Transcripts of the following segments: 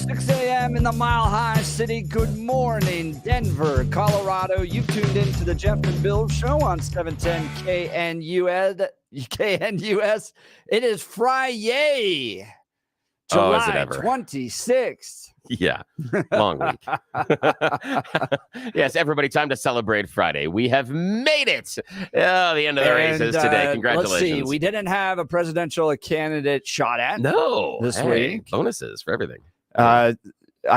6 a.m. in the Mile High City. Good morning, Denver, Colorado. You tuned into the Jeff and Bill Show on 710 KNUS. It is Friday, July 26th. Yeah, long week. Yes, everybody, time to celebrate Friday. We have made it. Oh, the end of the races today. Congratulations. Let's see. We didn't have a presidential candidate shot at this week. Bonuses for everything. I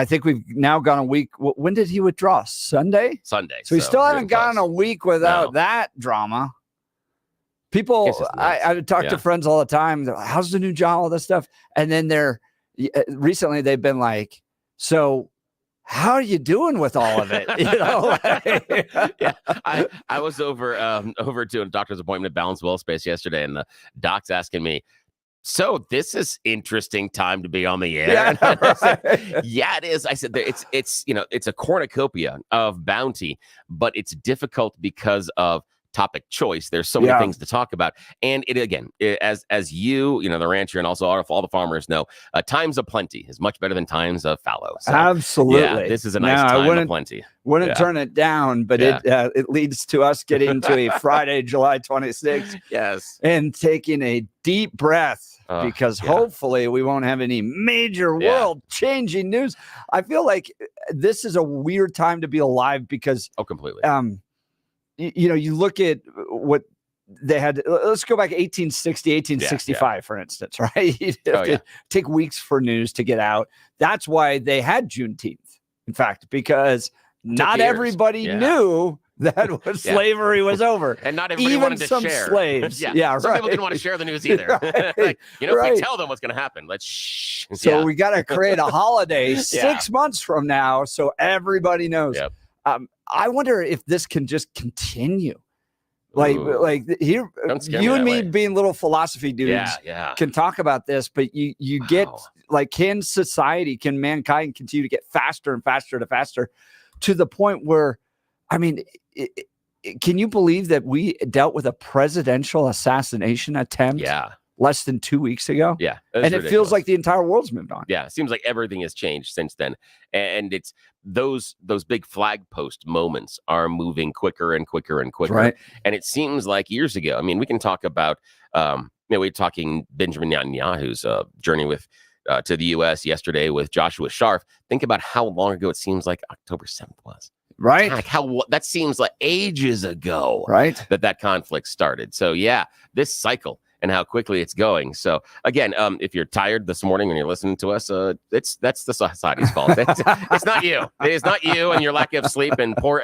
think we've now gone a week. When did he withdraw? Sunday? Sunday. So we still haven't gone a week without that drama. People, I talk to friends all the time. They're like, how's the new job? All this stuff. And then recently they've been like, so how are you doing with all of it? You know? I was over to a doctor's appointment at Balance Well Space yesterday, and the doc's asking me, so this is interesting time to be on the air. Yeah, I said, yeah, it is. I said, it's a cornucopia of bounty, but it's difficult because of topic choice. There's so many things to talk about. And as you, the rancher, and also all the farmers know, times of plenty is much better than times of fallow. So, absolutely. Yeah, this is a nice time of plenty. Wouldn't turn it down, but it leads to us getting to a Friday, July 26th. Yes. And taking a deep breath because hopefully we won't have any major world-changing news. I feel like this is a weird time to be alive because completely. You look at what they had. Let's go back 1860, 1865, for instance, right? You have to take weeks for news to get out. That's why they had Juneteenth, in fact, because not everybody knew that slavery was over. And not everybody wanted to share. Slaves. Some people didn't want to share the news either. If we tell them what's going to happen, let's shh. So we got to create a holiday 6 months from now so everybody knows. Yep. I wonder if this can just continue. Like here, you and me being little philosophy dudes can talk about this, but you get like, can mankind continue to get faster and faster to the point where, I mean, can you believe that we dealt with a presidential assassination attempt less than 2 weeks ago? Yeah. And it feels like the entire world's moved on. Yeah. It seems like everything has changed since then. And it's those big flag post moments are moving quicker and quicker. Right. And it seems like years ago, I mean, we can talk about, we're talking Benjamin Netanyahu's journey with to the U.S. yesterday with Joshua Sharf. Think about how long ago it seems like October 7th was. Right. Like that seems like ages ago. Right. That conflict started. So this cycle and how quickly it's going. So again, if you're tired this morning when you're listening to us, that's the society's fault. It's not you. It is not you and your lack of sleep and poor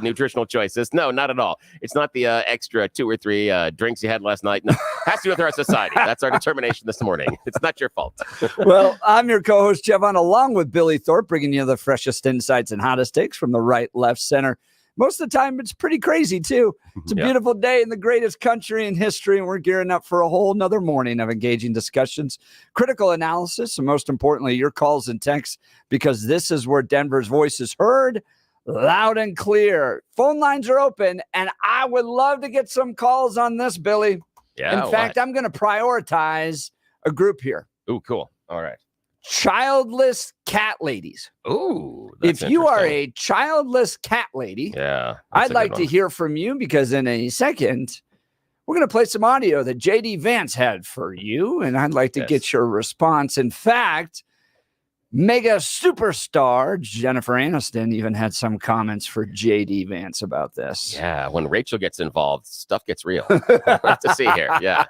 nutritional choices. No, not at all. It's not the extra 2 or 3 drinks you had last night. No, it has to do with our society. That's our determination this morning. It's not your fault. Well, I'm your co-host, Jevon, along with Billy Thorpe, bringing you the freshest insights and hottest takes from the right, left, center. Most of the time, it's pretty crazy, too. It's a beautiful day in the greatest country in history, and we're gearing up for a whole nother morning of engaging discussions, critical analysis, and most importantly, your calls and texts, because this is where Denver's voice is heard loud and clear. Phone lines are open, and I would love to get some calls on this, Billy. Yeah. In fact, I'm going to prioritize a group here. Ooh, cool. All right. Childless cat ladies. Ooh, if you are a childless cat lady, I'd like to hear from you, because in a second, we're going to play some audio that JD Vance had for you, and I'd like to get your response. In fact, mega superstar Jennifer Aniston even had some comments for JD Vance about this. Yeah, when Rachel gets involved, stuff gets real. We'll have to see here. Yeah.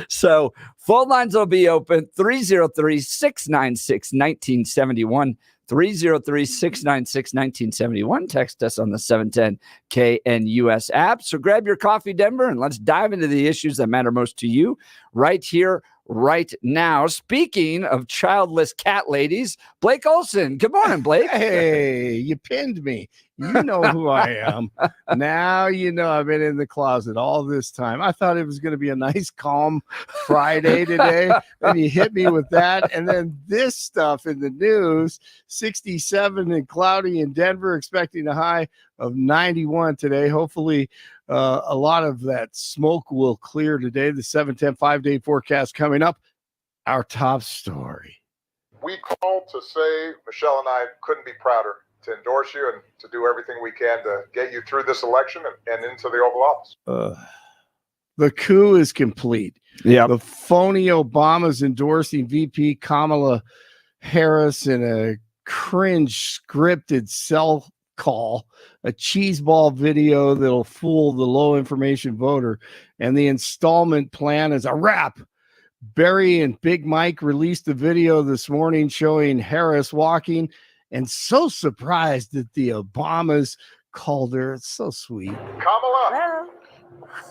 So phone lines will be open 303-696-1971. 303-696-1971. Text us on the 710 KNUS app. So grab your coffee, Denver, and let's dive into the issues that matter most to you right here, right now. Speaking of childless cat ladies, Blake Olson. Good morning, Blake. Hey, you pinned me. You know who I am. Now you know I've been in the closet all this time. I thought it was going to be a nice, calm Friday today. Then you hit me with that. And then this stuff in the news, 67 and cloudy in Denver, expecting a high of 91 today. Hopefully a lot of that smoke will clear today. The 7-10 5-day forecast coming up. Our top story. We called to say Michelle and I couldn't be prouder to endorse you and to do everything we can to get you through this election and into the Oval Office. The coup is complete. Yeah. The phony Obama's endorsing VP Kamala Harris in a cringe scripted cell call, a cheeseball video that'll fool the low information voter, and the installment plan is a wrap. Barry and Big Mike released a video this morning showing Harris walking, and so surprised that the Obamas called her. It's so sweet. Kamala. Hello.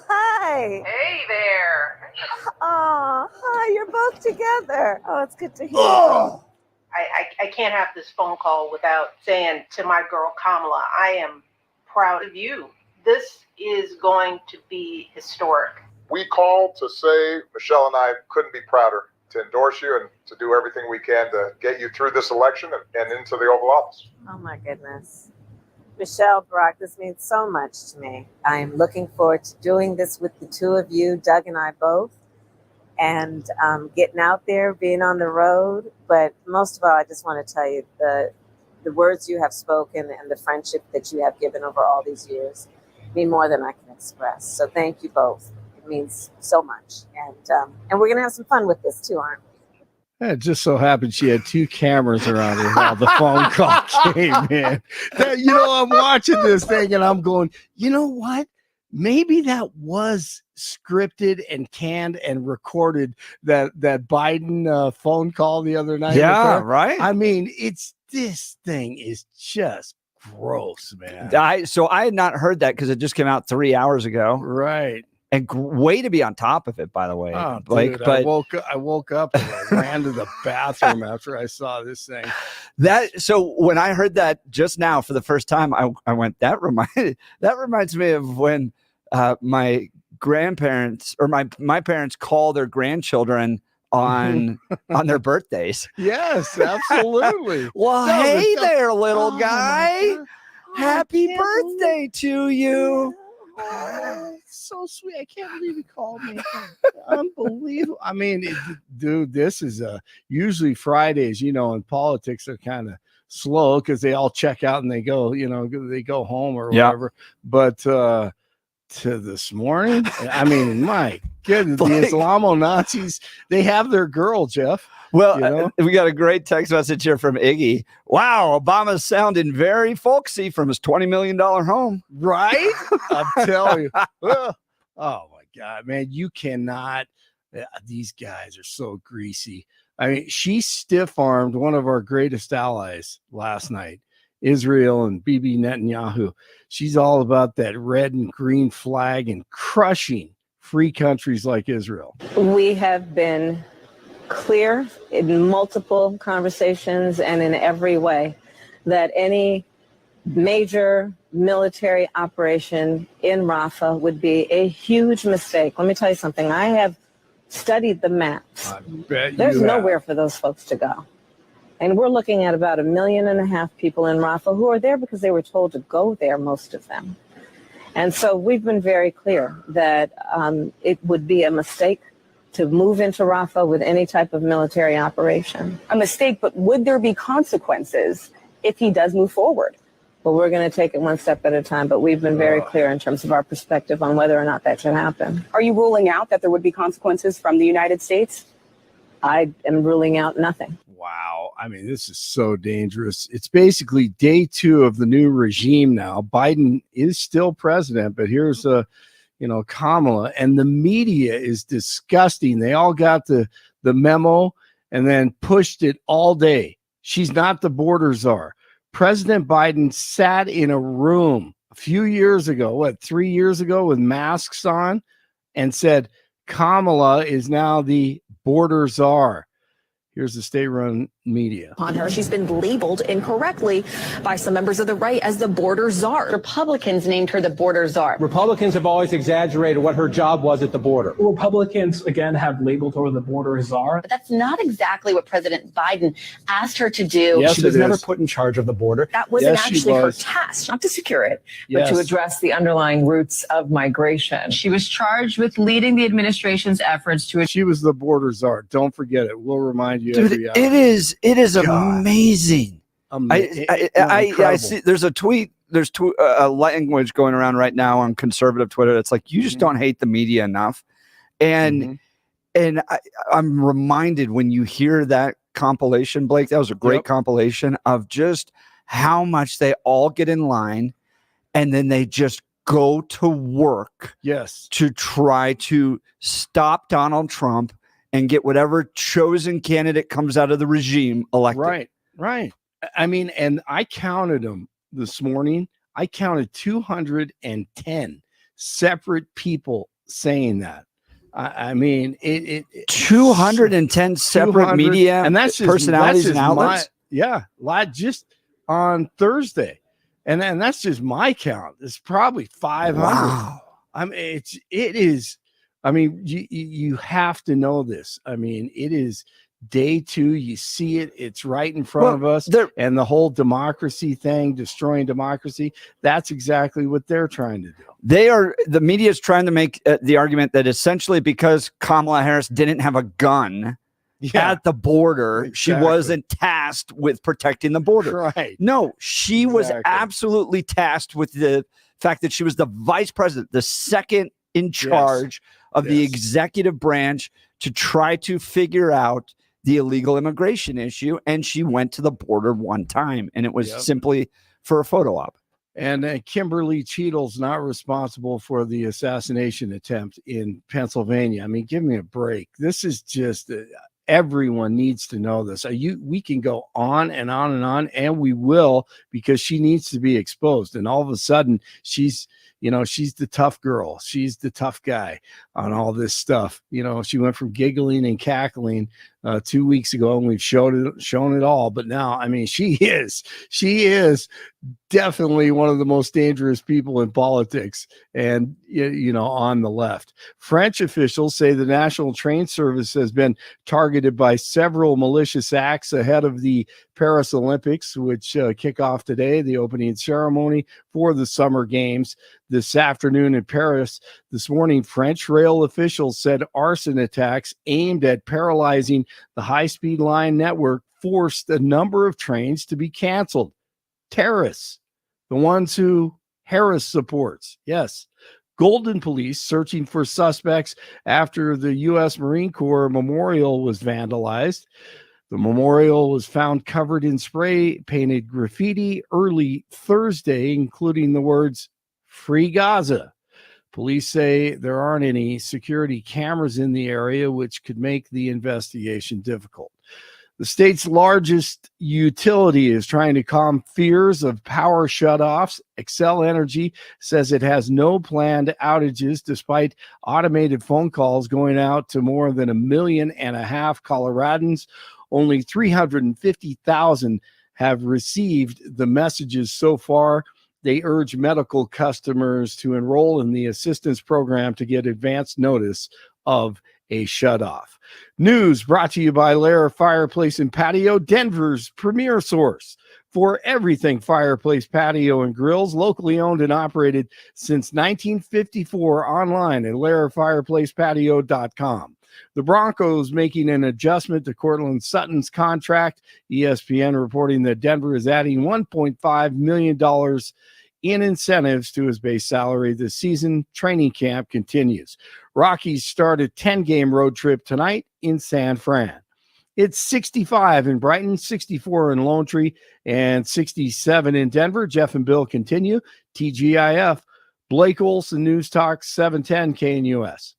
Hi. Hey there. Oh, hi. You're both together. Oh, it's good to hear. Oh, I can't have this phone call without saying to my girl Kamala, I am proud of you. This is going to be historic. We called to say Michelle and I couldn't be prouder to endorse you and to do everything we can to get you through this election and into the Oval Office. Oh, my goodness. Michelle, Brock, this means so much to me. I am looking forward to doing this with the two of you, Doug and I both, and getting out there, being on the road. But most of all, I just want to tell you the words you have spoken and the friendship that you have given over all these years mean more than I can express. So thank you both. It means so much. And we're going to have some fun with this too, aren't we? it just so happened she had two cameras around her while the phone call came in. I'm watching this thing and I'm going, you know what? Maybe that was scripted and canned and recorded, that Biden phone call the other night. Yeah, right. I mean, this thing is just gross, man. I had not heard that because it just came out 3 hours ago. Right. And way to be on top of it, by the way. Oh, Blake, dude, but I woke up and I ran to the bathroom after I saw this thing. So when I heard that just now for the first time, I went, that reminds me of when my grandparents or my parents call their grandchildren on their birthdays. Yes, absolutely. Well, No, hey but- there, little Oh, guy. my God. Happy I can't birthday to you. Oh, it's so sweet. I can't believe he called me. Unbelievable. I mean, dude, this is usually Fridays, in politics are kind of slow because they all check out and they go, they go home or Yeah. whatever. But to this morning, I mean, my goodness, the Like- Islamo Nazis, they have their girl, Jeff. Well, we got a great text message here from Iggy. Wow, Obama's sounding very folksy from his $20 million home. Right? I'm telling you. Oh my God, man. You cannot. These guys are so greasy. I mean, she stiff-armed one of our greatest allies last night, Israel and Bibi Netanyahu. She's all about that red and green flag and crushing free countries like Israel. We have been clear in multiple conversations and in every way that any major military operation in Rafah would be a huge mistake. Let me tell you something. I have studied the maps. I bet There's you have. nowhere for those folks to go. And we're looking at about 1.5 million people in Rafah who are there because they were told to go there, most of them. And so we've been very clear that it would be a mistake to move into Rafah with any type of military operation. A mistake, but would there be consequences if he does move forward? Well, we're going to take it one step at a time, but we've been very clear in terms of our perspective on whether or not that should happen. Are you ruling out that there would be consequences from the United States? I am ruling out nothing. Wow. I mean, this is so dangerous. It's basically day 2 of the new regime now. Biden is still president, but here's Kamala, and the media is disgusting. They all got the memo and then pushed it all day. She's not the border czar. President Biden sat in a room a few years ago, 3 years ago, with masks on and said, Kamala is now the border czar. Here's the state-run media. On her, she's been labeled incorrectly by some members of the right as the border czar. Republicans named her the border czar. Republicans have always exaggerated what her job was at the border. Republicans, again, have labeled her the border czar. But that's not exactly what President Biden asked her to do. Yes, She was it never is. put in charge of the border. That wasn't Yes, she actually her was. task. Not to secure it, Yes. but to address the underlying roots of migration. She was charged with leading the administration's efforts to She was the border czar. Don't forget it. We'll remind you Dude, every hour. it is it is amazing. I see there's a tweet. There's a language going around right now on conservative Twitter. It's like, you just don't hate the media enough. And I'm reminded when you hear that compilation, Blake, that was a great compilation of just how much they all get in line and then they just go to work to try to stop Donald Trump and get whatever chosen candidate comes out of the regime elected. Right. I mean, and I counted them this morning. I counted 210 separate people saying that. I mean, it 210 separate media and that's just, personalities and outlets. Just on Thursday, and that's just my count. It's probably 500. Wow. I mean, it is. I mean, you have to know this. I mean, it is day 2. You see it. It's right in front of us. And the whole democracy thing, destroying democracy, that's exactly what they're trying to do. The media is trying to make the argument that essentially because Kamala Harris didn't have a gun at the border, she wasn't tasked with protecting the border. Right. No, she was absolutely tasked with the fact that she was the vice president, the second in charge of the executive branch to try to figure out the illegal immigration issue. And she went to the border one time, and it was simply for a photo op. And Kimberly Cheadle's not responsible for the assassination attempt in Pennsylvania. I mean, give me a break. This is just everyone needs to know this. We can go on and on and on, and we will, because she needs to be exposed. And all of a sudden, she's the tough girl. She's the tough guy on all this stuff. She went from giggling and cackling 2 weeks ago, and we've shown it all. But now, I mean, she is definitely one of the most dangerous people in politics, and on the left. French officials say the National Train Service has been targeted by several malicious acts ahead of the Paris Olympics, which kick off today, the opening ceremony for the Summer Games this afternoon in Paris. This morning, French rail officials said arson attacks aimed at paralyzing the high-speed line network forced a number of trains to be canceled. Terrorists, the ones who Harris supports. Yes. Golden Police searching for suspects after the U.S. Marine Corps memorial was vandalized. The memorial was found covered in spray-painted graffiti early Thursday, including the words, "Free Gaza." Police say there aren't any security cameras in the area, which could make the investigation difficult. The state's largest utility is trying to calm fears of power shutoffs. Xcel Energy says it has no planned outages, despite automated phone calls going out to more than 1.5 million Coloradans. Only 350,000 have received the messages so far. They urge medical customers to enroll in the assistance program to get advance notice of a shutoff. News brought to you by Lara Fireplace and Patio, Denver's premier source for everything fireplace, patio, and grills, locally owned and operated since 1954, online at larafireplacepatio.com. The Broncos making an adjustment to Cortland Sutton's contract. ESPN reporting that Denver is adding $1.5 million in incentives to his base salary this season. Training camp continues. Rockies start a 10-game road trip tonight in San Fran. It's 65 in Brighton, 64 in Lone Tree, and 67 in Denver. Jeff and Bill continue. TGIF. Blake Olson, News Talk 710 KNUS.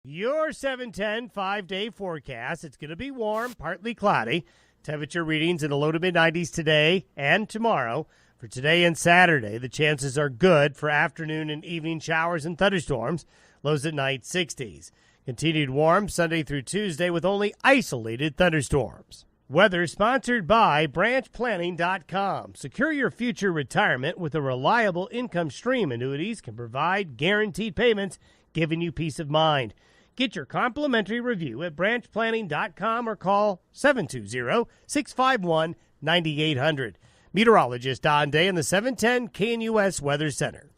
Your 710 5-day forecast. It's going to be warm, partly cloudy. Temperature readings in the low to mid-90s today and tomorrow. For today and Saturday, the chances are good for afternoon and evening showers and thunderstorms. Lows at night 60s. Continued warm Sunday through Tuesday with only isolated thunderstorms. Weather sponsored by BranchPlanning.com. Secure your future retirement with a reliable income stream. Annuities can provide guaranteed payments, giving you peace of mind. Get your complimentary review at BranchPlanning.com or call 720-651-9800. Meteorologist Don Day in the 710 KNUS Weather Center.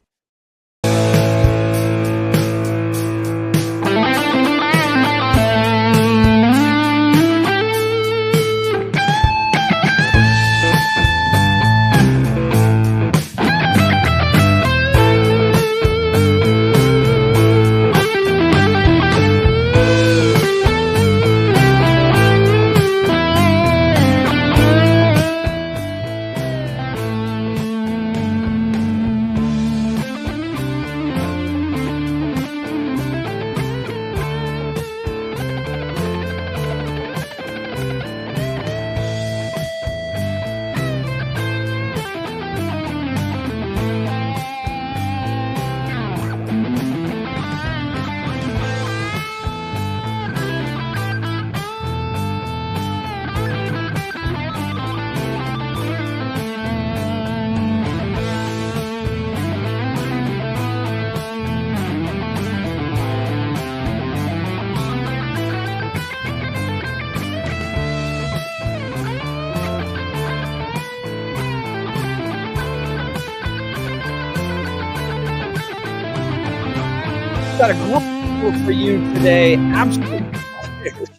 got a great show for you today. Absolutely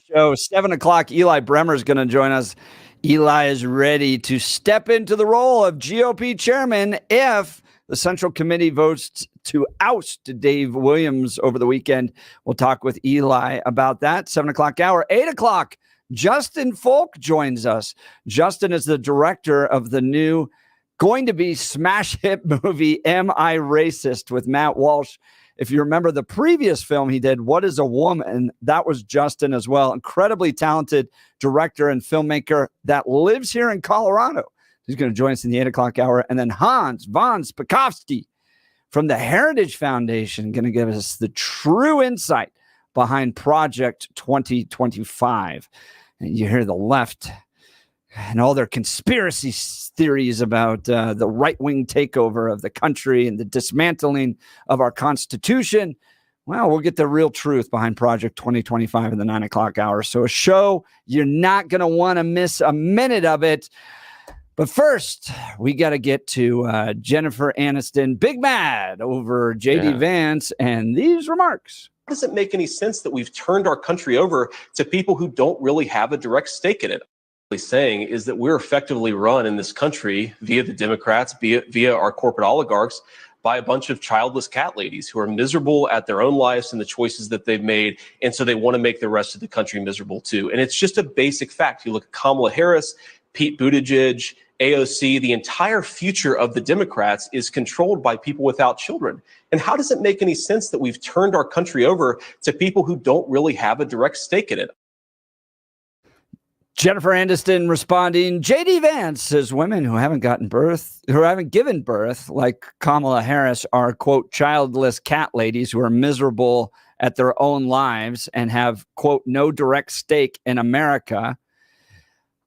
show. 7 o'clock. Eli Bremmer is going to join us. Eli is ready to step into the role of GOP chairman if the Central Committee votes to oust Dave Williams over the weekend. We'll talk with Eli about that. 7 o'clock hour. 8 o'clock. Justin Folk joins us. Justin is the director of the new going to be smash hit movie Am I Racist with Matt Walsh. If you remember the previous film he did, What is a Woman? That was Justin as well. Incredibly talented director and filmmaker that lives here in Colorado. He's going to join us in the 8 o'clock hour. And then Vance from the Heritage Foundation going to give us the true insight behind Project 2025. And you hear the left and all their conspiracy theories about the right-wing takeover of the country and the dismantling of our Constitution. Well, we'll get the real truth behind Project 2025 in the 9 o'clock hour. So a show you're not going to want to miss a minute of it. But first, we got to get to Jennifer Aniston, big mad over J.D. Vance and these remarks. How does it make any sense that we've turned our country over to people who don't really have a direct stake in it? What he's saying is that we're effectively run in this country via the Democrats, via our corporate oligarchs, by a bunch of childless cat ladies who are miserable at their own lives and the choices that they've made. And so they want to make the rest of the country miserable too. And it's just a basic fact. You look at Kamala Harris, Pete Buttigieg, AOC, the entire future of the Democrats is controlled by people without children. And how does it make any sense that we've turned our country over to people who don't really have a direct stake in it? Jennifer Aniston responding, J.D. Vance says women who haven't given birth, like Kamala Harris, are, quote, childless cat ladies who are miserable at their own lives and have, quote, no direct stake in America.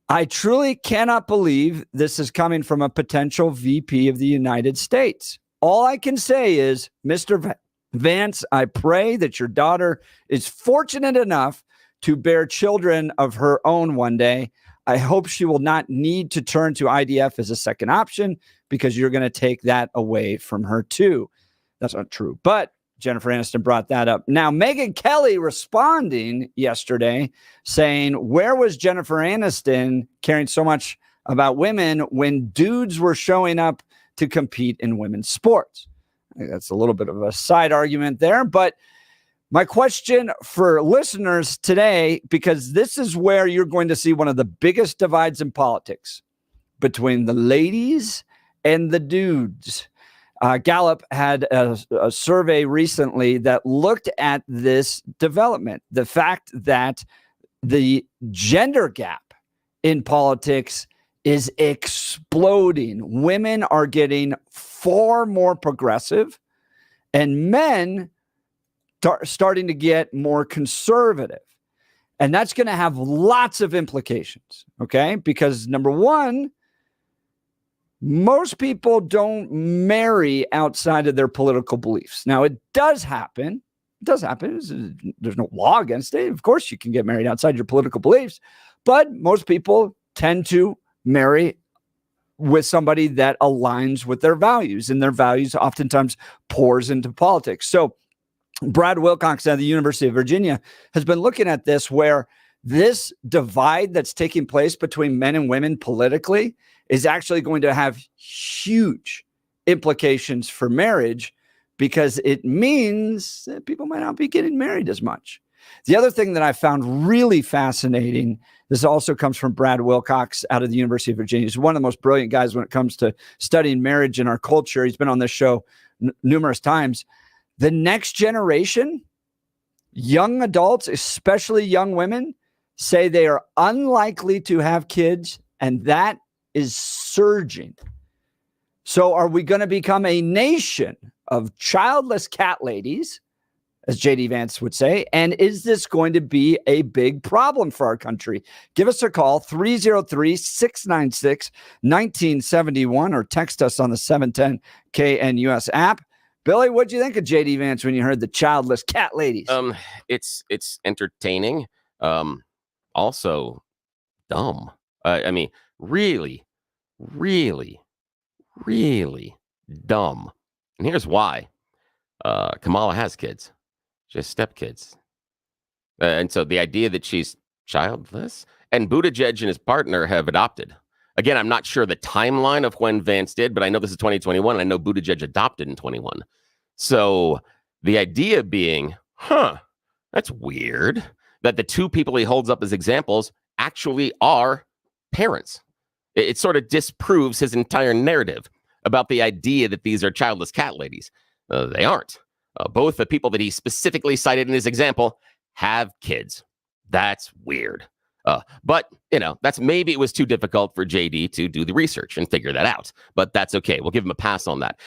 I truly cannot believe this is coming from a potential VP of the United States. All I can say is, Mr. Vance, I pray that your daughter is fortunate enough to bear children of her own one day. I hope she will not need to turn to IDF as a second option because you're going to take that away from her too. That's not true, but Jennifer Aniston brought that up. Now, Megyn Kelly responding yesterday saying, where was Jennifer Aniston caring so much about women when dudes were showing up to compete in women's sports? I think that's a little bit of a side argument there, but my question for listeners today, because this is where you're going to see one of the biggest divides in politics between the ladies and the dudes. Gallup had a survey recently that looked at this development, the fact that the gender gap in politics is exploding. Women are getting far more progressive and men starting to get more conservative. And that's going to have lots of implications, okay? Because number one, most people don't marry outside of their political beliefs. Now, it does happen. It does happen. There's no law against it. Of course, you can get married outside your political beliefs. But most people tend to marry with somebody that aligns with their values. And their values oftentimes pours into politics. So Brad Wilcox at the University of Virginia has been looking at this, where this divide that's taking place between men and women politically is actually going to have huge implications for marriage, because it means that people might not be getting married as much. The other thing that I found really fascinating, this also comes from Brad Wilcox out of the University of Virginia. He's one of the most brilliant guys when it comes to studying marriage in our culture. He's been on this show numerous times. The next generation, young adults, especially young women, say they are unlikely to have kids, and that is surging. So are we going to become a nation of childless cat ladies, as J.D. Vance would say? And is this going to be a big problem for our country? Give us a call, 303-696-1971, or text us on the 710 KNUS app. Billy, what'd you think of J.D. Vance when you heard the childless cat ladies? It's entertaining. Also dumb. I mean, really dumb. And here's why. Kamala has kids. She has stepkids. And so the idea that she's childless, and Buttigieg and his partner have adopted. Again, I'm not sure the timeline of when Vance did, but I know this is 2021. And I know Buttigieg adopted in 21. So the idea being, that's weird that the two people he holds up as examples actually are parents. It sort of disproves his entire narrative about the idea that these are childless cat ladies. They aren't. Both the people that he specifically cited in his example have kids. That's weird. But, that's maybe it was too difficult for JD to do the research and figure that out. But that's okay. We'll give him a pass on that.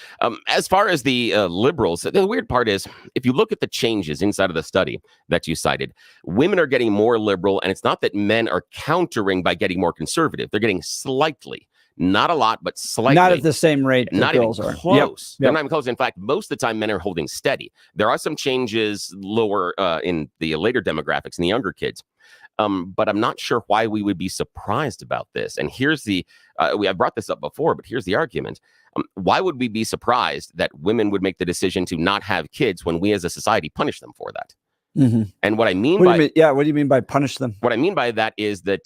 As far as the liberals, the weird part is, if you look at the changes inside of the study that you cited, women are getting more liberal, and it's not that men are countering by getting more conservative. They're getting slightly. Not a lot, but slightly. Not at the same rate not that girls even are. Close. Yep. They're not even close. In fact, most of the time, men are holding steady. There are some changes lower in the later demographics and the younger kids. But I'm not sure why we would be surprised about this. And here's the, I brought this up before, but here's the argument. Why would we be surprised that women would make the decision to not have kids when we as a society punish them for that? Mm-hmm. And what I mean what do you mean by punish them? What I mean by that is that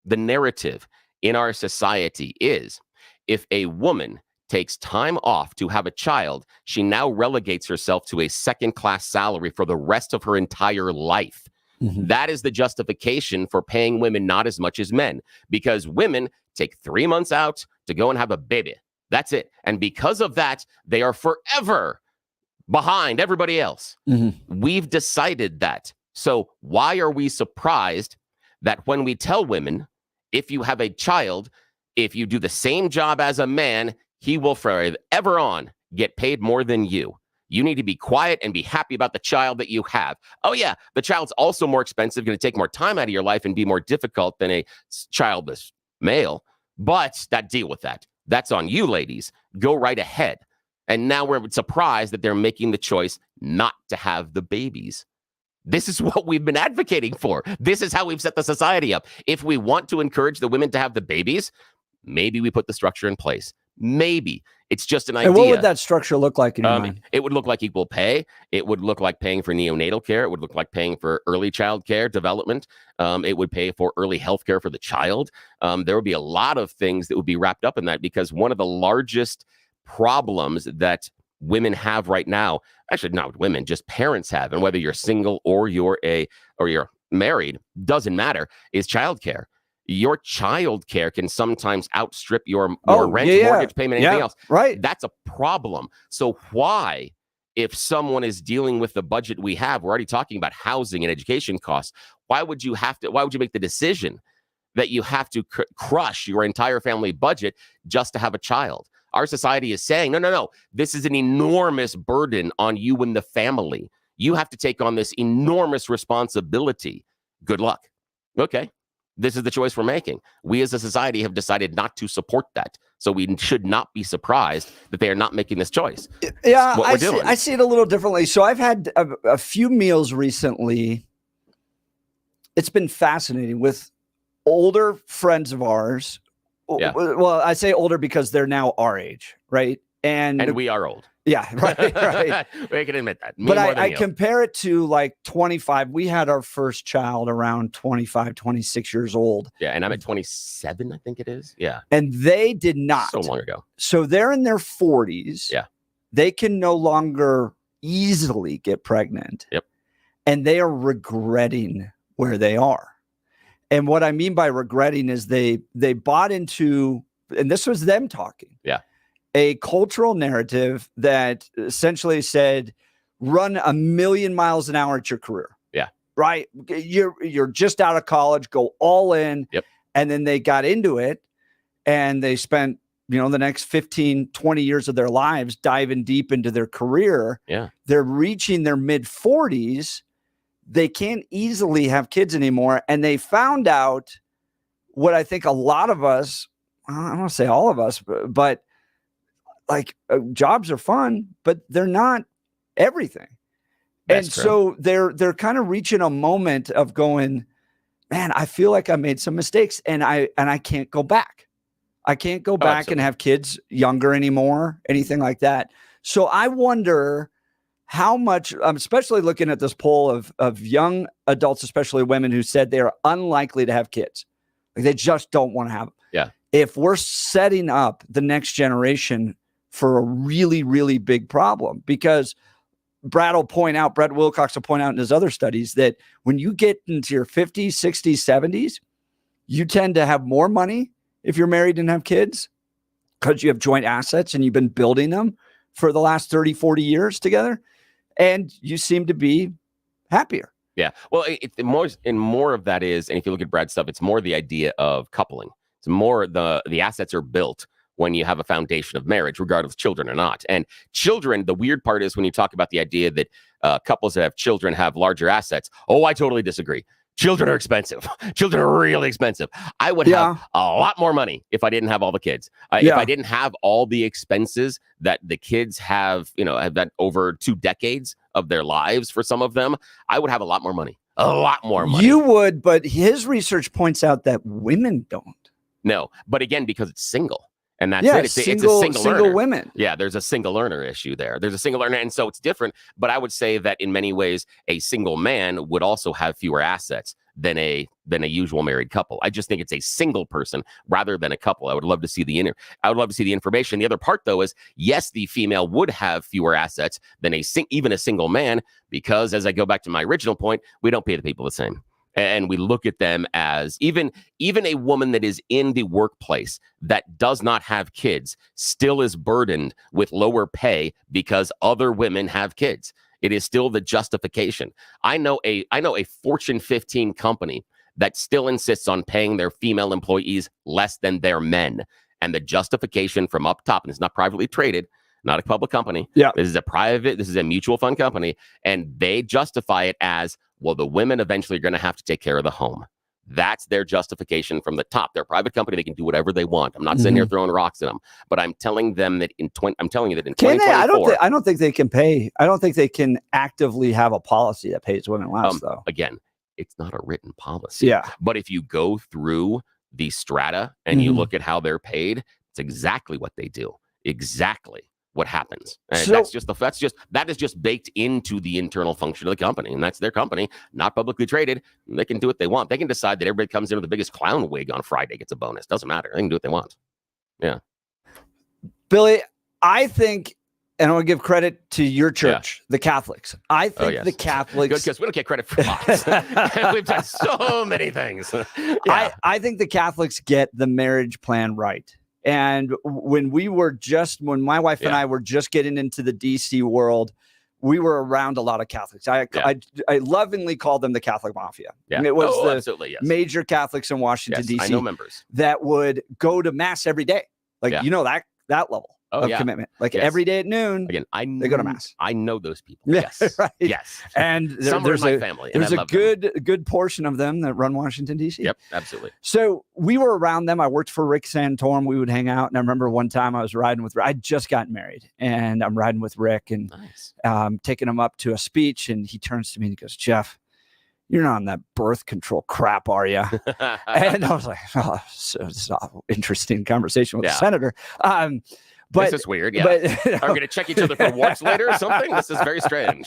the narrative in our society is, if a woman takes time off to have a child, she now relegates herself to a second-class salary for the rest of her entire life. Mm-hmm. That is the justification for paying women not as much as men, because women take 3 months out to go and have a baby. That's it. And because of that, they are forever behind everybody else. Mm-hmm. We've decided that. So why are we surprised that when we tell women, if you have a child, if you do the same job as a man, he will forever on get paid more than you. You need to be quiet and be happy about the child that you have. Oh, yeah, the child's also more expensive, going to take more time out of your life and be more difficult than a childless male. But deal with that. That's on you, ladies. Go right ahead. And now we're surprised that they're making the choice not to have the babies. This is what we've been advocating for. This is how we've set the society up. If we want to encourage the women to have the babies, maybe we put the structure in place. Maybe. It's just an idea. And what would that structure look like in your mind? It would look like equal pay. It would look like paying for neonatal care. It would look like paying for early child care development. It would pay for early health care for the child. There would be a lot of things that would be wrapped up in that, because one of the largest problems that women have right now, actually not women, just parents have, and whether you're single or you're married, doesn't matter, is childcare. Your child care can sometimes outstrip your rent, mortgage payment, anything else. Right. That's a problem. So why, if someone is dealing with the budget we have, we're already talking about housing and education costs, why would you make the decision that you have to crush your entire family budget just to have a child? Our society is saying, no, this is an enormous burden on you and the family. You have to take on this enormous responsibility. Good luck. Okay. This is the choice we're making. We as a society have decided not to support that. So we should not be surprised that they are not making this choice. Yeah, I see it a little differently. So I've had a few meals recently. It's been fascinating with older friends of ours. Yeah. Well, I say older because they're now our age, right? And we are old. Yeah, right. We can admit that. But I compare it to like 25. We had our first child around 25, 26 years old. Yeah, and I'm at 27, I think it is. Yeah. And they did not. So long ago. So they're in their 40s. Yeah. They can no longer easily get pregnant. Yep. And they are regretting where they are. And what I mean by regretting is they bought into, and this was them talking. Yeah. A cultural narrative that essentially said, run 1,000,000 miles an hour at your career. Yeah. Right. You're just out of college, go all in. Yep. And then they got into it and they spent, the next 15, 20 years of their lives diving deep into their career. Yeah. They're reaching their mid 40s. They can't easily have kids anymore. And they found out what I think a lot of us, I don't want to say all of us, but like jobs are fun, but they're not everything. That's and true. So they're kind of reaching a moment of going, man, I feel like I made some mistakes and I can't go back. I can't go back and have kids younger anymore, anything like that. So I wonder how much, especially looking at this poll of young adults, especially women, who said they are unlikely to have kids. Like they just don't want to have them. Yeah. If we're setting up the next generation for a really, really big problem, because Brad Wilcox will point out in his other studies that when you get into your 50s, 60s, 70s, you tend to have more money if you're married and have kids because you have joint assets and you've been building them for the last 30, 40 years together. And you seem to be happier. Yeah. Well, more of that is, and if you look at Brad's stuff, it's more the idea of coupling. It's more the assets are built when you have a foundation of marriage, regardless of children or not. And children, the weird part is when you talk about the idea that couples that have children have larger assets. Oh, I totally disagree. Children are expensive. Children are really expensive. I would have a lot more money if I didn't have all the kids. If I didn't have all the expenses that the kids have, have that over 2 decades of their lives for some of them, I would have a lot more money. A lot more money. You would, but his research points out that women don't. No, but again, because it's single. And that's it. It's a single earner. Women. Yeah, there's a single earner issue there. There's a single earner, and so it's different. But I would say that in many ways, a single man would also have fewer assets than a usual married couple. I just think it's a single person rather than a couple. I would love to see the information. The other part, though, is yes, the female would have fewer assets than even a single man, because as I go back to my original point, we don't pay the people the same. And we look at them as even a woman that is in the workplace that does not have kids still is burdened with lower pay because other women have kids. It is still the justification. I know a Fortune 15 company that still insists on paying their female employees less than their men. And the justification from up top, and it's not privately traded, not a public company. Yeah. This is a mutual fund company. And they justify it as, well, the women eventually are going to have to take care of the home. That's their justification from the top. They're a private company. They can do whatever they want. I'm not sitting here throwing rocks at them, but I'm telling them that in 2024, I don't think they can pay. I don't think they can actively have a policy that pays women less, though. Again, it's not a written policy. Yeah. But if you go through the strata and you look at how they're paid, it's exactly what they do. Exactly what happens. And that is just baked into the internal function of the company, and that's their company, not publicly traded. They can do what they want. They can decide that everybody comes in with the biggest clown wig on Friday gets a bonus. Doesn't matter. They can do what they want. Yeah. Billy, I think, and I want to give credit to your church, the Catholics. I think the Catholics, because we don't get credit for lots. We've done so many things. I think the Catholics get the marriage plan right. And when my wife and I were just getting into the DC world, we were around a lot of Catholics. I lovingly called them the Catholic Mafia. Yeah. It was major Catholics in Washington, DC. I know members that would go to mass every day. That level of commitment. Every day at noon, they go to mass. I know those people. Yes. Right. Yes. And there's my family. There's a good portion of them that run Washington, D.C. Yep, absolutely. So we were around them. I worked for Rick Santorum. We would hang out. And I remember one time I was riding with, I'd just gotten married, and I'm riding with Rick and taking him up to a speech. And he turns to me and he goes, "Jeff, you're not on that birth control crap, are you?" And I was like, "Oh, so this is an interesting conversation with the senator." But this is weird. Yeah. But, are we going to check each other for warts later or something? This is very strange.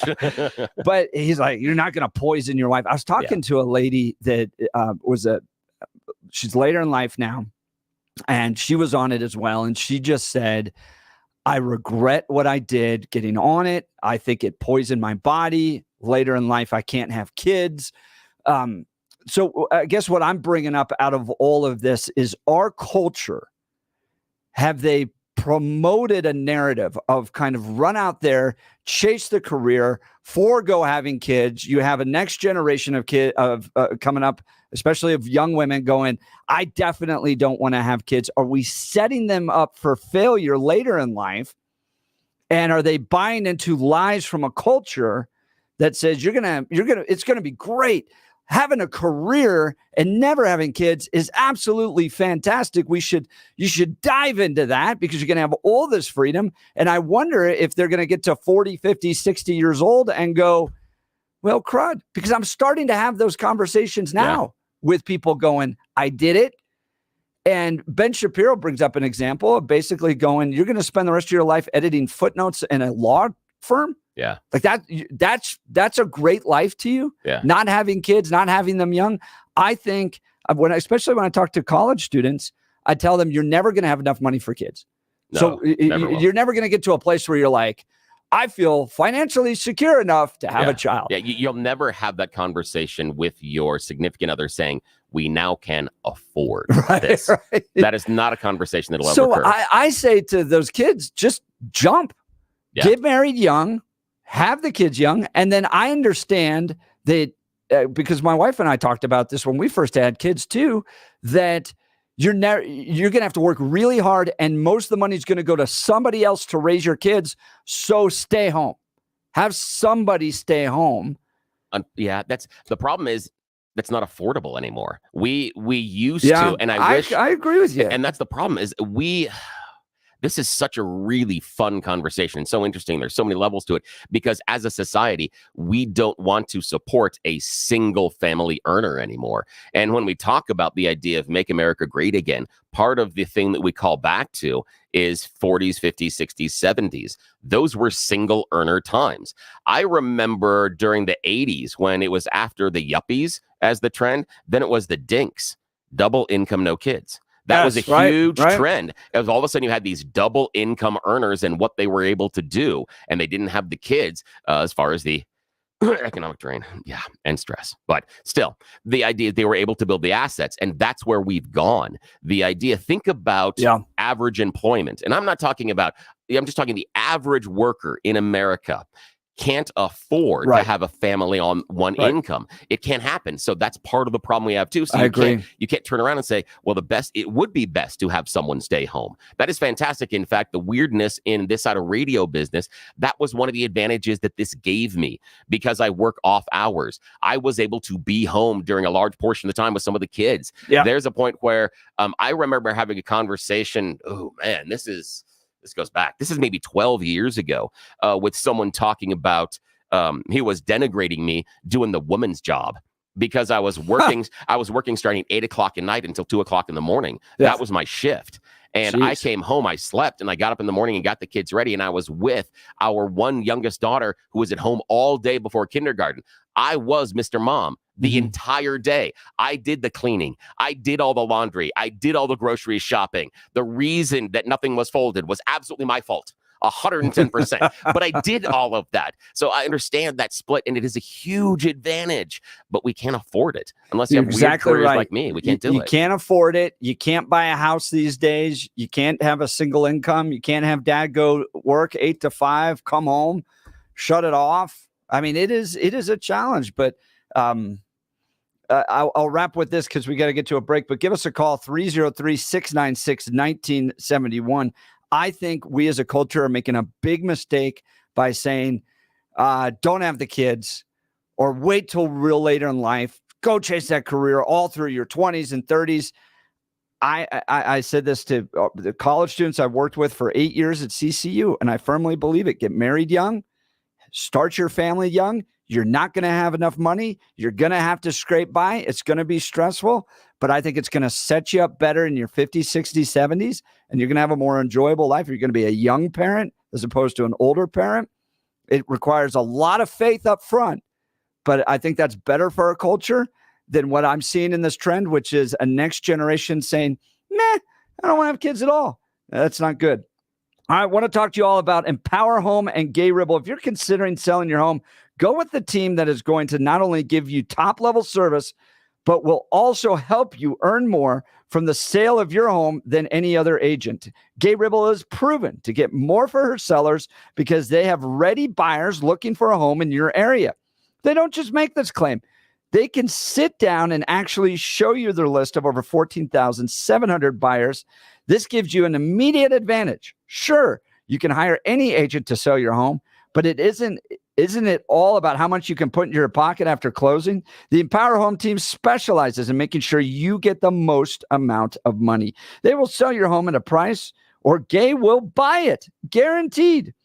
But he's like, "You're not going to poison your wife." I was talking to a lady that she's later in life now, and she was on it as well. And she just said, "I regret what I did getting on it. I think it poisoned my body. Later in life, I can't have kids." So I guess what I'm bringing up out of all of this is our culture. Have they promoted a narrative of kind of run out there, chase the career, forego having kids? You have a next generation of coming up, especially of young women going, "I definitely don't want to have kids." Are we setting them up for failure later in life? And are they buying into lies from a culture that says it's going to be great? Having a career and never having kids is absolutely fantastic. You should dive into that because you're going to have all this freedom. And I wonder if they're going to get to 40, 50, 60 years old and go, "Well, crud," because I'm starting to have those conversations now with people going, "I did it." And Ben Shapiro brings up an example of basically going, "You're going to spend the rest of your life editing footnotes in a law firm? Yeah. Like that's a great life to you. Yeah. Not having kids, not having them young. I think especially when I talk to college students, I tell them you're never going to have enough money for kids. No, you're never going to get to a place where you're like, I feel financially secure enough to have a child. Yeah, you'll never have that conversation with your significant other saying, we now can afford this. Right. That is not a conversation that'll ever So occur. I say to those kids, just jump, get married young, have the kids young. And then I understand that because my wife and I talked about this when we first had kids too, that you're going to have to work really hard and most of the money is going to go to somebody else to raise your kids. So stay home, have somebody stay home. Yeah, that's the problem is that's not affordable anymore. We used to, and I wish I agree with you. And that's the problem is this is such a really fun conversation. So interesting. There's so many levels to it because as a society, we don't want to support a single family earner anymore. And when we talk about the idea of make America great again, part of the thing that we call back to is 40s, 50s, 60s, 70s. Those were single earner times. I remember during the 80s when it was after the yuppies as the trend, then it was the dinks, double income, no kids. That was a huge trend. It was all of a sudden you had these double income earners and what they were able to do, and they didn't have the kids as far as the economic drain, and stress. But still, the idea they were able to build the assets, and that's where we've gone. The idea, think about average employment, and I'm not talking about. I'm just talking the average worker in America can't afford to have a family on one income. It can't happen. So that's part of the problem we have too. So I agree. You can't turn around and say, well, it would be best to have someone stay home. That is fantastic. In fact, the weirdness in this side of radio business, that was one of the advantages that this gave me because I work off hours. I was able to be home during a large portion of the time with some of the kids. Yeah. There's a point where I remember having a conversation. Oh man, this goes back. This is maybe 12 years ago with someone talking about he was denigrating me doing the woman's job because I was working. I was working starting at 8 o'clock at night until 2 o'clock in the morning. That was my shift. And I came home, I slept, and I got up in the morning and got the kids ready. And I was with our one youngest daughter who was at home all day before kindergarten. I was Mr. Mom the entire day. I did the cleaning. I did all the laundry. I did all the grocery shopping. The reason that nothing was folded was absolutely my fault. 110%. But I did all of that. So I understand that split, and it is a huge advantage, but we can't afford it unless you have weird careers like me. We can't do it. You can't afford it. You can't buy a house these days. You can't have a single income. You can't have dad go work 8 to 5, come home, shut it off. I mean, it is a challenge, but I'll wrap with this because we got to get to a break, but give us a call, 303-696-1971. I think we as a culture are making a big mistake by saying, don't have the kids or wait till real later in life. Go chase that career all through your 20s and 30s. I said this to the college students I've worked with for 8 years at CCU, and I firmly believe it. Get married young, start your family young. You're not going to have enough money. You're going to have to scrape by. It's going to be stressful, but I think it's going to set you up better in your 50s, 60s, 70s, and you're going to have a more enjoyable life. You're going to be a young parent as opposed to an older parent. It requires a lot of faith up front, but I think that's better for our culture than what I'm seeing in this trend, which is a next generation saying, meh, I don't want to have kids at all. That's not good. I want to talk to you all about Empower Home and Gay Ribble. If you're considering selling your home, go with the team that is going to not only give you top-level service, but will also help you earn more from the sale of your home than any other agent. Gay Ribble is proven to get more for her sellers because they have ready buyers looking for a home in your area. They don't just make this claim. They can sit down and actually show you their list of over 14,700 buyers. This gives you an immediate advantage. Sure, you can hire any agent to sell your home, but isn't it all about how much you can put in your pocket after closing? The Empower Home team specializes in making sure you get the most amount of money. They will sell your home at a price, or Gay will buy it, guaranteed.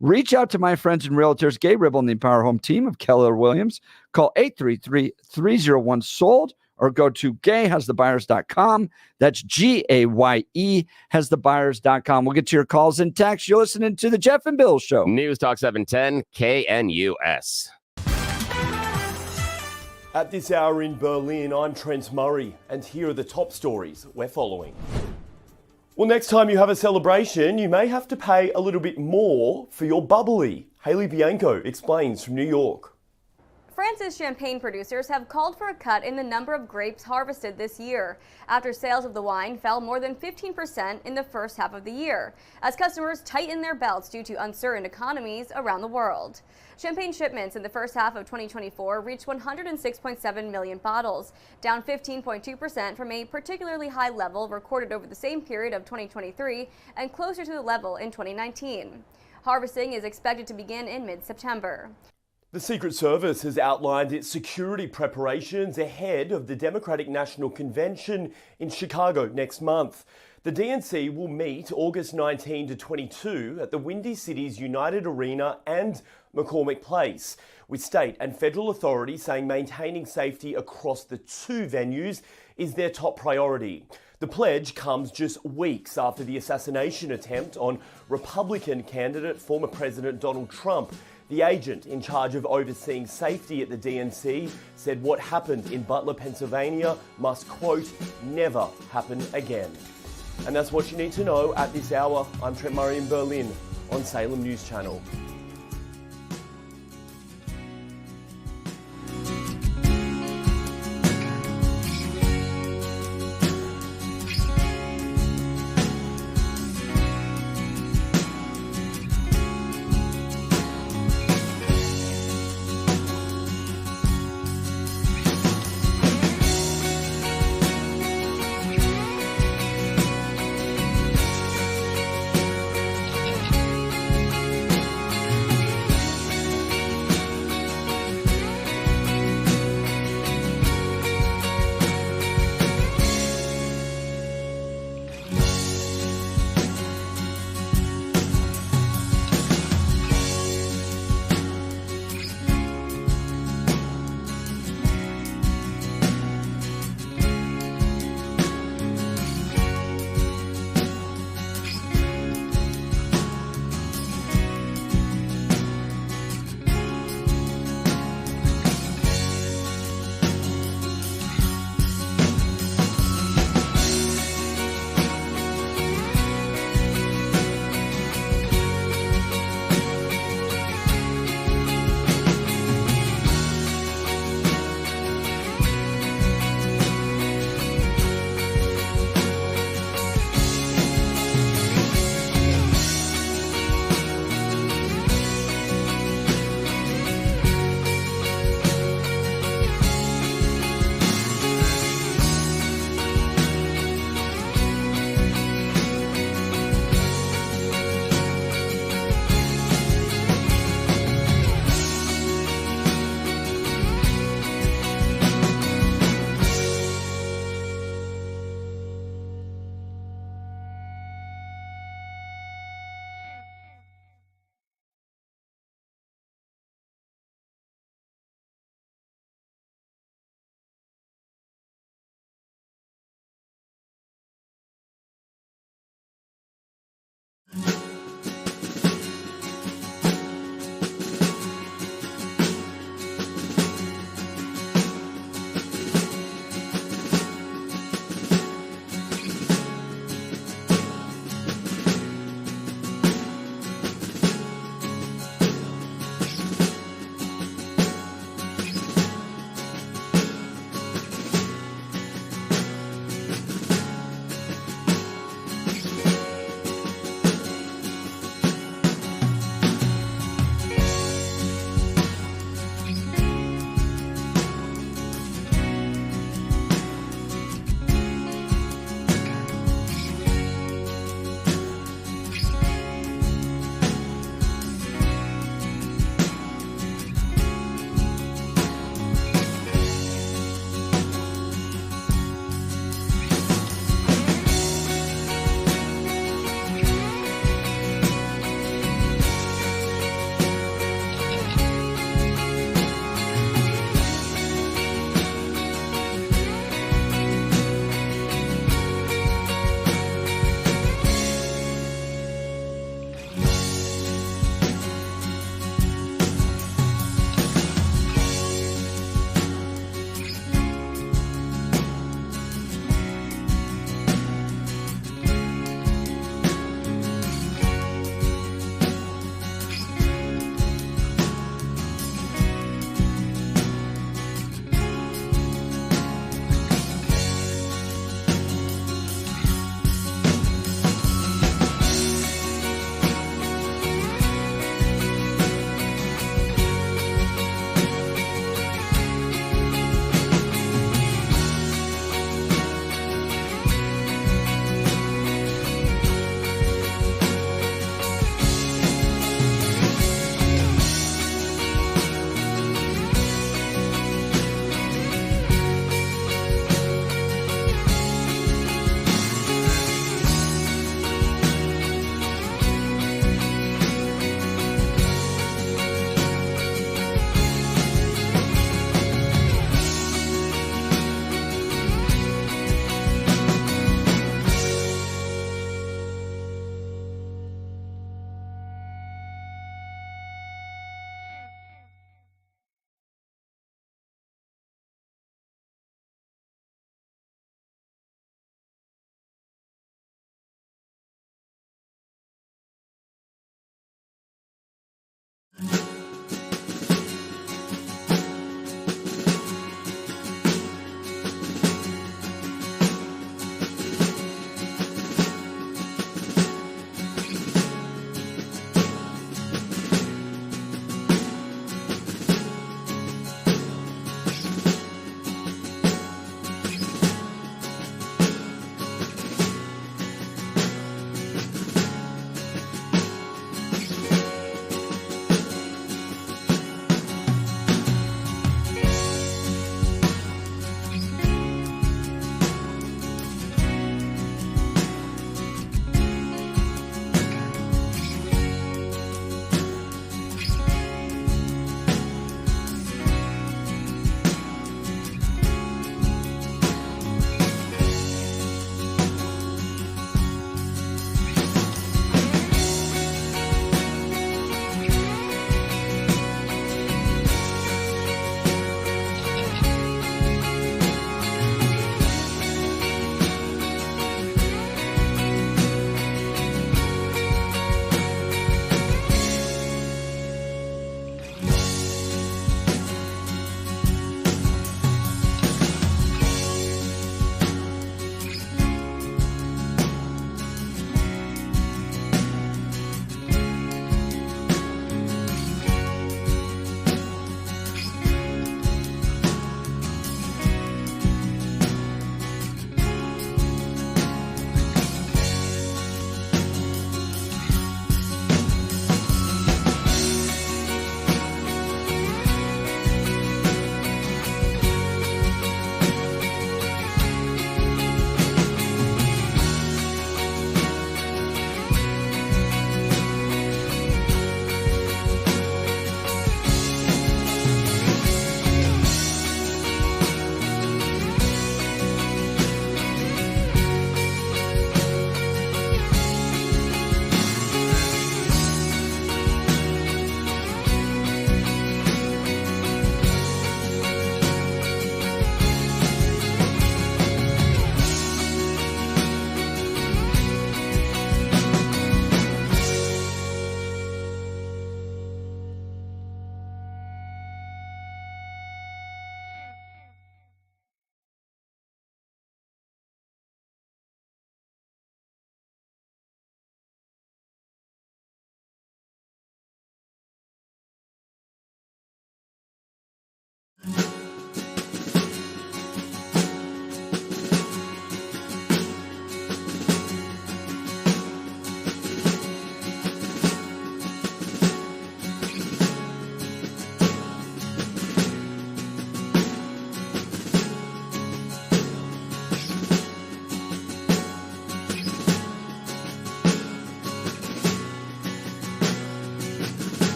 Reach out to my friends and realtors, Gay Ribble and the Empower Home team of Keller Williams. Call 833-301-SOLD or go to gayhasthebuyers.com. That's GAYE hasthebuyers.com. We'll get to your calls and texts. You're listening to the Jeff and Bill Show. News Talk 710 KNUS. At this hour in Berlin, I'm Trent Murray, and here are the top stories we're following. Well, next time you have a celebration, you may have to pay a little bit more for your bubbly. Haley Bianco explains from New York. France's champagne producers have called for a cut in the number of grapes harvested this year, after sales of the wine fell more than 15% in the first half of the year, as customers tighten their belts due to uncertain economies around the world. Champagne shipments in the first half of 2024 reached 106.7 million bottles, down 15.2% from a particularly high level recorded over the same period of 2023 and closer to the level in 2019. Harvesting is expected to begin in mid-September. The Secret Service has outlined its security preparations ahead of the Democratic National Convention in Chicago next month. The DNC will meet August 19 to 22 at the Windy City's United Arena and McCormick Place, with state and federal authorities saying maintaining safety across the two venues is their top priority. The pledge comes just weeks after the assassination attempt on Republican candidate former President Donald Trump. The agent in charge of overseeing safety at the DNC said what happened in Butler, Pennsylvania must, quote, never happen again. And that's what you need to know at this hour. I'm Trent Murray in Berlin on Salem News Channel.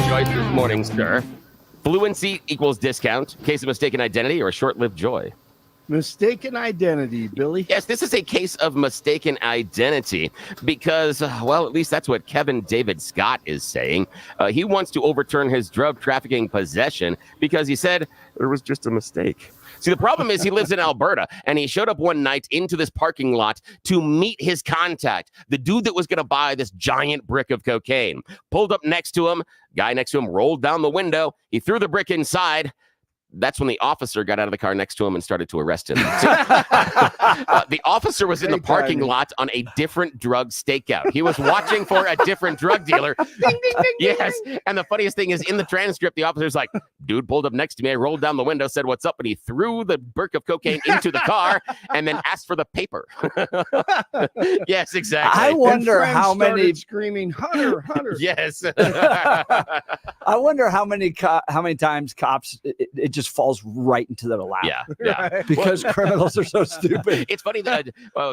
choice this morning, sir. Fluency equals discount, case of mistaken identity, or short-lived joy. Mistaken identity, Billy. Yes, this is a case of mistaken identity because, well, at least that's what Kevin David Scott is saying. He wants to overturn his drug trafficking possession because he said it was just a mistake. See, the problem is he lives in Alberta, and he showed up one night into this parking lot to meet his contact, the dude that was going to buy this giant brick of cocaine. Pulled up next to him. Guy next to him rolled down the window. He threw the brick inside. That's when the officer got out of the car next to him and started to arrest him. The officer was in the parking lot on a different drug stakeout. He was watching for a different drug dealer. Ding, ding, ding, yes. And the funniest thing is in the transcript, the officer's like, dude pulled up next to me. I rolled down the window, said, what's up? And he threw the brick of cocaine into the car and then asked for the paper. Yes, exactly. I wonder how many screaming, Hunter, Hunter. Yes. I wonder how many times cops it just falls right into their lap. Yeah. Because criminals are so stupid. It's funny that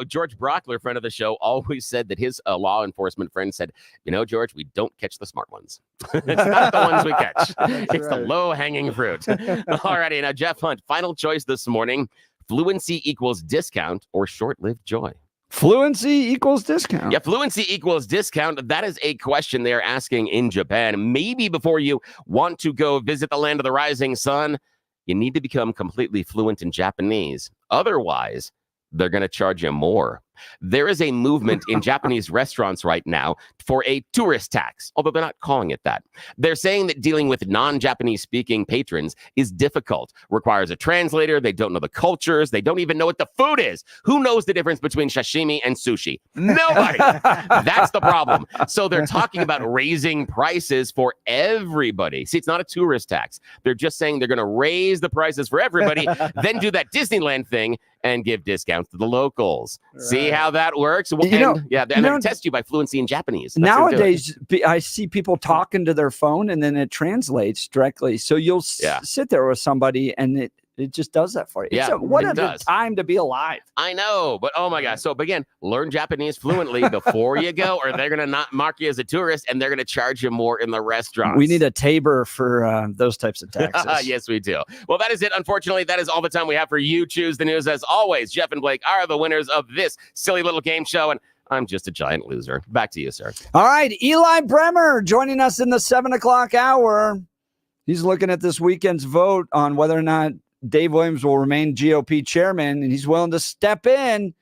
George Brockler, friend of the show, always said that his law enforcement friend said, you know, George, we don't catch the smart ones. It's not the ones we catch. It's the low-hanging fruit. Alrighty, now Jeff Hunt, final choice this morning. Fluency equals discount or short-lived joy? Fluency equals discount. Yeah, fluency equals discount. That is a question they're asking in Japan. Maybe before you want to go visit the land of the rising sun, you need to become completely fluent in Japanese. Otherwise, they're going to charge you more. There is a movement in Japanese restaurants right now for a tourist tax, although they're not calling it that. They're saying that dealing with non-Japanese speaking patrons is difficult, requires a translator. They don't know the cultures. They don't even know what the food is. Who knows the difference between sashimi and sushi? Nobody. That's the problem. So they're talking about raising prices for everybody. See, it's not a tourist tax. They're just saying they're going to raise the prices for everybody, then do that Disneyland thing and give discounts to the locals. Right. See how that works? Well, they're going to test you by fluency in Japanese. That's nowadays, I see people talking to their phone and then it translates directly. So you'll sit there with somebody and it just does that for you. Yeah, what a time to be alive. I know, but oh my gosh. So again, learn Japanese fluently before you go, or they're going to not mark you as a tourist and they're going to charge you more in the restaurants. We need a Tabor for those types of taxes. Yes, we do. Well, that is it. Unfortunately, that is all the time we have for You Choose the News. As always, Jeff and Blake are the winners of this silly little game show, and I'm just a giant loser. Back to you, sir. All right. Eli Bremmer joining us in the 7 o'clock hour. He's looking at this weekend's vote on whether or not Dave Williams will remain GOP chairman, and he's willing to step in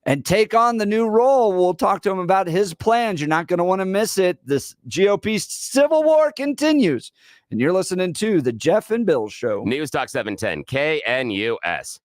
and take on the new role. We'll talk to him about his plans. You're not going to want to miss it. This GOP civil war continues, and you're listening to the Jeff and Bill Show. News Talk 710 KNUS.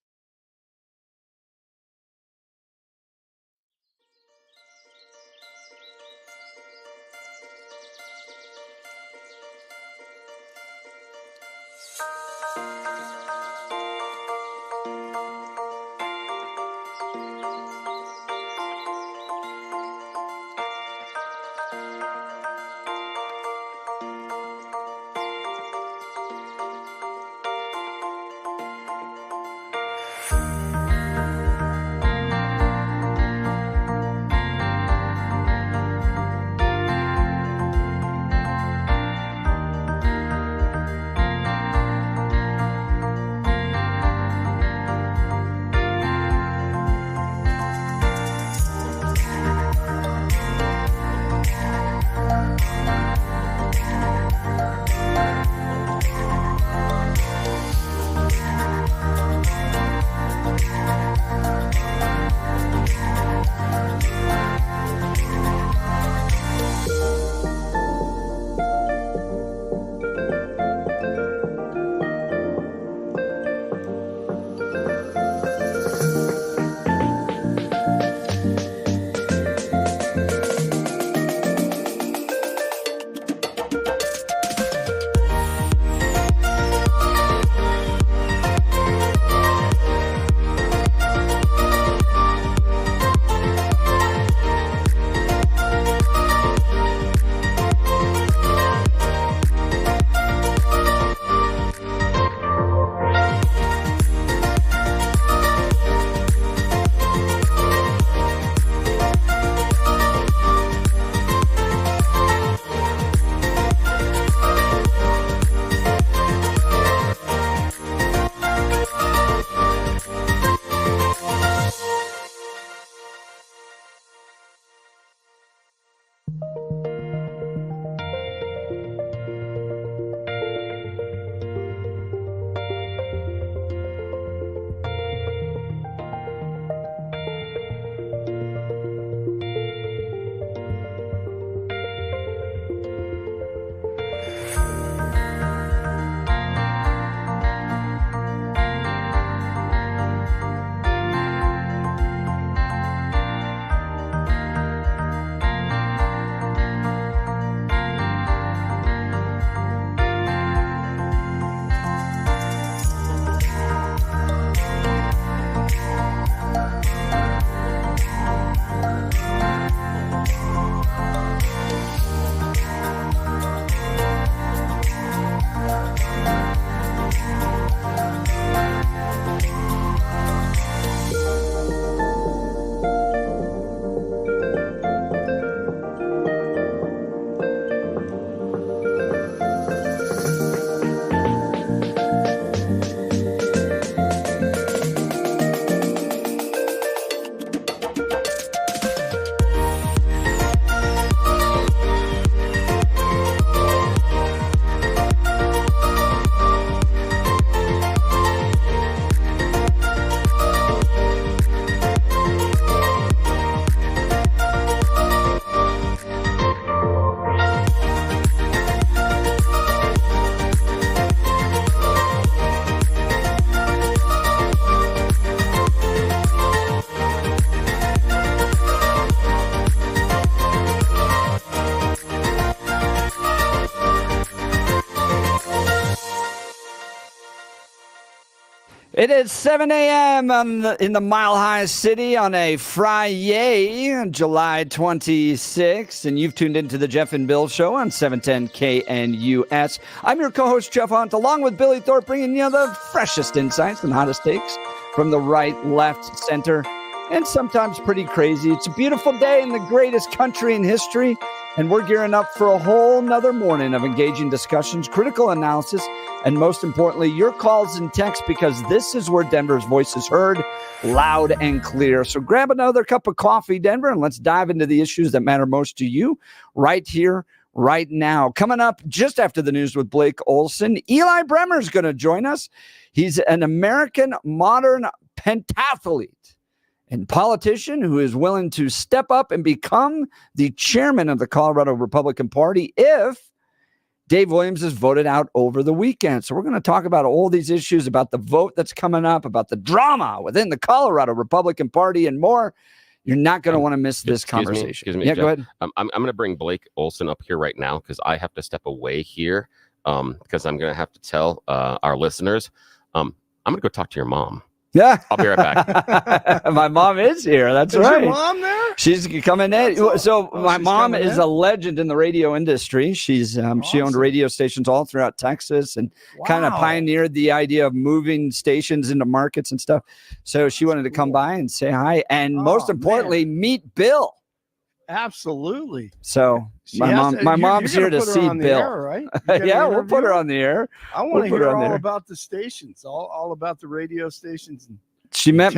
It is 7 a.m. in the Mile High City on a Friday, July 26th, and you've tuned into the Jeff and Bill Show on 710 KNUS. I'm your co-host, Jeff Hunt, along with Billy Thorpe, bringing you the freshest insights and hottest takes from the right, left, center, and sometimes pretty crazy. It's a beautiful day in the greatest country in history, and we're gearing up for a whole nother morning of engaging discussions, critical analysis, and most importantly, your calls and texts, because this is where Denver's voice is heard loud and clear. So grab another cup of coffee, Denver, and let's dive into the issues that matter most to you right here, right now. Coming up just after the news with Blake Olson, Eli Bremmer is going to join us. He's an American modern pentathlete and politician who is willing to step up and become the chairman of the Colorado Republican Party if Dave Williams is voted out over the weekend. So we're going to talk about all these issues, about the vote that's coming up, about the drama within the Colorado Republican Party, and more. You're not going to want to miss this conversation. Excuse me, yeah, Jeff. go ahead. I'm going to bring Blake Olson up here right now because I have to step away here because I'm going to have to tell our listeners, I'm going to go talk to your mom. Yeah. I'll be right back. My mom is here. That's Is right. your mom there? She's coming in. So my she's mom coming is in? a legend in the radio industry. She's she owned radio stations all throughout Texas and kind of pioneered the idea of moving stations into markets and stuff. So she wanted to come by and say hi, and most importantly, meet Bill. Absolutely. So my mom's here to see Bill. Air, right? Yeah, we'll put her on the air. I want to hear all about the stations, all about the radio stations. She met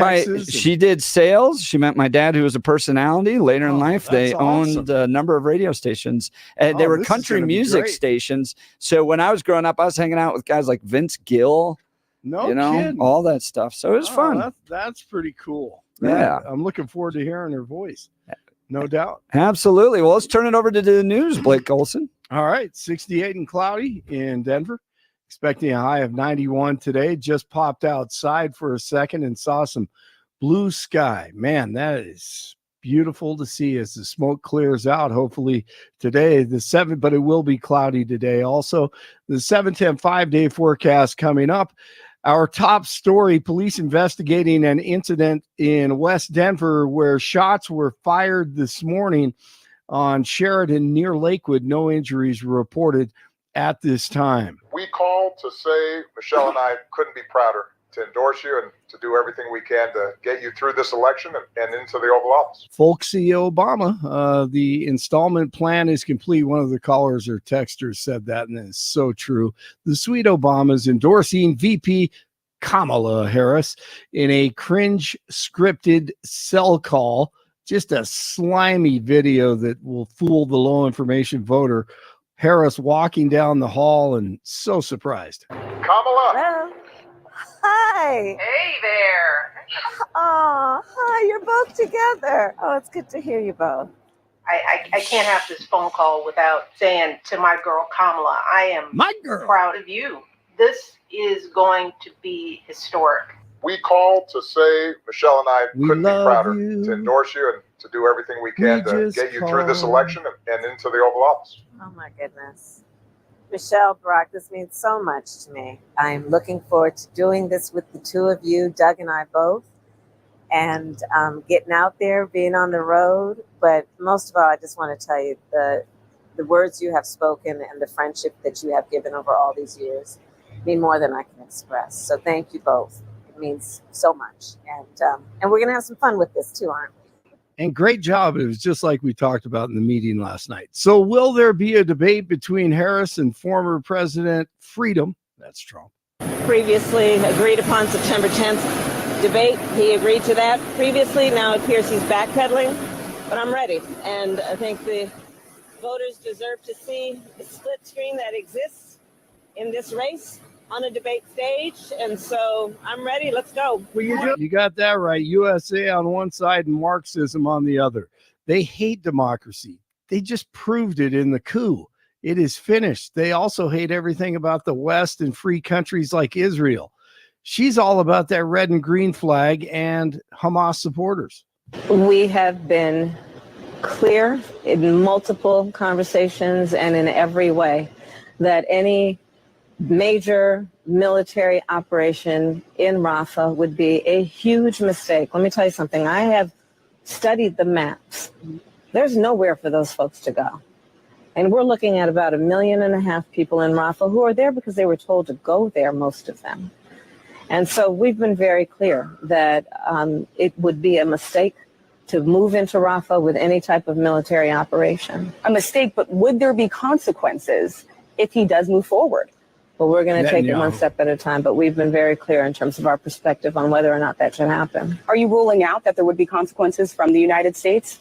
she did sales. She met my dad, who was a personality later in life. They owned a number of radio stations, and they were country music stations. So when I was growing up, I was hanging out with guys like Vince Gill, kidding. all that stuff. So it was fun. That's pretty cool. Yeah. I'm looking forward to hearing her voice. No doubt. Absolutely. Well, let's turn it over to the news, Blake Olson. All right. 68 and cloudy in Denver. Expecting a high of 91 today. Just popped outside for a second and saw some blue sky. Man, that is beautiful to see as the smoke clears out. Hopefully today, but it will be cloudy today. Also, the 7-10 5-day forecast coming up. Our top story, police investigating an incident in West Denver where shots were fired this morning on Sheridan near Lakewood. No injuries reported at this time. We called to say Michelle and I couldn't be prouder to endorse you and to do everything we can to get you through this election and into the Oval Office. Folksy Obama, the installment plan is complete. One of the callers or texters said that, and it's so true. The sweet Obama is endorsing VP Kamala Harris in a cringe scripted cell call, just a slimy video that will fool the low information voter. Harris walking down the hall and so surprised. Kamala. Hello. Hi. Hey there. Oh, hi. You're both together. Oh, it's good to hear you both. I can't have this phone call without saying to my girl Kamala, I am proud of you. This is going to be historic. We called to say Michelle and I couldn't be prouder to endorse you and to do everything we can to get you through this election and into the Oval Office. Oh, my goodness. Michelle, Brock, this means so much to me. I'm looking forward to doing this with the two of you, Doug and I both, and getting out there, being on the road. But most of all, I just want to tell you the words you have spoken and the friendship that you have given over all these years mean more than I can express. So thank you both. It means so much. And we're going to have some fun with this too, aren't we? And great job. It was just like we talked about in the meeting last night. So will there be a debate between Harris and former President Freedom? That's Trump. Previously agreed upon September 10th debate. He agreed to that previously. Now it appears he's backpedaling, but I'm ready. And I think the voters deserve to see the split screen that exists in this race on a debate stage, and so I'm ready. Let's go. Well, you got that right. USA on one side and Marxism on the other. They hate democracy. They just proved it in the coup. It is finished. They also hate everything about the West and free countries like Israel. She's all about that red and green flag and Hamas supporters. We have been clear in multiple conversations and in every way that any major military operation in Rafah would be a huge mistake. Let me tell you something. I have studied the maps. There's nowhere for those folks to go. And we're looking at about 1.5 million people in Rafah who are there because they were told to go there, most of them. And so we've been very clear that it would be a mistake to move into Rafah with any type of military operation. A mistake, but would there be consequences if he does move forward? Well, we're going to take it one step at a time, but we've been very clear in terms of our perspective on whether or not that should happen. Are you ruling out that there would be consequences from the United States?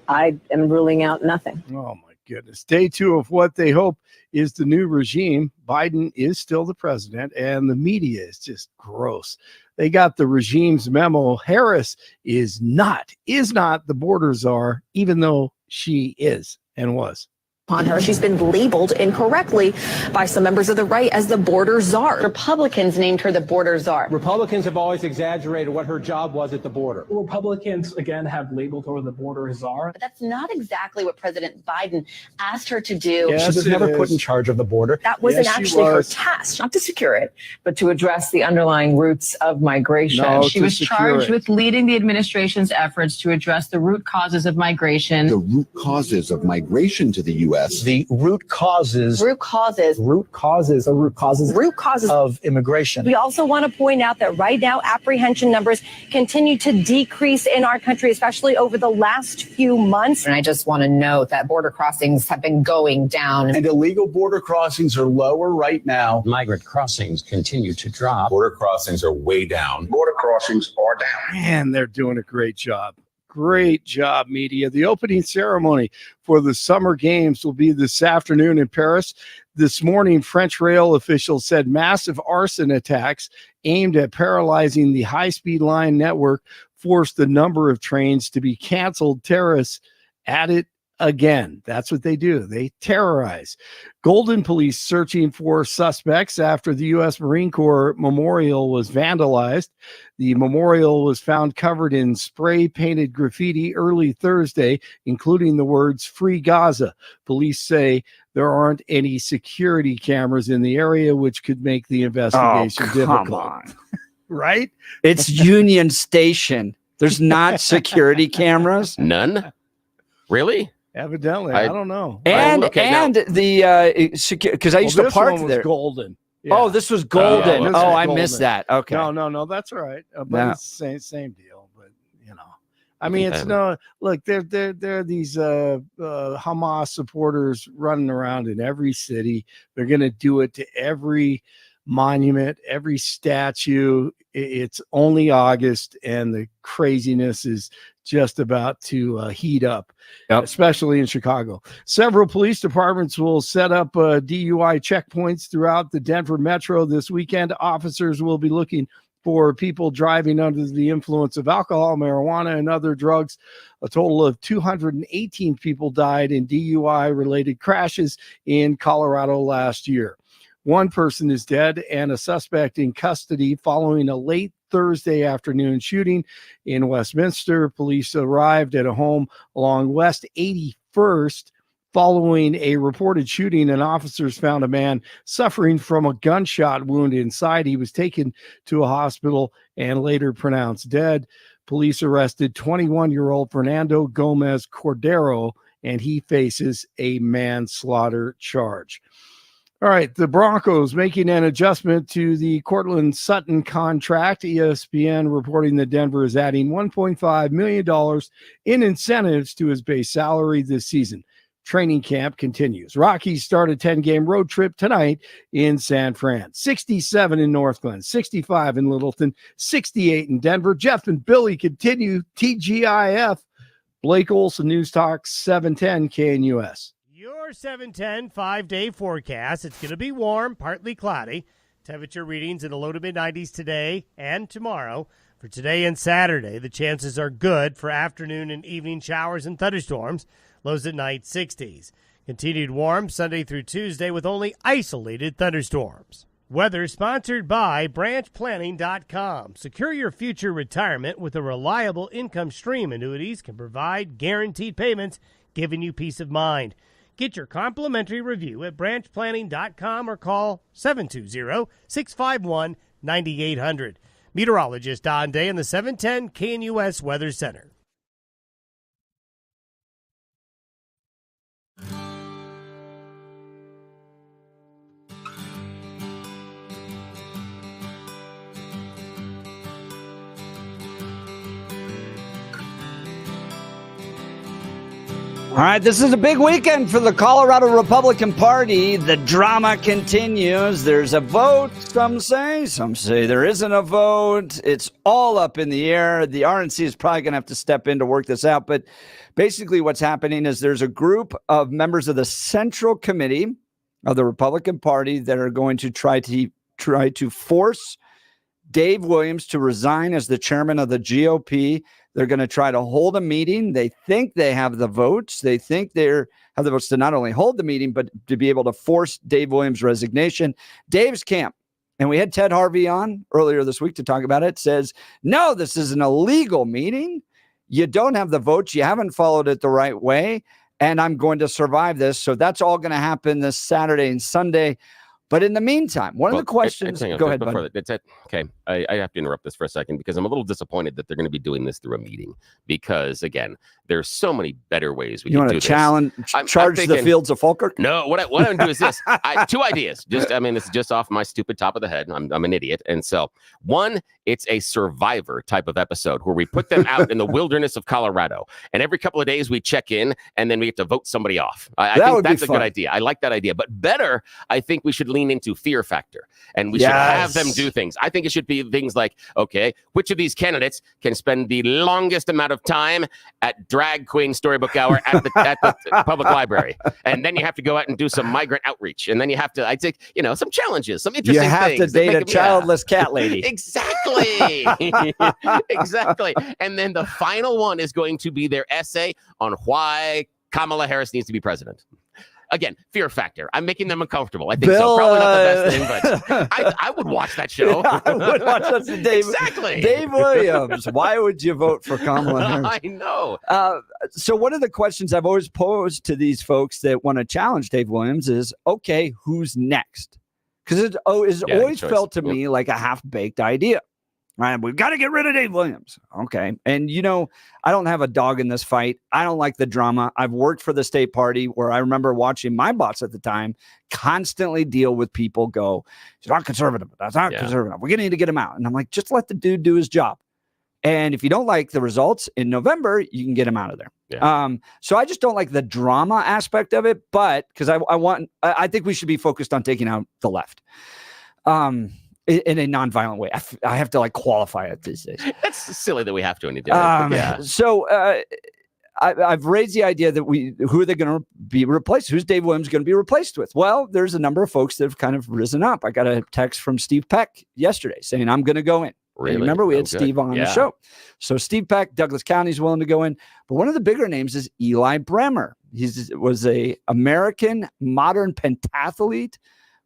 I am ruling out nothing. Oh, my goodness. Day 2 of what they hope is the new regime. Biden is still the president, and the media is just gross. They got the regime's memo. Harris is not the border czar, even though she is and was. On her, she's been labeled incorrectly by some members of the right as the border czar. Republicans named her the border czar. Republicans have always exaggerated what her job was at the border. Republicans, again, have labeled her the border czar. But that's not exactly what President Biden asked her to do. Yes, she was never put in charge of the border. That wasn't actually her task, not to secure it, but to address the underlying roots of migration. She was charged with leading the administration's efforts to address the root causes of migration. The root causes of migration to the U.S. The root causes of immigration. We also want to point out that right now apprehension numbers continue to decrease in our country, especially over the last few months. And I just want to note that border crossings have been going down. And illegal border crossings are lower right now. Migrant crossings continue to drop. Border crossings are way down. Border crossings are down. Man, they're doing a great job. Great job, media. The opening ceremony for the Summer Games will be this afternoon in Paris. This morning, French rail officials said massive arson attacks aimed at paralyzing the high-speed line network forced a number of trains to be canceled. Terrorists at it again. That's what they do. They terrorize. Golden police searching for suspects after the U.S. Marine Corps memorial was vandalized. The memorial was found covered in spray-painted graffiti early Thursday, including the words "Free Gaza." Police say there aren't any security cameras in the area, which could make the investigation difficult. On. Right? It's Union Station. There's not security cameras. None? Really? Evidently, I don't know. And because I used to park there. Golden. Yeah. Oh, this was golden. I missed that. Okay. No, that's all right. But it's same deal. But I mean, it's look. There are these Hamas supporters running around in every city. They're going to do it to every monument, every statue. It's only August, and the craziness is just about to heat up, especially in Chicago. Several police departments will set up DUI checkpoints throughout the Denver metro this weekend. Officers will be looking for people driving under the influence of alcohol, marijuana, and other drugs. A total of 218 people died in DUI-related crashes in Colorado last year. One person is dead and a suspect in custody following a late Thursday afternoon shooting in Westminster. Police arrived at a home along West 81st following a reported shooting, and officers found a man suffering from a gunshot wound inside. He was taken to a hospital and later pronounced dead. Police arrested 21-year-old Fernando Gomez Cordero, and he faces a manslaughter charge. All right, the Broncos making an adjustment to the Cortland Sutton contract. ESPN reporting that Denver is adding $1.5 million in incentives to his base salary this season. Training camp continues. Rockies start a 10-game road trip tonight in San Fran. 67 in Northglenn, 65 in Littleton, 68 in Denver. Jeff and Billy continue TGIF. Blake Olson, News Talk 710 KNUS. Your 710 5-day forecast. It's going to be warm, partly cloudy. Temperature readings in the low to mid-90s today and tomorrow. For today and Saturday, the chances are good for afternoon and evening showers and thunderstorms. Lows at night 60s. Continued warm Sunday through Tuesday with only isolated thunderstorms. Weather sponsored by branchplanning.com. Secure your future retirement with a reliable income stream. Annuities can provide guaranteed payments, giving you peace of mind. Get your complimentary review at branchplanning.com or call 720-651-9800. Meteorologist Don Day in the 710 KNUS Weather Center. All right, this is a big weekend for the Colorado Republican Party. The drama continues. There's a vote, some say there isn't a vote. It's all up in the air. The RNC is probably going to have to step in to work this out. But basically what's happening is there's a group of members of the Central Committee of the Republican Party that are going to try to force Dave Williams to resign as the chairman of the GOP. They're going to try to hold a meeting. They think they have the votes. They think they have the votes to not only hold the meeting, but to be able to force Dave Williams' resignation. Dave's camp, and we had Ted Harvey on earlier this week to talk about it, says, no, this is an illegal meeting. You don't have the votes. You haven't followed it the right way, and I'm going to survive this. So that's all going to happen this Saturday and Sunday. But in the meantime, one of the questions... Go ahead, bud. Okay, I have to interrupt this for a second because I'm a little disappointed that they're going to be doing this through a meeting because, again, there's so many better ways we can do this. You want to charge the fields of Falkirk? No, what I'm going to do is this. Two ideas. This is just off my stupid top of the head. I'm an idiot. And so, one, it's a Survivor type of episode where we put them out in the wilderness of Colorado. And every couple of days we check in and then we have to vote somebody off. I think that's a good idea. I like that idea. But better, I think we should lean into fear factor. And we should have them do things. I think it should be things like, okay, which of these candidates can spend the longest amount of time at Drag Queen Storybook Hour at the public library? And then you have to go out and do some migrant outreach. And then you have to, I think, some challenges, some interesting things. You have to date a childless cat lady. Exactly. Exactly. And then the final one is going to be their essay on why Kamala Harris needs to be president. Again, fear factor. I'm making them uncomfortable. I think so. Probably not the best thing, but I would watch that show. I would watch that. Dave, exactly. Dave Williams. Why would you vote for Kamala Harris? I know. So one of the questions I've always posed to these folks that want to challenge Dave Williams is, okay, who's next? Because it's always felt to me like a half-baked idea. Right, we've got to get rid of Dave Williams. Okay. And, I don't have a dog in this fight. I don't like the drama. I've worked for the state party where I remember watching my boss at the time constantly deal with people go, he's not conservative. That's not conservative. We're going to need to get him out. And I'm like, just let the dude do his job. And if you don't like the results in November, you can get him out of there. Yeah. So I just don't like the drama aspect of it. But because I think we should be focused on taking out the left. In a nonviolent way. I have to qualify it these days. That's silly that we have to. Yeah. So I've raised the idea that who are they going to be replaced? Who's Dave Williams going to be replaced with? Well, there's a number of folks that have kind of risen up. I got a text from Steve Peck yesterday saying I'm going to go in. Really? Remember we had Steve on the show. So Steve Peck, Douglas County's willing to go in. But one of the bigger names is Eli Bremmer. He was a American modern pentathlete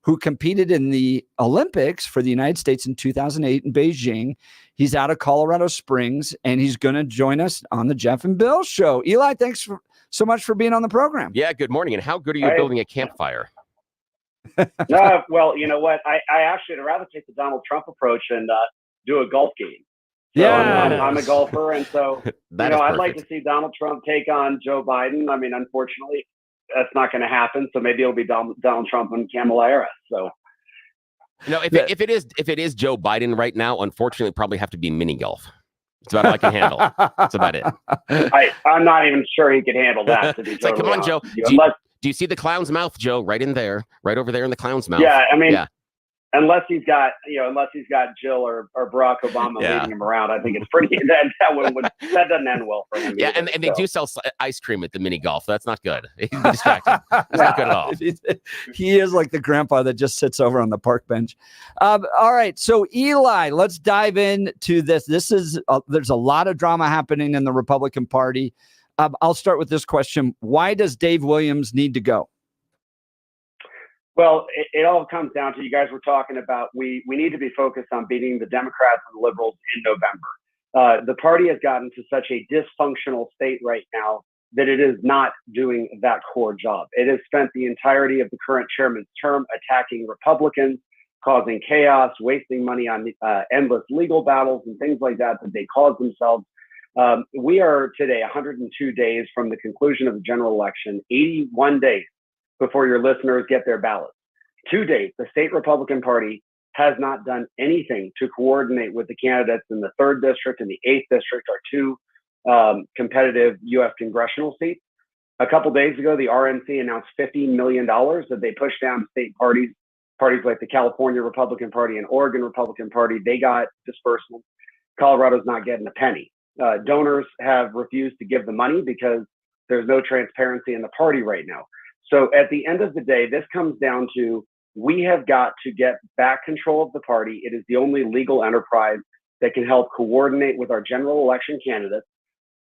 who competed in the Olympics for the United States in 2008 in Beijing. He's out of Colorado Springs, and he's going to join us on the Jeff and Bill show. Eli, thanks so much for being on the program. Yeah, good morning. And how good are you at building a campfire? Well, you know what? I actually would rather take the Donald Trump approach and do a golf game. So I'm a golfer, and so I'd like to see Donald Trump take on Joe Biden. I mean, unfortunately, that's not going to happen. So maybe it'll be Donald Trump and Kamala Harris. So, if it is Joe Biden right now, unfortunately, it'd probably have to be mini golf. It's about all I can handle. That's about it. I'm not even sure he can handle that. To be it's totally come on, Joe. Do you see the clown's mouth, Joe? Right in there, right over there in the clown's mouth. Yeah, I mean, unless he's got Jill or Barack Obama leading him around, I think it's pretty. That doesn't end well for him. Yeah, either, and they do sell ice cream at the mini golf. That's not good. He's distracted. It's not good at all. He is like the grandpa that just sits over on the park bench. All right, so Eli, let's dive into this. There's a lot of drama happening in the Republican Party. I'll start with this question: why does Dave Williams need to go? Well, it all comes down to, you guys were talking about, we need to be focused on beating the Democrats and the liberals in November. The party has gotten to such a dysfunctional state right now that it is not doing that core job. It has spent the entirety of the current chairman's term attacking Republicans, causing chaos, wasting money on endless legal battles and things like that they cause themselves. We are today 102 days from the conclusion of the general election, 81 days before your listeners get their ballots. To date, the state Republican Party has not done anything to coordinate with the candidates in the 3rd district and the 8th district, our 2 competitive U.S. congressional seats. A couple days ago, the RNC announced $50 million that they pushed down to state parties like the California Republican Party and Oregon Republican Party. They got disbursements. Colorado's not getting a penny. Donors have refused to give the money because there's no transparency in the party right now. So at the end of the day, this comes down to, we have got to get back control of the party. It is the only legal enterprise that can help coordinate with our general election candidates.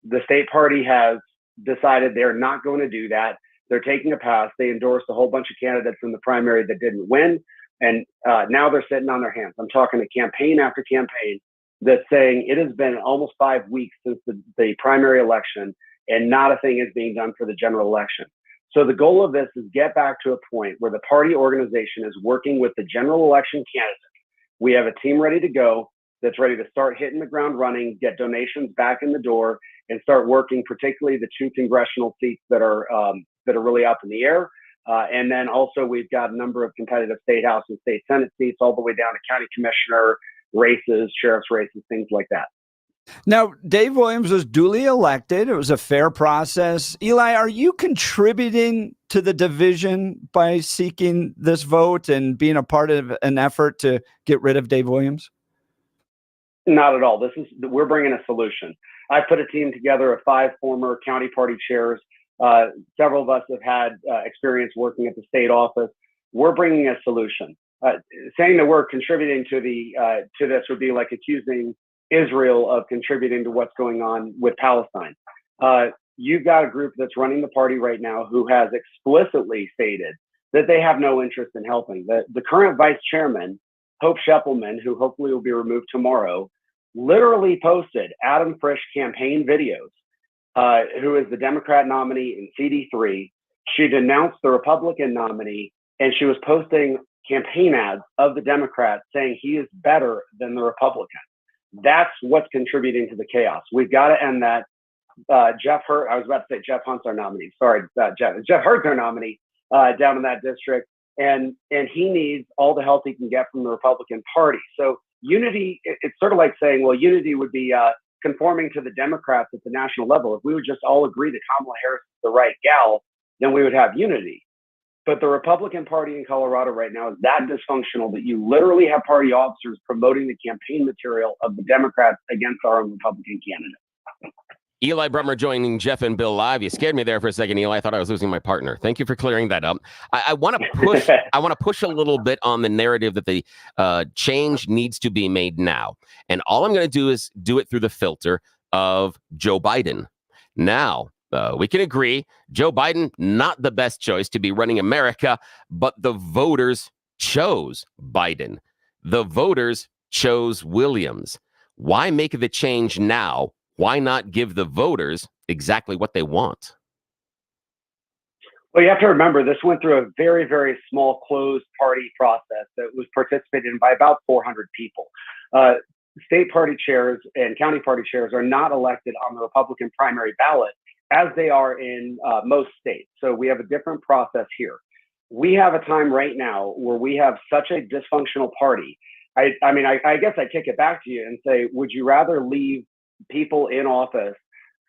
The state party has decided they're not going to do that. They're taking a pass. They endorsed a whole bunch of candidates in the primary that didn't win. And now they're sitting on their hands. I'm talking to campaign after campaign that's saying it has been almost 5 weeks since the primary election and not a thing is being done for the general election. So the goal of this is get back to a point where the party organization is working with the general election candidates. We have a team ready to go that's ready to start hitting the ground running, get donations back in the door, and start working, particularly the 2 congressional seats that are really up in the air. And then also we've got a number of competitive state house and state senate seats, all the way down to county commissioner races, sheriff's races, things like that. Now, Dave Williams was duly elected. It was a fair process. Eli, are you contributing to the division by seeking this vote and being a part of an effort to get rid of Dave Williams? Not at all. We're bringing a solution. I put a team together of 5 former county party chairs. Several of us have had experience working at the state office. We're bringing a solution. Saying that we're contributing to this would be like accusing Israel of contributing to what's going on with Palestine. You've got a group that's running the party right now who has explicitly stated that they have no interest in helping. The current vice chairman, Hope Sheppelman, who hopefully will be removed tomorrow, literally posted Adam Frisch campaign videos, who is the Democrat nominee in CD3. She denounced the Republican nominee, and she was posting campaign ads of the Democrat saying he is better than the Republican. That's what's contributing to the chaos. We've got to end that. Jeff Hurt, I was about to say Jeff Hunt's our nominee. Sorry, Jeff Hurt's our nominee down in that district. And he needs all the help he can get from the Republican Party. So unity, it's sort of like saying, well, unity would be conforming to the Democrats at the national level. If we would just all agree that Kamala Harris is the right gal, then we would have unity. But the Republican Party in Colorado right now is that dysfunctional that you literally have party officers promoting the campaign material of the Democrats against our own Republican candidate. Eli Bremmer joining Jeff and Bill live. You scared me there for a second, Eli. I thought I was losing my partner. Thank you for clearing that up. I want to push. I want to push a little bit on the narrative that the change needs to be made now, and all I'm going to do is do it through the filter of Joe Biden. Now, we can agree Joe Biden not the best choice to be running America, but the voters chose Biden. The voters chose Williams. Why make the change now? Why not give the voters exactly what they want? Well, you have to remember, this went through a very, very small closed party process that was participated in by about 400 people. State party chairs and county party chairs are not elected on the Republican primary ballot as they are in most states. So we have a different process here. We have a time right now where we have such a dysfunctional party. I guess I kick it back to you and say, would you rather leave people in office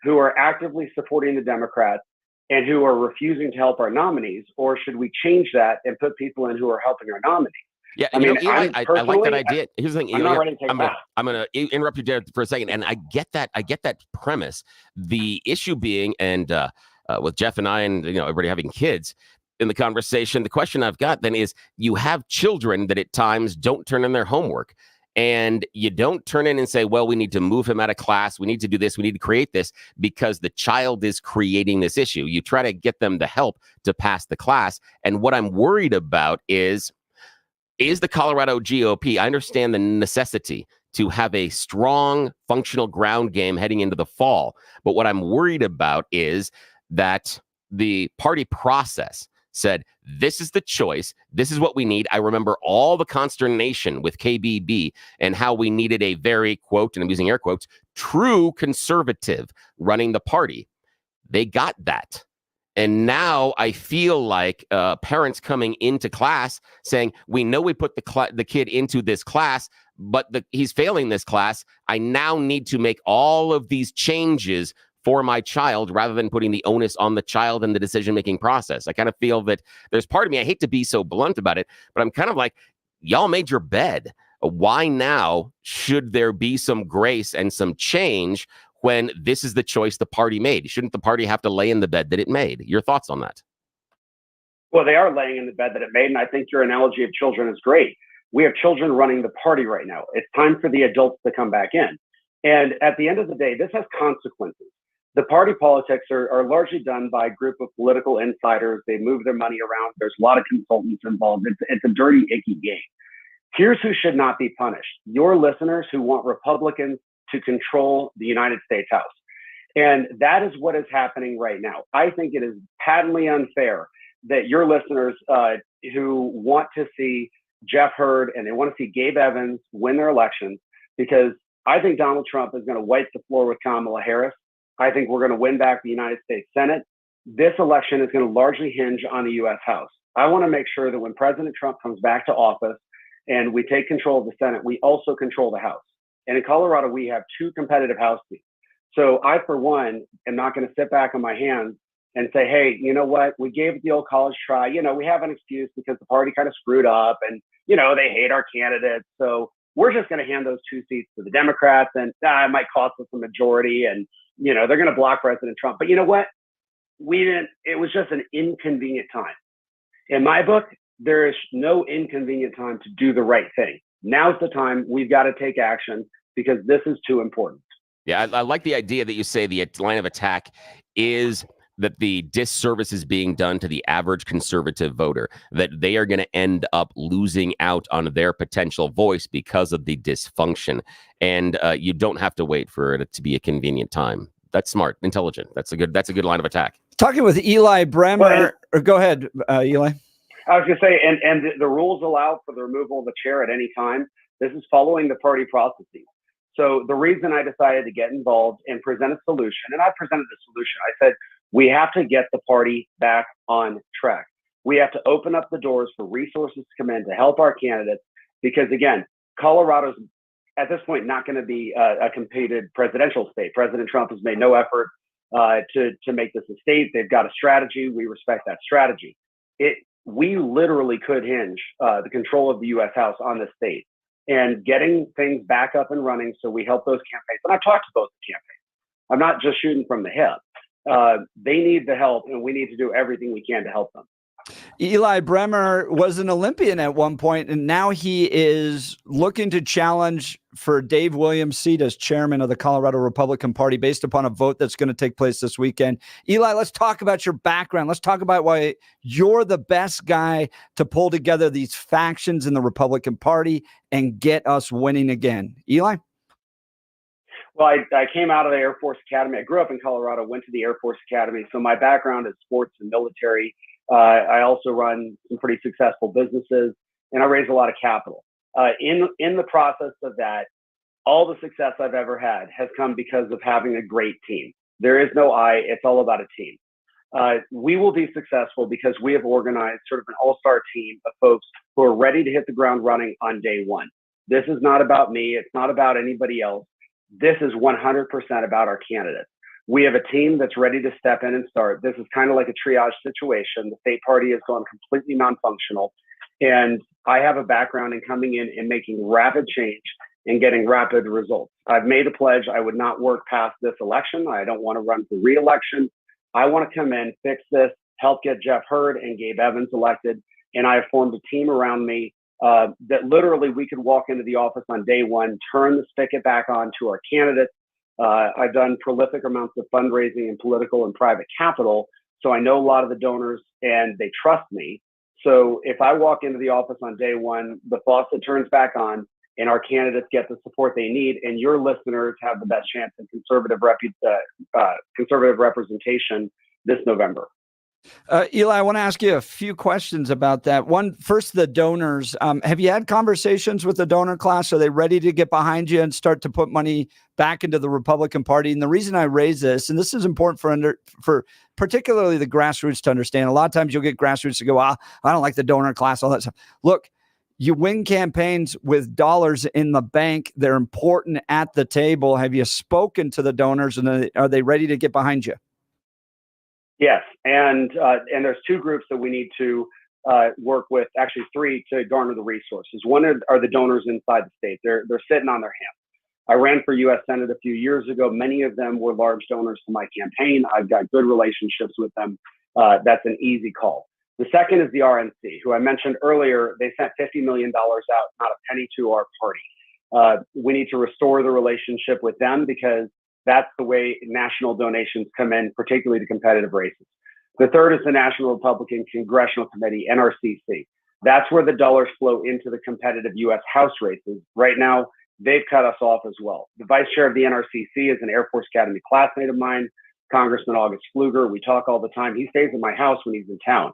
who are actively supporting the Democrats and who are refusing to help our nominees, or should we change that and put people in who are helping our nominees? Yeah, Eli, I like that idea. Here's the thing, Eli, I'm going to interrupt you there for a second, and I get that premise. The issue being, and with Jeff and I, and everybody having kids in the conversation, the question I've got then is: you have children that at times don't turn in their homework. And you don't turn in and say, well, we need to move him out of class. We need to do this. We need to create this because the child is creating this issue. You try to get them the help to pass the class. And what I'm worried about is the Colorado GOP. I understand the necessity to have a strong, functional ground game heading into the fall. But what I'm worried about is that the party process said, this is the choice. This is what we need. I remember all the consternation with KBB and how we needed a very, quote, and I'm using air quotes, true conservative running the party. They got that. And now I feel like parents coming into class saying, we know we put the kid into this class, but he's failing this class. I now need to make all of these changes for my child rather than putting the onus on the child and the decision-making process. I kind of feel that there's part of me, I hate to be so blunt about it, but I'm kind of like, y'all made your bed. Why now should there be some grace and some change when this is the choice the party made? Shouldn't the party have to lay in the bed that it made? Your thoughts on that? Well, they are laying in the bed that it made, and I think your analogy of children is great. We have children running the party right now. It's time for the adults to come back in. And at the end of the day, this has consequences. The party politics are largely done by a group of political insiders. They move their money around. There's a lot of consultants involved. It's a dirty, icky game. Here's who should not be punished: your listeners who want Republicans to control the United States House. And that is what is happening right now. I think it is patently unfair that your listeners who want to see Jeff Hurd and they want to see Gabe Evans win their elections, because I think Donald Trump is going to wipe the floor with Kamala Harris. I think we're going to win back the United States Senate. This election is going to largely hinge on the U.S. House. I want to make sure that when President Trump comes back to office and we take control of the Senate, we also control the House. And in Colorado, we have two competitive House seats. So I, for one, am not going to sit back on my hands and say, hey, you know what? We gave it the old college try. You know, we have an excuse because the party kind of screwed up and, you know, they hate our candidates. So we're just going to hand those two seats to the Democrats, and it might cost us a majority. And, you know, they're going to block President Trump. But you know what? It was just an inconvenient time. In my book, there is no inconvenient time to do the right thing. Now's the time. We've got to take action because this is too important. Yeah, I like the idea that you say the line of attack is that the disservice is being done to the average conservative voter, that they are going to end up losing out on their potential voice because of the dysfunction. And you don't have to wait for it to be a convenient time. That's smart, intelligent. That's a good line of attack. Talking with Eli Bremmer, or go ahead, Eli. I was going to say, and the rules allow for the removal of the chair at any time. This is following the party processes. So the reason I decided to get involved and present a solution, and I presented a solution, I said, we have to get the party back on track. We have to open up the doors for resources to come in to help our candidates, because again, Colorado's at this point not going to be a competed presidential state. President Trump has made no effort to make this a state. They've got a strategy. We respect that strategy. We literally could hinge the control of the U.S. House on this state and getting things back up and running so we help those campaigns. And I've talked to both the campaigns. I'm not just shooting from the hip. They need the help, and we need to do everything we can to help them. Eli Bremmer was an Olympian at one point, and now he is looking to challenge for Dave Williams' seat as chairman of the Colorado Republican Party based upon a vote that's going to take place this weekend. Eli, let's talk about your background. Let's talk about why you're the best guy to pull together these factions in the Republican Party and get us winning again. Eli? Well, I came out of the Air Force Academy. I grew up in Colorado, went to the Air Force Academy. So my background is sports and military. I also run some pretty successful businesses, and I raise a lot of capital. In the process of that, all the success I've ever had has come because of having a great team. There is no I, it's all about a team. We will be successful because we have organized sort of an all-star team of folks who are ready to hit the ground running on day one. This is not about me. It's not about anybody else. This is 100% about our candidates. We have a team that's ready to step in and start. This is kind of like a triage situation. The state party has gone completely non-functional. And I have a background in coming in and making rapid change and getting rapid results. I've made a pledge. I would not work past this election. I don't want to run for re-election. I want to come in, fix this, help get Jeff Hurd and Gabe Evans elected. And I have formed a team around me that literally we could walk into the office on day one, turn the spigot back on to our candidates. I've done prolific amounts of fundraising and political and private capital. So I know a lot of the donors and they trust me. So if I walk into the office on day one, the faucet turns back on and our candidates get the support they need, and your listeners have the best chance in conservative representation this November. Eli, I want to ask you a few questions about that. First, the donors. Have you had conversations with the donor class? Are they ready to get behind you and start to put money back into the Republican Party? And the reason I raise this, and this is important for particularly the grassroots to understand. A lot of times you'll get grassroots to go, I don't like the donor class, all that stuff. Look, you win campaigns with dollars in the bank. They're important at the table. Have you spoken to the donors, and are they ready to get behind you? Yes, and there's two groups that we need to work with, actually three, to garner the resources. One are the donors inside the state. They're sitting on their hands. I ran for U.S. Senate a few years ago. Many of them were large donors to my campaign. I've got good relationships with them. That's an easy call. The second is the RNC, who I mentioned earlier. They sent $50 million out, not a penny to our party. We need to restore the relationship with them because that's the way national donations come in, particularly to competitive races. The third is the National Republican Congressional Committee, NRCC. That's where the dollars flow into the competitive U.S. House races. Right now, they've cut us off as well. The vice chair of the NRCC is an Air Force Academy classmate of mine, Congressman August Pfluger. We talk all the time. He stays in my house when he's in town.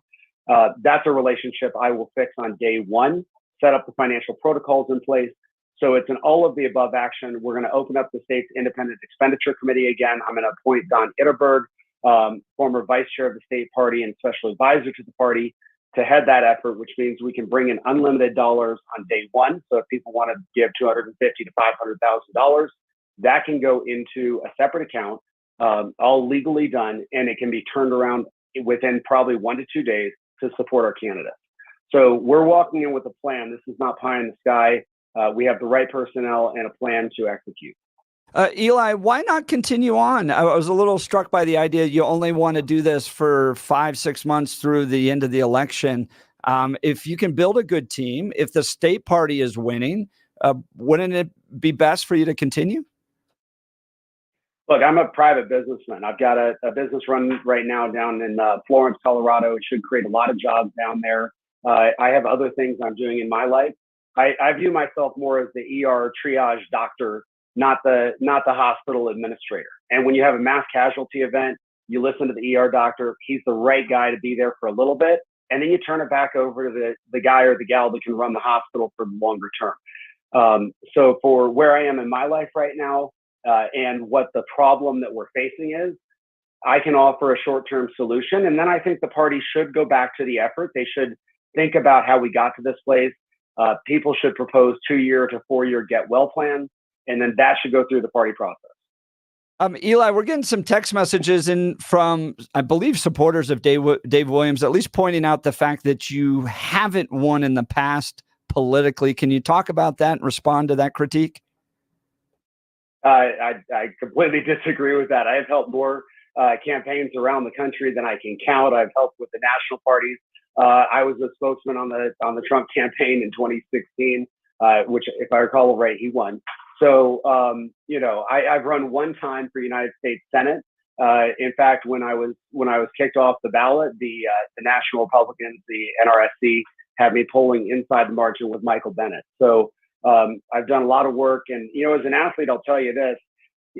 That's a relationship I will fix on day one, set up the financial protocols in place. So it's an all of the above action. We're going to open up the state's independent expenditure committee again. I'm going to appoint Don Itterberg, former vice chair of the state party and special advisor to the party, to head that effort, which means we can bring in unlimited dollars on day one. So if people want to give $250,000 to $500,000, that can go into a separate account, all legally done, and it can be turned around within probably 1 to 2 days to support our candidates. So we're walking in with a plan. This is not pie in the sky. We have the right personnel and a plan to execute. Eli, why not continue on? I was a little struck by the idea you only want to do this for 5-6 months through the end of the election. If you can build a good team, if the state party is winning, wouldn't it be best for you to continue? Look, I'm a private businessman. I've got a business run right now down in Florence, Colorado. It should create a lot of jobs down there. I have other things I'm doing in my life. I view myself more as the ER triage doctor, not the hospital administrator. And when you have a mass casualty event, you listen to the ER doctor. He's the right guy to be there for a little bit, and then you turn it back over to the guy or the gal that can run the hospital for the longer term. So for where I am in my life right now, and what the problem that we're facing is, I can offer a short-term solution. And then I think the party should go back to the effort. They should think about how we got to this place. People should propose 2-year to 4-year get well plans, and then that should go through the party process. Eli, we're getting some text messages in from, I believe, supporters of Dave Williams, at least pointing out the fact that you haven't won in the past politically. Can you talk about that and respond to that critique? I completely disagree with that. I have helped more campaigns around the country than I can count. I've helped with the national parties. I was a spokesman on the Trump campaign in 2016, which, if I recall right, he won. So, I've run one time for United States Senate. In fact, when I was kicked off the ballot, the National Republicans, the NRSC, had me polling inside the margin with Michael Bennet. So I've done a lot of work. And, as an athlete, I'll tell you this.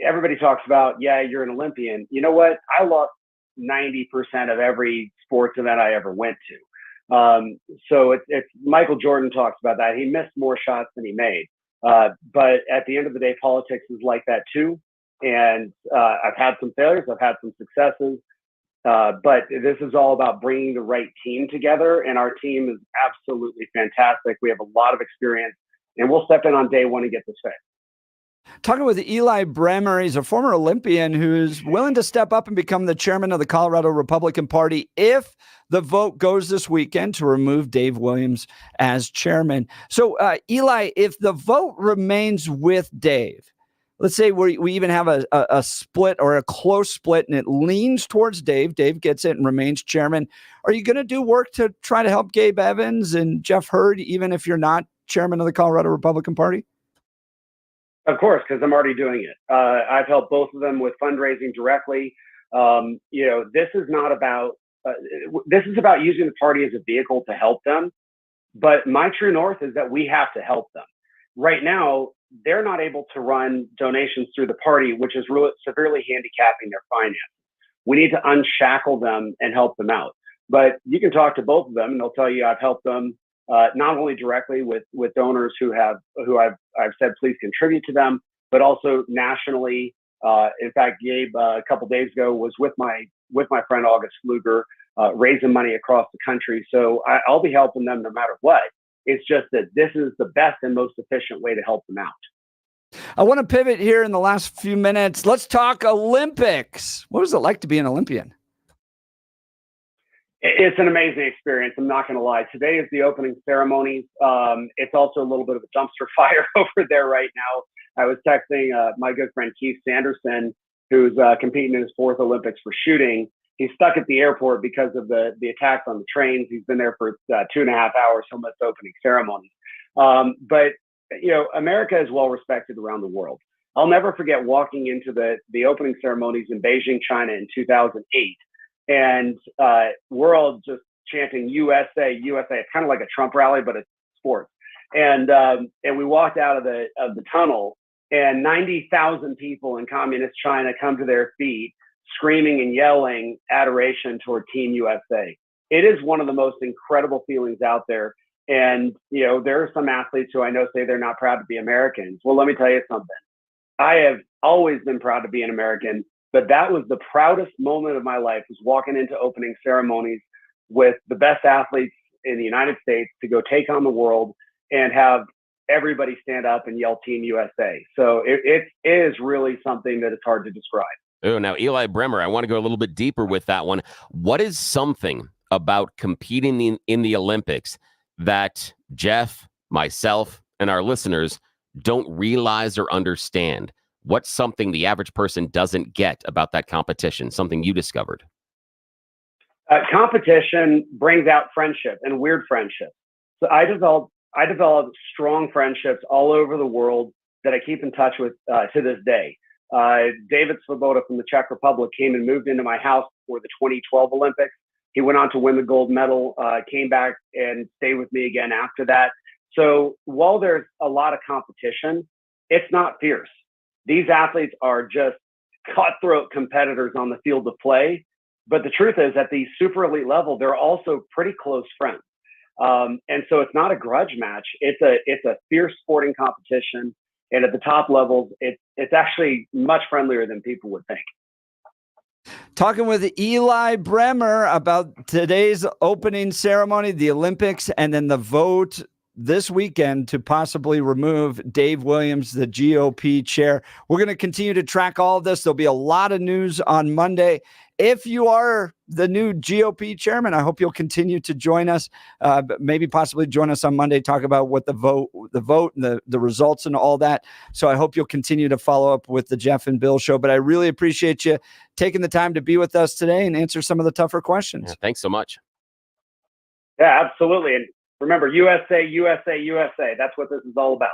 Everybody talks about, yeah, you're an Olympian. You know what? I lost 90% of every sports event I ever went to. So it's Michael Jordan talks about that. He missed more shots than he made. But at the end of the day, politics is like that too. And I've had some failures. I've had some successes. But this is all about bringing the right team together. And our team is absolutely fantastic. We have a lot of experience, and we'll step in on day one and get this fixed. Talking with Eli Bremmer, he's a former Olympian who's willing to step up and become the chairman of the Colorado Republican Party if the vote goes this weekend to remove Dave Williams as chairman. So, Eli, if the vote remains with Dave, let's say we even have a split or a close split and it leans towards Dave, Dave gets it and remains chairman, are you going to do work to try to help Gabe Evans and Jeff Hurd, even if you're not chairman of the Colorado Republican Party? Of course, because I'm already doing it. I've helped both of them with fundraising directly. This is not about, this is about using the party as a vehicle to help them. But my true north is that we have to help them. Right now, they're not able to run donations through the party, which is really severely handicapping their finances. We need to unshackle them and help them out. But you can talk to both of them, and they'll tell you I've helped them not only directly with donors who I've said please contribute to them, but also nationally. In fact, Gabe a couple days ago was with my friend August Fluger, raising money across the country. So I'll be helping them no matter what. It's just that this is the best and most efficient way to help them out. I want to pivot here in the last few minutes. Let's talk Olympics. What was it like to be an Olympian? It's an amazing experience. I'm not going to lie. Today is the opening ceremonies. It's also a little bit of a dumpster fire over there right now. I was texting my good friend Keith Sanderson, who's competing in his 4th Olympics for shooting. He's stuck at the airport because of the attacks on the trains. He's been there for 2.5 hours, so much opening ceremonies. But America is well respected around the world. I'll never forget walking into the opening ceremonies in Beijing, China in 2008, and we're all just chanting USA, USA. It's kind of like a Trump rally, but it's sports. And we walked out of the tunnel, and 90,000 people in communist China come to their feet, screaming and yelling adoration toward Team USA. It is one of the most incredible feelings out there. And, there are some athletes who I know say they're not proud to be Americans. Well, let me tell you something. I have always been proud to be an American, but that was the proudest moment of my life, was walking into opening ceremonies with the best athletes in the United States to go take on the world and have everybody stand up and yell Team USA. So it is really something that is hard to describe. Oh, now, Eli Bremmer, I want to go a little bit deeper with that one. What is something about competing in the Olympics that Jeff, myself, and our listeners don't realize or understand? What's something the average person doesn't get about that competition, something you discovered? Competition brings out friendship, and weird friendships. So I developed strong friendships all over the world that I keep in touch with to this day. David Svoboda from the Czech Republic came and moved into my house for the 2012 Olympics. He went on to win the gold medal, came back and stayed with me again after that. So while there's a lot of competition, it's not fierce. These athletes are just cutthroat competitors on the field of play. But the truth is, at the super elite level, they're also pretty close friends. And so it's not a grudge match. It's a fierce sporting competition. And at the top levels, it's actually much friendlier than people would think. Talking with Eli Bremmer about today's opening ceremony, the Olympics, and then the vote this weekend to possibly remove Dave Williams, the GOP chair. We're going to continue to track all of this. There'll be a lot of news on Monday. If you are the new GOP chairman, I hope you'll continue to join us, maybe possibly join us on Monday, talk about what the vote and the results and all that. So I hope you'll continue to follow up with the Jeff and Bill show. But I really appreciate you taking the time to be with us today and answer some of the tougher questions. Yeah, thanks so much. Yeah, absolutely. And remember, USA, USA, USA. That's what this is all about.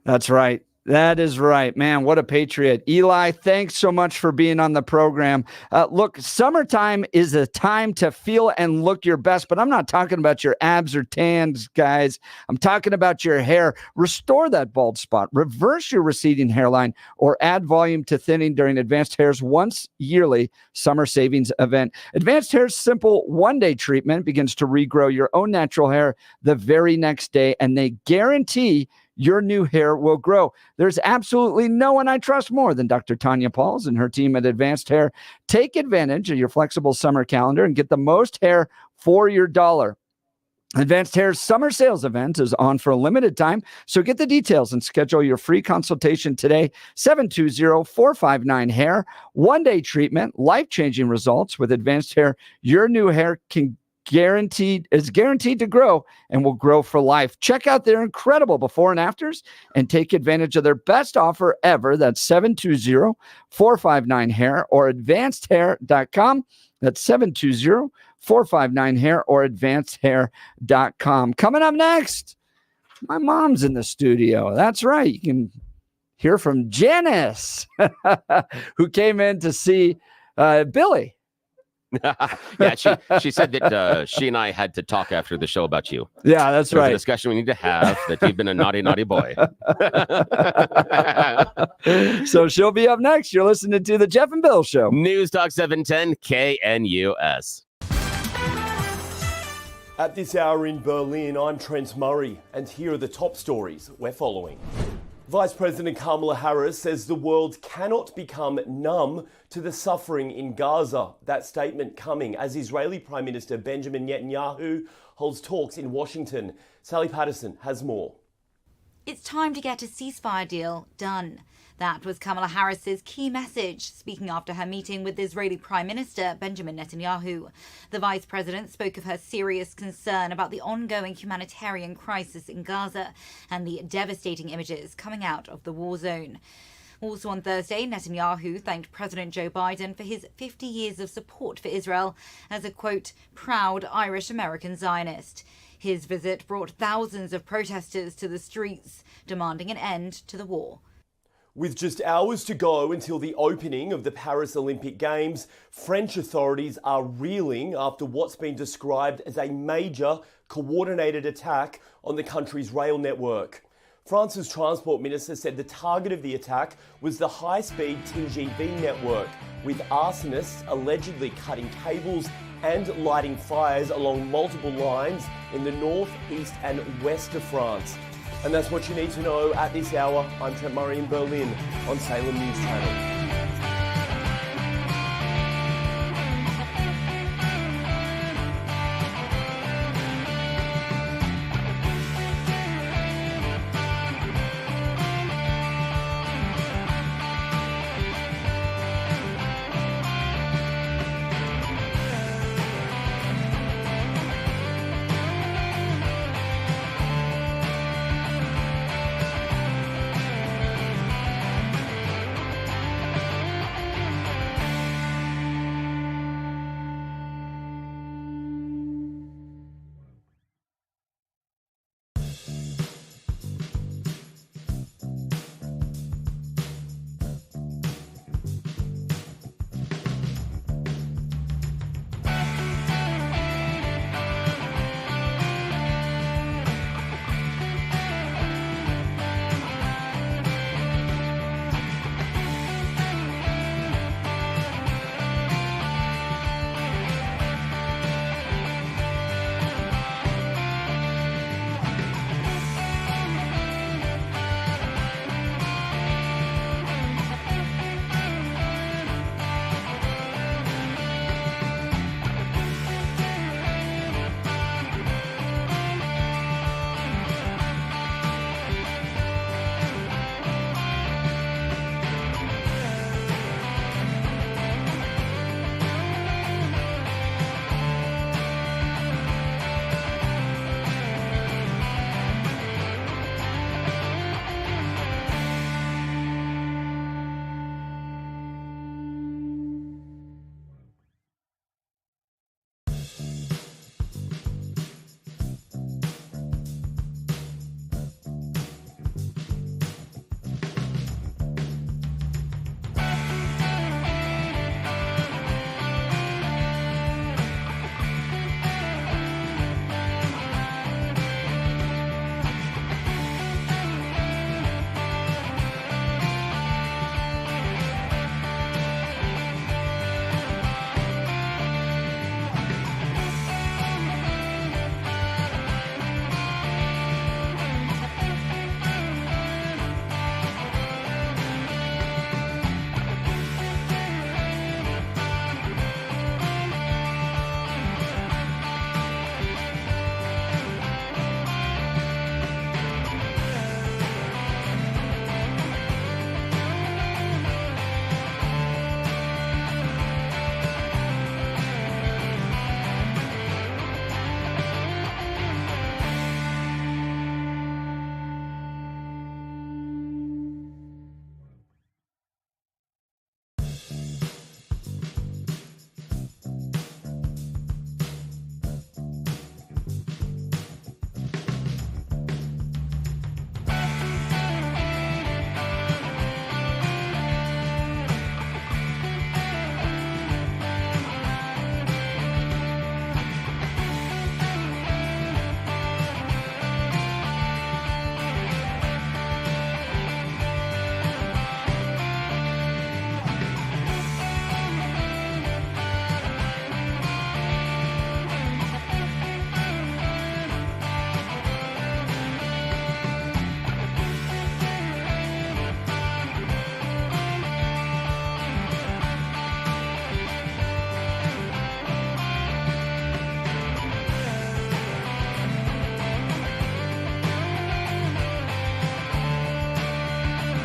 That's right. That is right, man. What a patriot. Eli, thanks so much for being on the program. Look, summertime is a time to feel and look your best, but I'm not talking about your abs or tans, guys. I'm talking about your hair. Restore that bald spot, reverse your receding hairline, or add volume to thinning during Advanced Hair's once yearly summer savings event. Advanced Hair's simple one-day treatment begins to regrow your own natural hair the very next day, and they guarantee your new hair will grow. There's absolutely no one I trust more than Dr. Tanya Pauls and her team at Advanced Hair. Take advantage of your flexible summer calendar and get the most hair for your dollar. Advanced Hair's summer sales event is on for a limited time, so get the details and schedule your free consultation today. 720-459-HAIR. One-day treatment, life-changing results with Advanced Hair. Your new hair is guaranteed to grow and will grow for life. Check out their incredible before and afters and take advantage of their best offer ever. That's 720-459-HAIR or advancedhair.com. That's 720-459-HAIR or advancedhair.com. Coming up next, my mom's in the studio. That's right. You can hear from Janice, who came in to see Billy. Yeah, she said that she and I had to talk after the show about you. Yeah, that's There's right. a discussion we need to have that you've been a naughty, naughty boy. So she'll be up next. You're listening to the Jeff and Bill Show. News Talk 710 KNUS. At this hour in Berlin, I'm Trent Murray, and here are the top stories we're following. Vice President Kamala Harris says the world cannot become numb to the suffering in Gaza. That statement coming as Israeli Prime Minister Benjamin Netanyahu holds talks in Washington. Sally Patterson has more. It's time to get a ceasefire deal done. That was Kamala Harris's key message, speaking after her meeting with Israeli Prime Minister Benjamin Netanyahu. The vice president spoke of her serious concern about the ongoing humanitarian crisis in Gaza and the devastating images coming out of the war zone. Also on Thursday, Netanyahu thanked President Joe Biden for his 50 years of support for Israel as a, quote, proud Irish-American Zionist. His visit brought thousands of protesters to the streets, demanding an end to the war. With just hours to go until the opening of the Paris Olympic Games, French authorities are reeling after what's been described as a major coordinated attack on the country's rail network. France's transport minister said the target of the attack was the high-speed TGV network, with arsonists allegedly cutting cables and lighting fires along multiple lines in the north, east and west of France. And that's what you need to know at this hour. I'm Trent Murray in Berlin on Salem News Channel.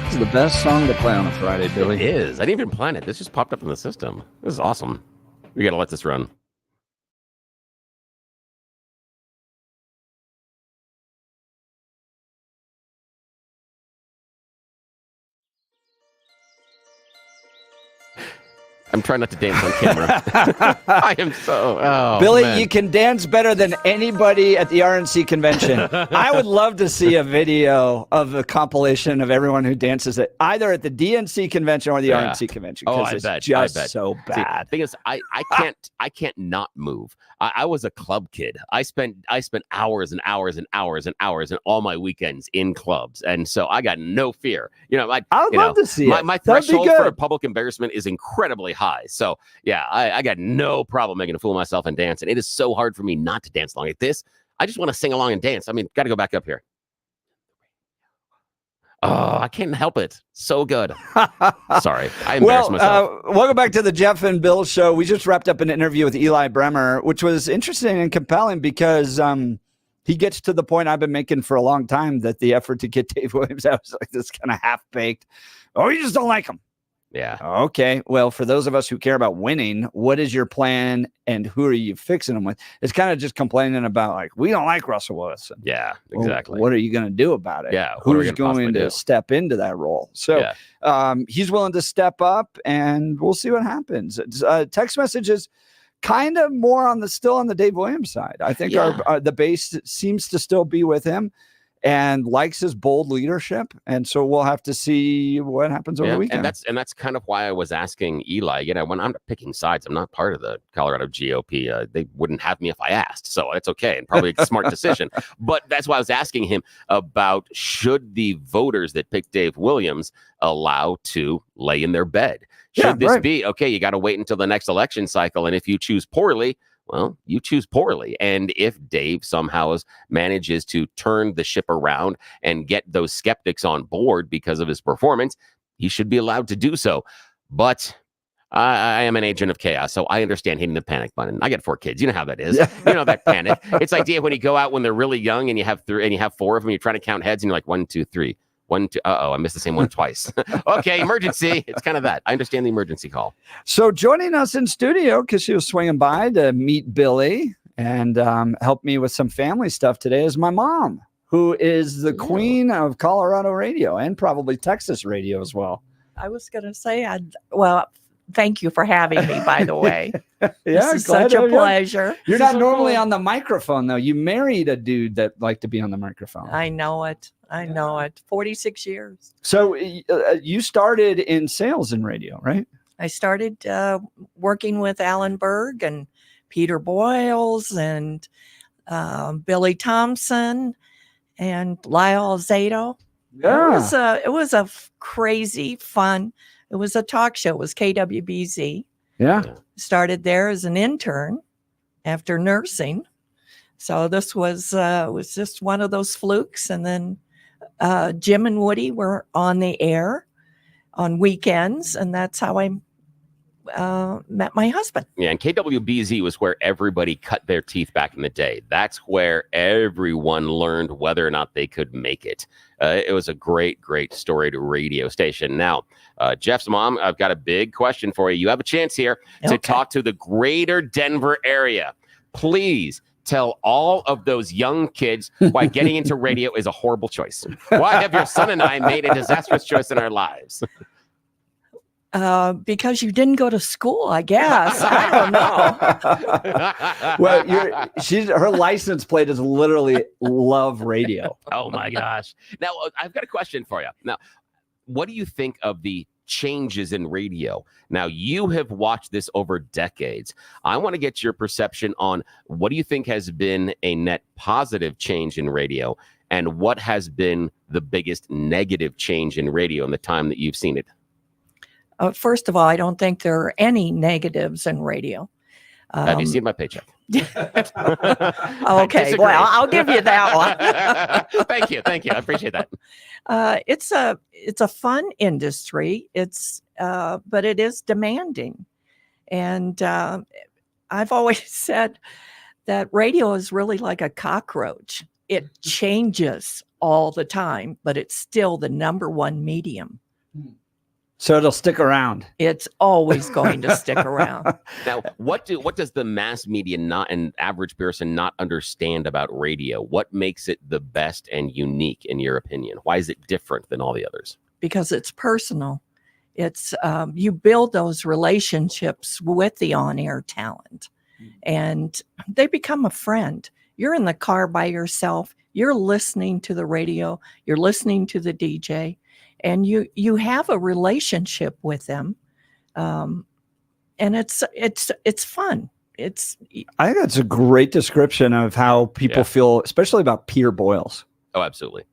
This is the best song to play on a Friday, Billy. It is. I didn't even plan it. This just popped up in the system. This is awesome. We got to let this run. I'm trying not to dance on camera. I am so... Billy, man. you can dance better than anybody at the RNC convention. I would love to see a video of a compilation of everyone who dances at either at the DNC convention or the RNC convention. Because it's just so bad. See, the thing is, I can't not move. I was a club kid. I spent hours and hours and hours and hours and all my weekends in clubs, and so I got no fear. I would love to see it. My That'd be threshold good. for public embarrassment is incredibly high. So yeah, I got no problem making a fool of myself and dancing. It is so hard for me not to dance along like this. I just want to sing along and dance. I mean, got to go back up here. Oh, I can't help it. So good. Sorry, I embarrassed myself. Welcome back to the Jeff and Bill show. We just wrapped up an interview with Eli Bremmer, which was interesting and compelling because he gets to the point I've been making for a long time, that the effort to get Dave Williams out was like this kind of half-baked. Oh, you just don't like him. Yeah. Okay. Well, for those of us who care about winning, what is your plan and who are you fixing them with? It's kind of just complaining about, like, we don't like Russell Wilson. Yeah, exactly. Well, what are you going to do about it? Yeah. What are we Who's gonna going to do? step into that role? So he's willing to step up, and we'll see what happens. Text messages kind of more still on the Dave Williams side. I think the base seems to still be with him and likes his bold leadership. And so we'll have to see what happens over the weekend. And that's kind of why I was asking Eli, when I'm picking sides, I'm not part of the Colorado GOP. They wouldn't have me if I asked. So it's okay. And probably a smart decision. But that's why I was asking him about, should the voters that picked Dave Williams allow to lay in their bed? Should this be, okay, you got to wait until the next election cycle. And if you choose poorly, well, you choose poorly. And if Dave somehow manages to turn the ship around and get those skeptics on board because of his performance, he should be allowed to do so. But I am an agent of chaos, so I understand hitting the panic button. I got 4 kids. You know how that is. You know that panic. It's like when you go out when they're really young and you have 3 and you have 4 of them, you're trying to count heads and you're like 1, 2, 3. 1, 2. I missed the same one twice. Okay, emergency. It's kind of that. I understand the emergency call. So joining us in studio, because she was swinging by to meet Billy and help me with some family stuff today, is my mom, who is the queen of Colorado radio and probably Texas radio as well. I was going to say, thank you for having me, by the way. This is such a pleasure. You're not normally on the microphone, though. You married a dude that liked to be on the microphone. I know it. 46 years. So you started in sales and radio, right? I started working with Alan Berg and Peter Boyles and Billy Thompson and Lyle Zato. Yeah. It was a crazy fun. It was a talk show. It was KWBZ. Yeah. Started there as an intern after nursing. So this was just one of those flukes. And then Jim and Woody were on the air on weekends. And that's how I met my husband. Yeah, and KWBZ was where everybody cut their teeth back in the day. That's where everyone learned whether or not they could make it. It was a great, great storied radio station. Now, Jeff's mom, I've got a big question for you. You have a chance here to talk to the greater Denver area. Please tell all of those young kids why getting into radio is a horrible choice. Why have your son and I made a disastrous choice in our lives? Because you didn't go to school, I guess. I don't know. Well, her license plate is literally love radio. Oh my gosh. Now, I've got a question for you. Now, what do you think of the changes in radio? Now, you have watched this over decades. I want to get your perception on what do you think has been a net positive change in radio, and what has been the biggest negative change in radio in the time that you've seen it? First of all, I don't think there are any negatives in radio. Have you seen my paycheck? Okay, well, I'll give you that one. Thank you. I appreciate that. It's a fun industry. But it is demanding, and I've always said that radio is really like a cockroach. It changes all the time, but it's still the number one medium. So it'll stick around. It's always going to stick around. Now, what does the mass media not and average person not understand about radio? What makes it the best and unique in your opinion? Why is it different than all the others? Because it's personal. It's you build those relationships with the on-air talent, and they become a friend. You're in the car by yourself. You're listening to the radio. You're listening to the DJ. And you have a relationship with them, and it's fun. I think that's a great description of how people feel, especially about Peter Boyles. Oh, absolutely.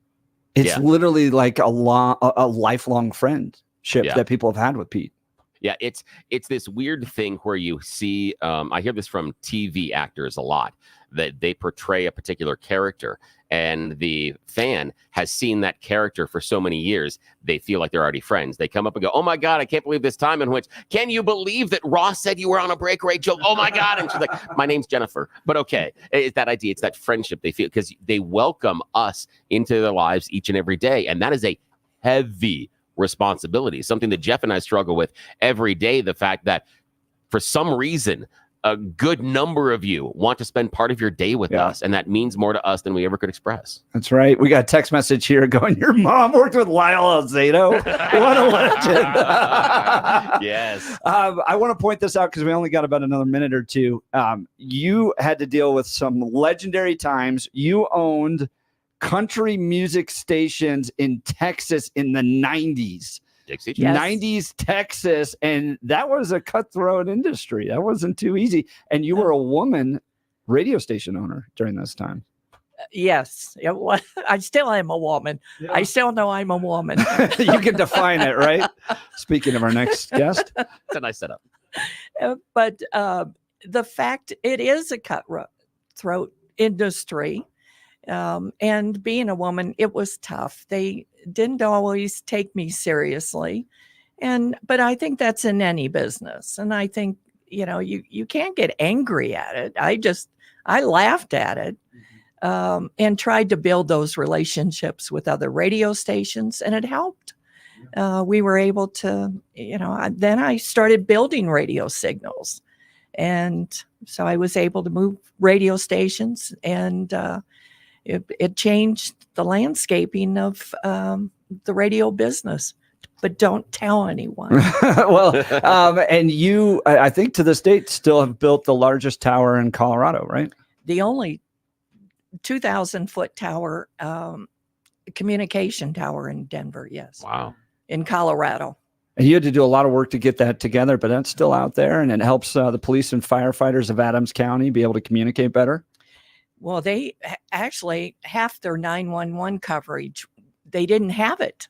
It's literally like a lifelong friendship that people have had with Pete. Yeah, it's this weird thing where you see, I hear this from TV actors a lot, that they portray a particular character and the fan has seen that character for so many years, they feel like they're already friends. They come up and go, oh my God, I can't believe this time in which, can you believe that Ross said you were on a break rate joke? Oh my God. And she's like, my name's Jennifer. But okay, it's that idea. It's that friendship they feel because they welcome us into their lives each and every day. And that is a heavy responsibility, something that Jeff and I struggle with every day. The fact that for some reason, a good number of you want to spend part of your day with us, and that means more to us than we ever could express. That's right. We got a text message here going, your mom worked with Lyle Alzado. What a legend. Yes. I want to point this out because we only got about another minute or two. You had to deal with some legendary times. You owned country music stations in Texas in the 90s. Dixie. Yes. 90s Texas, and that was a cutthroat industry. That wasn't too easy. And you were a woman radio station owner during this time. Yes, it was. I still am a woman. Yeah. I still know I'm a woman. You can define it, right? Speaking of our next guest. It's a nice setup. But the fact it is a cutthroat industry, and being a woman, it was tough. They didn't always take me seriously. But I think that's in any business. And I think, you can't get angry at it. I laughed at it, and tried to build those relationships with other radio stations, and it helped. We were able to, then I started building radio signals. And so I was able to move radio stations, and it changed the landscaping of the radio business, but don't tell anyone. Well, and you, I think to this date, still have built the largest tower in Colorado, right? The only 2,000-foot tower, communication tower in Denver, yes. Wow. In Colorado. And you had to do a lot of work to get that together, but that's still out there, and it helps the police and firefighters of Adams County be able to communicate better. Well, they actually, half their 911 coverage, they didn't have it.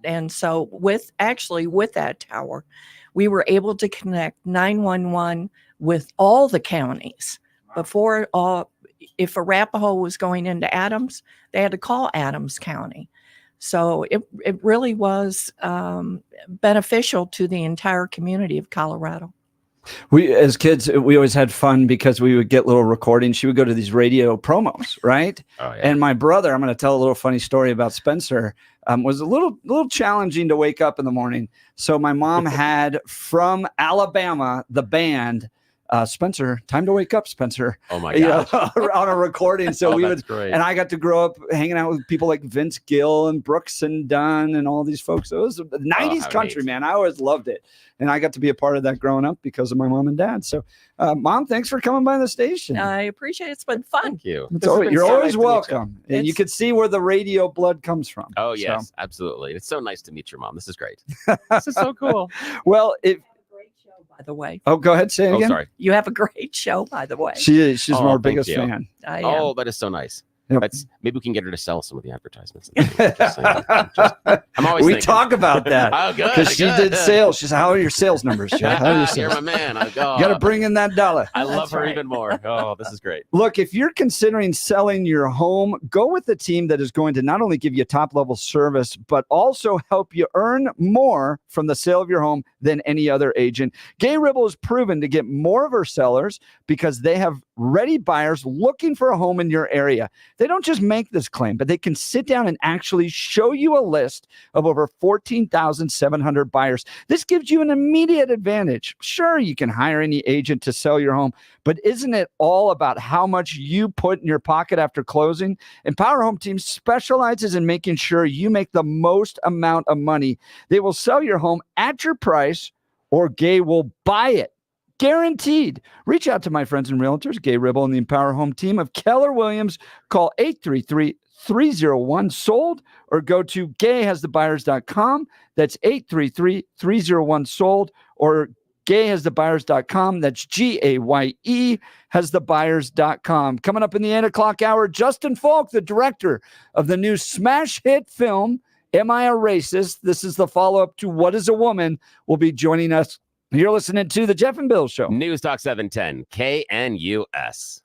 And so with that tower, we were able to connect 911 with all the counties. Before, if Arapahoe was going into Adams, they had to call Adams County. So it really was beneficial to the entire community of Colorado. We, as kids, we always had fun because we would get little recordings. She would go to these radio promos, right? Oh, yeah. And my brother, I'm going to tell a little funny story about Spencer, was a little challenging to wake up in the morning. So my mom had from Alabama, the band, Spencer, time to wake up, Spencer. Oh my gosh. On a recording. So we would, great. And I got to grow up hanging out with people like Vince Gill and Brooks and Dunn and all these folks. So it was the 90s country, man. I always loved it. And I got to be a part of that growing up because of my mom and dad. So, Mom, thanks for coming by the station. I appreciate it. It's been fun. Thank you. You're always welcome. And you can see where the radio blood comes from. Oh, yes, absolutely. It's so nice to meet your mom. This is great. This is so cool. Well, by the way. Oh, go ahead. Say it again. Sorry. You have a great show, by the way. She's our biggest fan. Oh, that is so nice. Yep. Maybe we can get her to sell some of the advertisements. I'm always we thinking. Talk about that. Oh, good. Because she did sales. She said, how are your sales numbers, Jeff? How are your sales? You're my man. You got to bring in that dollar. I love her even more. Oh, this is great. Look, if you're considering selling your home, go with a team that is going to not only give you top level service, but also help you earn more from the sale of your home than any other agent. Gay Ribble is proven to get more of her sellers because they have ready buyers looking for a home in your area. They don't just make this claim, but they can sit down and actually show you a list of over 14,700 buyers. This gives you an immediate advantage. Sure, you can hire any agent to sell your home, but isn't it all about how much you put in your pocket after closing? Empower Home Team specializes in making sure you make the most amount of money. They will sell your home at your price, or Gay will buy it. Guaranteed. Reach out to my friends and realtors, Gay Ribble and the Empower Home Team of Keller Williams. Call 833-301-SOLD or go to gayhasthebuyers.com. That's 833-301-SOLD or gayhasthebuyers.com. That's GAYE hasthebuyers.com. Coming up in the 8 o'clock hour, Justin Falk, the director of the new smash hit film, Am I a Racist? This is the follow-up to What is a Woman, will be joining us. You're listening to The Jeff and Bill Show. News Talk 710, KNUS.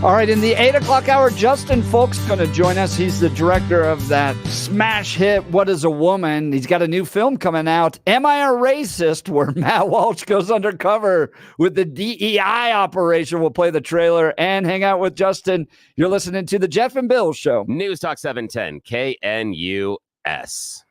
All right, in the 8 o'clock hour, Justin Folk's going to join us. He's the director of that smash hit, What is a Woman? He's got a new film coming out, Am I a Racist?, where Matt Walsh goes undercover with the DEI operation. We'll play the trailer and hang out with Justin. You're listening to the Jeff and Bill Show. News Talk 710, KNUS.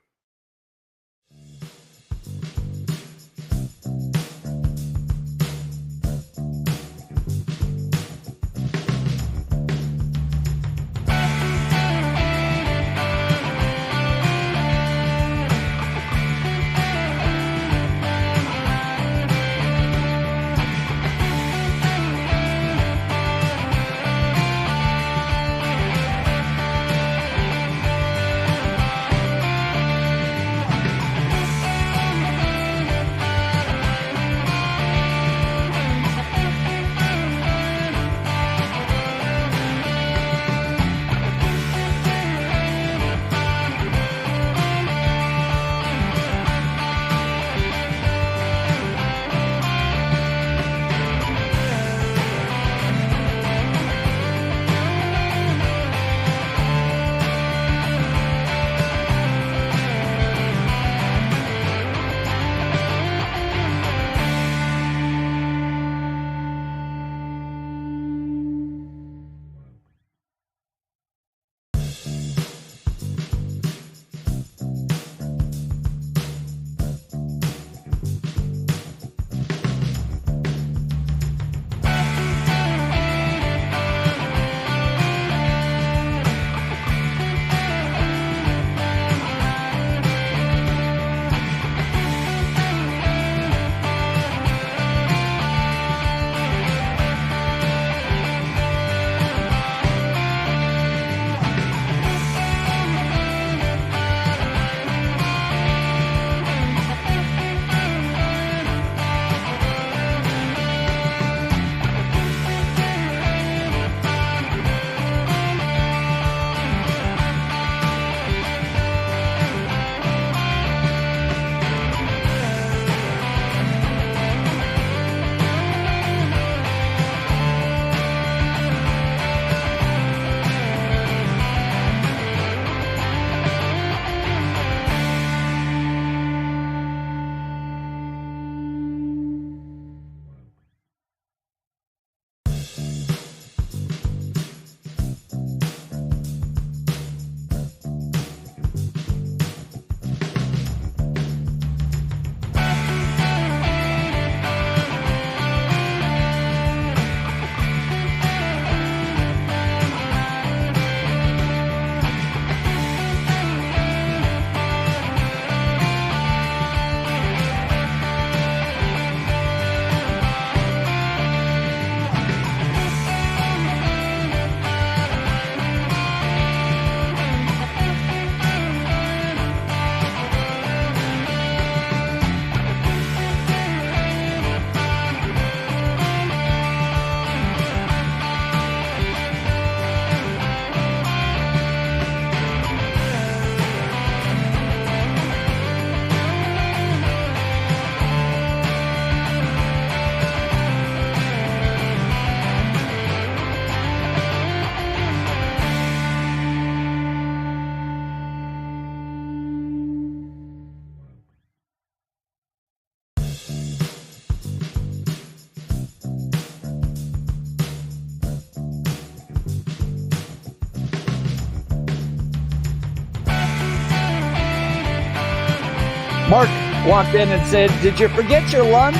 Mark walked in and said, "Did you forget your lunch?"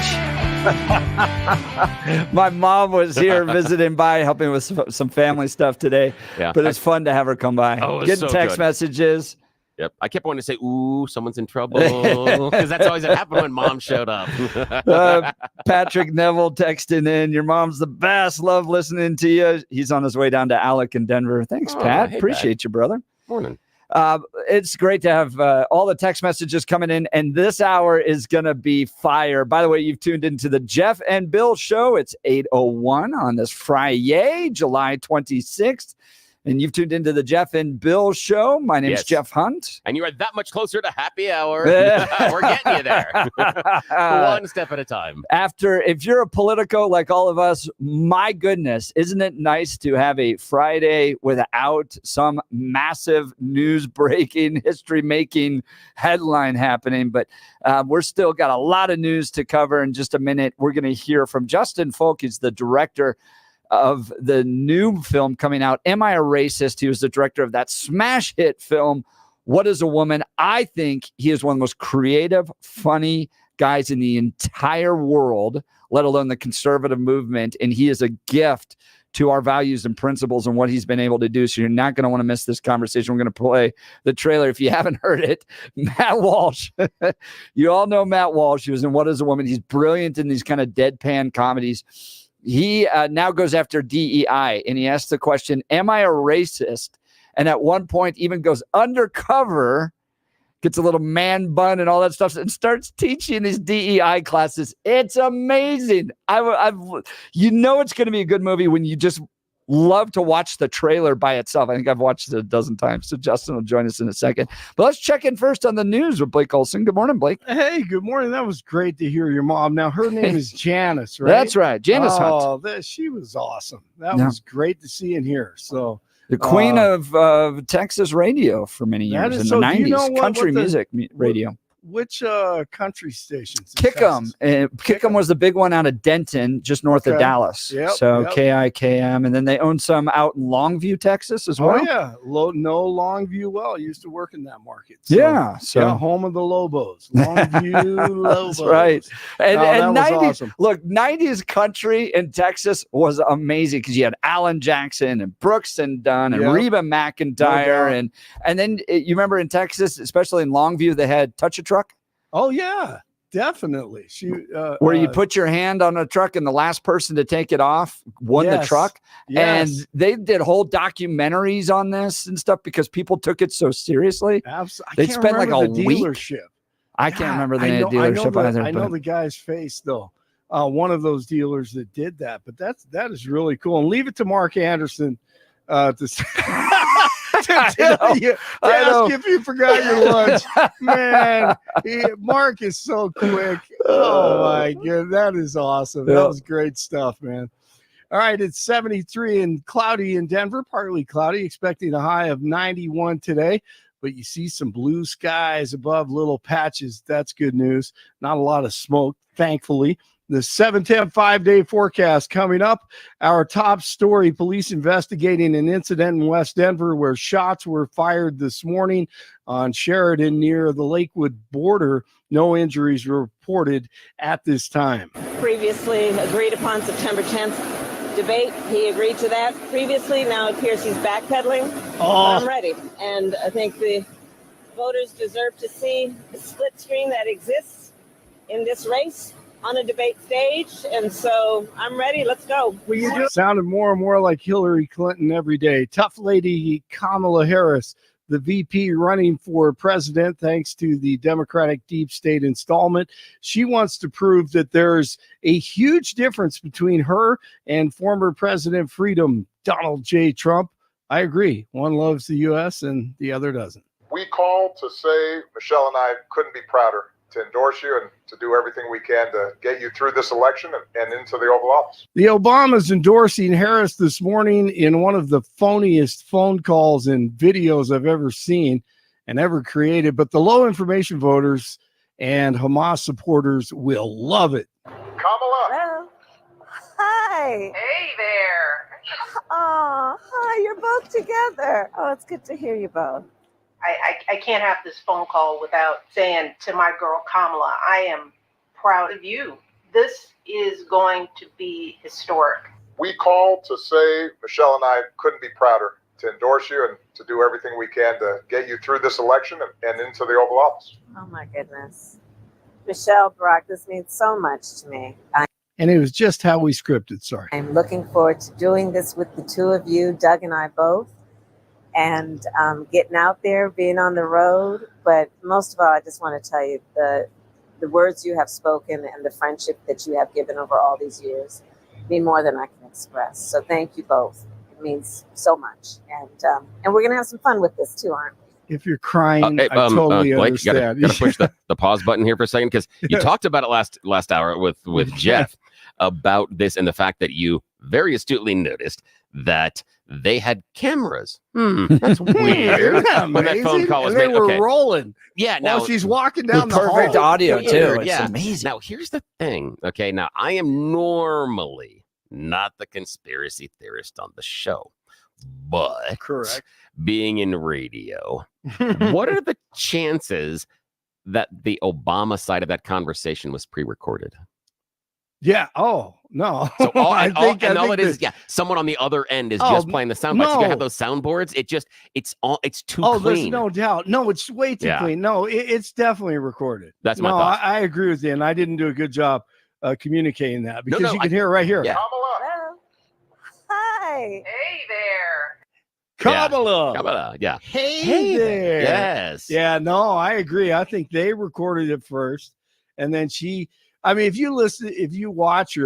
My mom was here visiting by, helping with some family stuff today. Yeah. But it's fun to have her come by. Oh, it was Getting so text good. messages. Yep. I kept wanting to say, ooh, someone's in trouble. Because that's always what happened when mom showed up. Patrick Neville texting in, "Your mom's the best. Love listening to you." He's on his way down to Alec in Denver. Thanks, Pat. Hey, Appreciate Pat. you, brother. Morning. It's great to have all the text messages coming in, and this hour is going to be fire. By the way, you've tuned into the Jeff and Bill Show. It's 8:01 on this Friday, July 26th. And you've tuned into the Jeff and Bill Show. My name's Yes. Jeff Hunt. And you are that much closer to happy hour. We're getting you there. One step at a time. If you're a Politico like all of us, my goodness, isn't it nice to have a Friday without some massive news-breaking, history-making headline happening? But we're still got a lot of news to cover. In just a minute, we're going to hear from Justin Folk. He's the director of the new film coming out, Am I a Racist? He was the director of that smash hit film, What is a Woman? I think he is one of the most creative, funny guys in the entire world, let alone the conservative movement. And he is a gift to our values and principles and what he's been able to do. So you're not going to want to miss this conversation. We're going to play the trailer. If you haven't heard it, Matt Walsh, you all know Matt Walsh. He was in What is a Woman? He's brilliant in these kind of deadpan comedies. He now goes after DEI, and he asks the question, am I a racist? And at one point even goes undercover, gets a little man bun and all that stuff, and starts teaching these DEI classes. It's amazing. You know it's going to be a good movie when you just love to watch the trailer by itself. I think I've watched it a dozen times. So Justin will join us in a second. But let's check in first on the news with Blake Olson. Good morning, Blake. Hey, good morning. That was great to hear your mom. Now, her name is Janice, right? That's right. Janice Hunt. She was awesome. That was great to see and hear. So the queen of Texas radio for many years in the 90s, country music radio. Which country stations? Kickham. Kickham was the big one out of Denton, just north of Dallas. Yep, so KIKM. And then they own some out in Longview, Texas as well. Oh, yeah. Longview. Well, I used to work in that market. So, home of the Lobos. Longview Lobos. That's right. And 90s, awesome. Look, 90s country in Texas was amazing because you had Alan Jackson and Brooks and Dunn and Reba McEntire. And then you remember in Texas, especially in Longview, they had Touch a Truck. Oh, yeah, definitely. Where you put your hand on a truck and the last person to take it off won the truck. Yes. And they did whole documentaries on this and stuff because people took it so seriously. They spent like a week. I can't remember the name of the dealership either. I know the guy's face, though. One of those dealers that did that. But that is really cool. And leave it to Mark Anderson to tell you, ask if you forgot your lunch. Man, Mark is so quick. Oh, my God. That is awesome. That was great stuff, man. All right, it's 73 and cloudy in Denver, partly cloudy, expecting a high of 91 today. But you see some blue skies above, little patches. That's good news. Not a lot of smoke, thankfully. The 7-10 5-day forecast coming up. Our top story, police investigating an incident in West Denver where shots were fired this morning on Sheridan near the Lakewood border. No injuries were reported at this time. Previously agreed upon September 10th debate. He agreed to that previously. Now it appears he's backpedaling. I'm ready. And I think the voters deserve to see the split screen that exists in this race on a debate stage, and so I'm ready. Let's go. Sounded more and more like Hillary Clinton every day. Tough lady Kamala Harris, the VP running for president thanks to the Democratic deep state installment. She wants to prove that there's a huge difference between her and former President Freedom Donald J. Trump. I agree. One loves the U.S. and the other doesn't. We call to say Michelle and I couldn't be prouder to endorse you and to do everything we can to get you through this election and into the Oval Office. The Obamas endorsing Harris this morning in one of the phoniest phone calls and videos I've ever seen and ever created. But the low information voters and Hamas supporters will love it. Kamala. Hello. Hi. Hey there. Oh, hi. You're both together. Oh, it's good to hear you both. I can't have this phone call without saying to my girl Kamala, I am proud of you. This is going to be historic. We call to say Michelle and I couldn't be prouder to endorse you and to do everything we can to get you through this election and into the Oval Office. Oh, my goodness. Michelle, Brock, this means so much to me. And it was just how we scripted. Sorry. I'm looking forward to doing this with the two of you, Doug and I both. And getting out there, being on the road. But most of all, I just want to tell you the words you have spoken and the friendship that you have given over all these years mean more than I can express. So thank you both. It means so much. And we're going to have some fun with this too, aren't we? If you're crying, I totally Blake, understand. Gotta push the pause button here for a second, because you talked about it last hour with Jeff about this, and the fact that you very astutely noticed that they had cameras. That's weird. When that phone call was they made, were rolling. Yeah, now she's walking down the hall. Perfect audio too. It's Yeah. amazing. Now here's the thing. Okay, now I am normally not the conspiracy theorist on the show, but correct, being in radio, what are the chances that the Obama side of that conversation was pre-recorded? Yeah. Oh no. So all, I and think all it is, someone on the other end is just playing the sound bites. You have those soundboards. It's too clean. There's no doubt. No, it's way too clean. No, it's definitely recorded. That's my thought. I agree with you, and I didn't do a good job communicating that, because you can hear it right here. Yeah. Hello. Hi. Hey there. Kamala. Yeah. Hey there. Yes. Yeah, no, I agree. I think they recorded it first, and then if you watch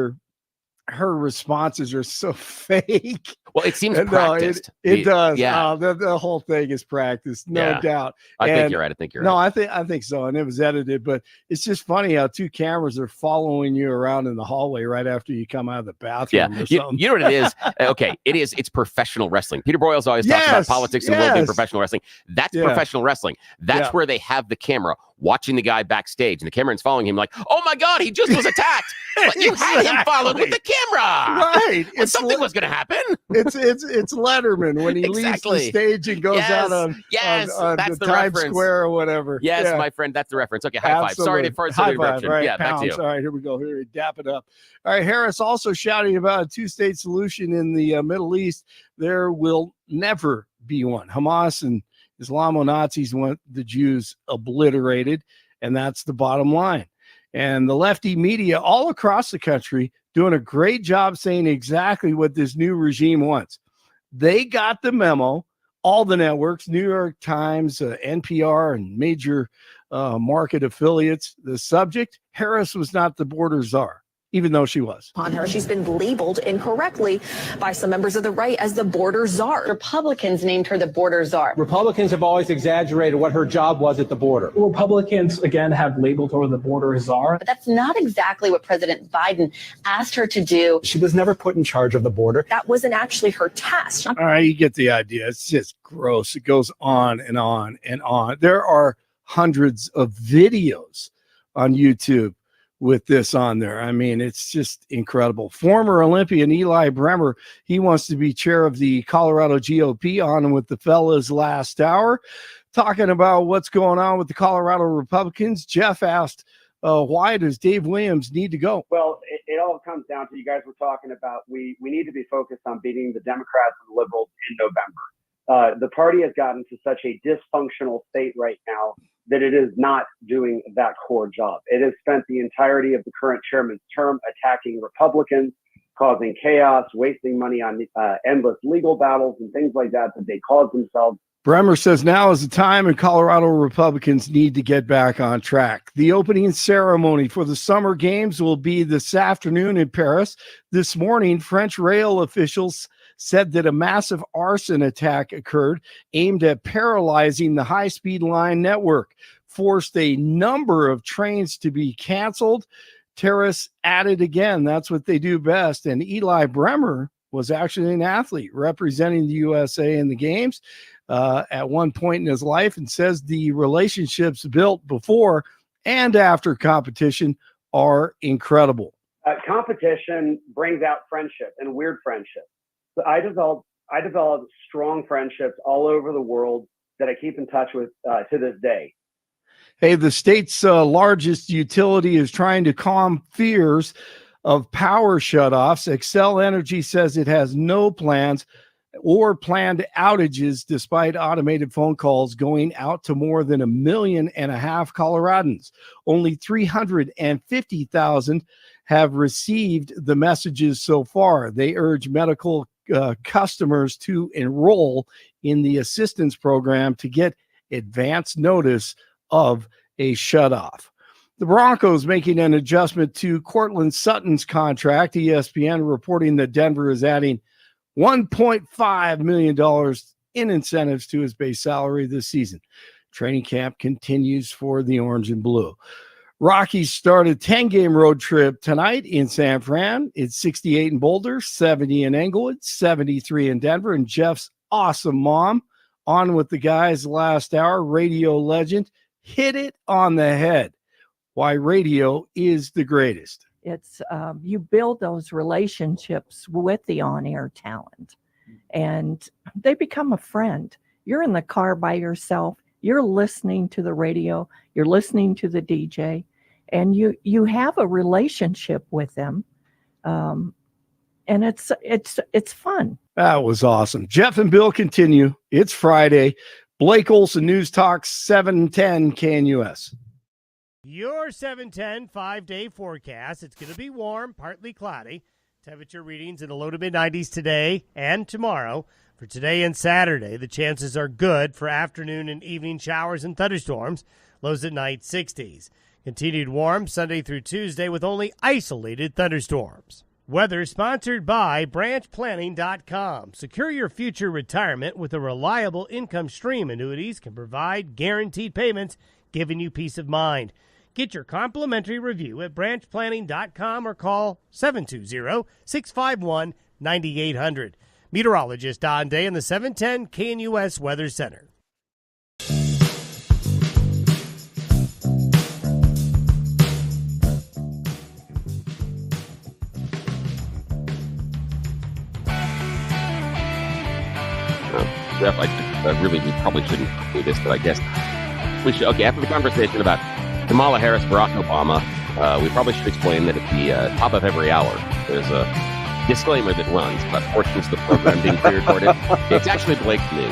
her responses are so fake. Well, it seems practiced. It does. Yeah. The whole thing is practiced, no doubt. I think you're right. No, I think so, and it was edited. But it's just funny how two cameras are following you around in the hallway right after you come out of the bathroom. Yeah, or something. you know what it is? Okay, it's professional wrestling. Peter Boyle's always talked about politics and world in professional wrestling. That's professional wrestling. That's where they have the camera watching the guy backstage, and the cameraman's following him like, oh my God, he just was attacked. But you had him followed with the camera. Right. Something was going to happen. It's Letterman when he leaves the stage and goes out on that's the Times reference. Square or whatever. Yes, my friend, that's the reference. Okay, high five. Sorry for the interruption. Right, yeah, back to you. All right, here we go. Here we dap it up. All right, Harris also shouting about a two-state solution in the Middle East. There will never be one. Hamas and Islamo-Nazis want the Jews obliterated, and that's the bottom line. And the lefty media all across the country doing a great job saying exactly what this new regime wants. They got the memo, all the networks, New York Times, NPR, and major market affiliates. The subject, Harris was not the border czar, even though she was. On her, she's been labeled incorrectly by some members of the right as the border czar. Republicans named her the border czar. Republicans have always exaggerated what her job was at the border. Republicans, again, have labeled her the border czar. But that's not exactly what President Biden asked her to do. She was never put in charge of the border. That wasn't actually her task. All right, you get the idea. It's just gross. It goes on and on and on. There are hundreds of videos on YouTube with this on there. I mean, it's just incredible. Former Olympian Eli Bremmer, he wants to be chair of the Colorado GOP, on with the fellas last hour, talking about what's going on with the Colorado Republicans. Jeff asked, why does Dave Williams need to go? Well, it all comes down to, you guys were talking about, we need to be focused on beating the Democrats and the liberals in November. The party has gotten to such a dysfunctional state right now that it is not doing that core job. It has spent the entirety of the current chairman's term attacking Republicans, causing chaos, wasting money on endless legal battles and things like that they caused themselves. Bremmer says now is the time, and Colorado Republicans need to get back on track. The opening ceremony for the Summer Games will be this afternoon in Paris. This morning, French rail officials said that a massive arson attack occurred aimed at paralyzing the high-speed line network, forced a number of trains to be canceled. Terrorists added again. That's what they do best. And Eli Bremmer was actually an athlete representing the USA in the games at one point in his life, and says the relationships built before and after competition are incredible. Competition brings out friendship and weird friendships. So I developed strong friendships all over the world that I keep in touch with to this day. Hey, the state's largest utility is trying to calm fears of power shutoffs. Xcel Energy says it has no plans or planned outages, despite automated phone calls going out to more than 1.5 million Coloradans. Only 350,000 have received the messages so far. They urge medical customers to enroll in the assistance program to get advance notice of a shutoff. The Broncos making an adjustment to Cortland Sutton's contract. ESPN reporting that Denver is adding $1.5 million in incentives to his base salary this season. Training camp continues for the Orange and Blue. Rockies start a 10-game road trip tonight in San Fran. It's 68 in Boulder, 70 in Englewood, 73 in Denver. And Jeff's awesome mom on with the guys last hour. Radio legend hit it on the head. Why radio is the greatest. It's you build those relationships with the on-air talent, and they become a friend. You're in the car by yourself. You're listening to the radio. You're listening to the DJ, and you have a relationship with them, and it's fun. That was awesome. Jeff and Bill continue. It's Friday. Blake Olson, News Talk 710 KNUS. Your 710 5-day forecast. It's going to be warm, partly cloudy. Temperature readings in the low to mid-90s today and tomorrow. For today and Saturday, the chances are good for afternoon and evening showers and thunderstorms. Lows at night 60s. Continued warm Sunday through Tuesday with only isolated thunderstorms. Weather sponsored by branchplanning.com. Secure your future retirement with a reliable income stream. Annuities can provide guaranteed payments, giving you peace of mind. Get your complimentary review at branchplanning.com or call 720-651-9800. Meteorologist Don Day in the 710 KNUS Weather Center. Jeff, we probably shouldn't do this, but I guess we should. Okay, after the conversation about Kamala Harris, Barack Obama, we probably should explain that at the top of every hour, there's a disclaimer that runs about portions of the program being pre-recorded. It's actually Blake's news.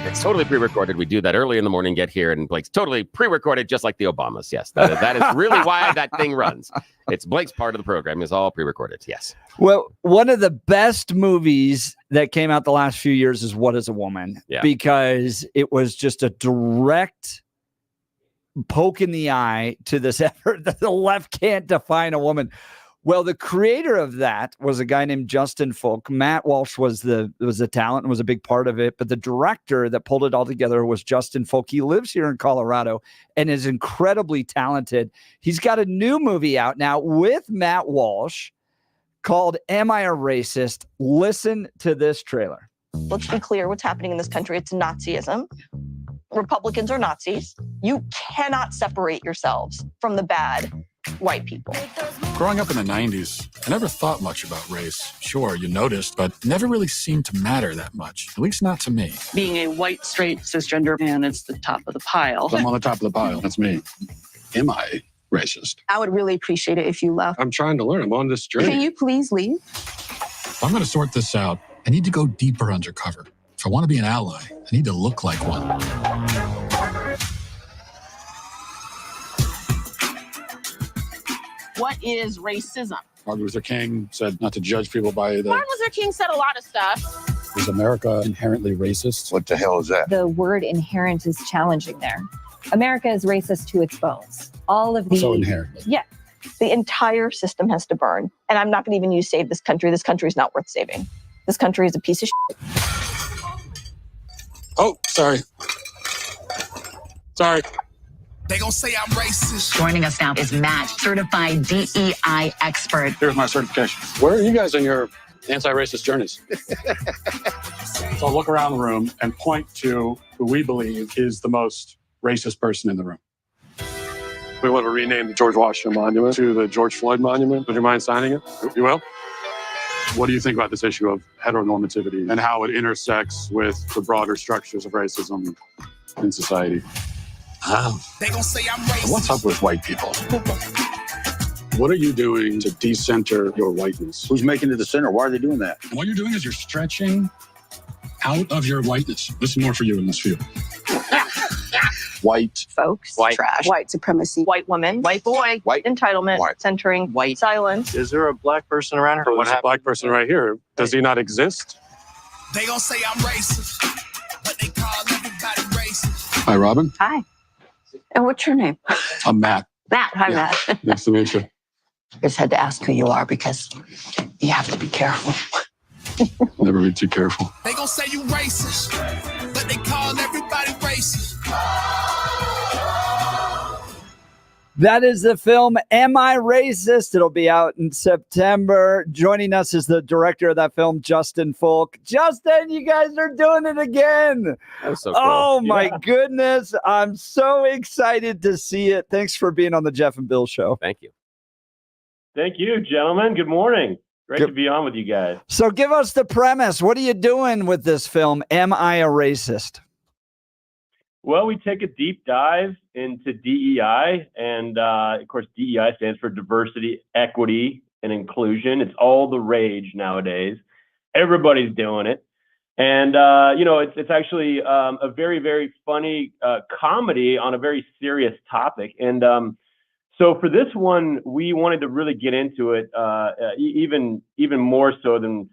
It's totally pre-recorded. We do that early in the morning, get here, and Blake's totally pre-recorded, just like the Obamas. Yes, that is really why that thing runs. It's Blake's part of the program is all pre-recorded. Yes. Well, one of the best movies that came out the last few years is What is a Woman? Yeah. Because it was just a direct poke in the eye to this effort that the left can't define a woman. Well, the creator of that was a guy named Justin Folk. Matt Walsh was the talent and was a big part of it. But the director that pulled it all together was Justin Folk. He lives here in Colorado and is incredibly talented. He's got a new movie out now with Matt Walsh called Am I a Racist? Listen to this trailer. Let's be clear what's happening in this country. It's Nazism. Republicans are Nazis. You cannot separate yourselves from the bad white people. Growing up in the 90s, I never thought much about race. Sure, you noticed, but never really seemed to matter that much, at least not to me. Being a white, straight, cisgender man is the top of the pile. I'm on the top of the pile. That's me. Am I racist? I would really appreciate it if you left. I'm trying to learn. I'm on this journey. Can you please leave? If I'm going to sort this out, I need to go deeper undercover. If I want to be an ally, I need to look like one. What is racism? Martin Luther King said not to judge people by the... Martin Luther King said a lot of stuff. Is America inherently racist? What the hell is that? The word inherent is challenging there. America is racist to its bones. All of the... So inherently. Yeah. The entire system has to burn. And I'm not going to even use save this country. This country is not worth saving. This country is a piece of shit. Oh, sorry. Sorry. They gonna say I'm racist. Joining us now is Matt, certified DEI expert. Here's my certification. Where are you guys in your anti-racist journeys? So I'll look around the room and point to who we believe is the most racist person in the room. We want to rename the George Washington Monument to the George Floyd Monument. Would you mind signing it? You will? What do you think about this issue of heteronormativity and how it intersects with the broader structures of racism in society? They gonna say I'm racist. What's up with white people? What are you doing to decenter your whiteness? Who's making it the center? Why are they doing that? What you're doing is you're stretching out of your whiteness. This is more for you in this field. White folks, white trash, white supremacy, white woman, white boy, white entitlement, white centering, white silence. Is there a black person around here? There's a black person right here. Does he not exist? They gonna say I'm racist, but they call everybody racist. Hi, Robin. Hi. And what's your name? I'm Matt. Matt. Hi, Yeah. Matt. Nice to meet you. I just had to ask who you are because you have to be careful. Never be too careful. They gonna say you racist, but they call everybody racist. That is the film, Am I Racist? It'll be out in September. Joining us is the director of that film, Justin Folk. Justin, you guys are doing it again. That's so cool. Oh, my goodness. I'm so excited to see it. Thanks for being on the Jeff and Bill Show. Thank you. Thank you, gentlemen. Good morning. Great to be on with you guys. So give us the premise. What are you doing with this film, Am I a Racist? Well, we take a deep dive into DEI, and of course, DEI stands for diversity, equity, and inclusion. It's all the rage nowadays. Everybody's doing it. And, it's actually a very, very funny comedy on a very serious topic. And so for this one, we wanted to really get into it even more so than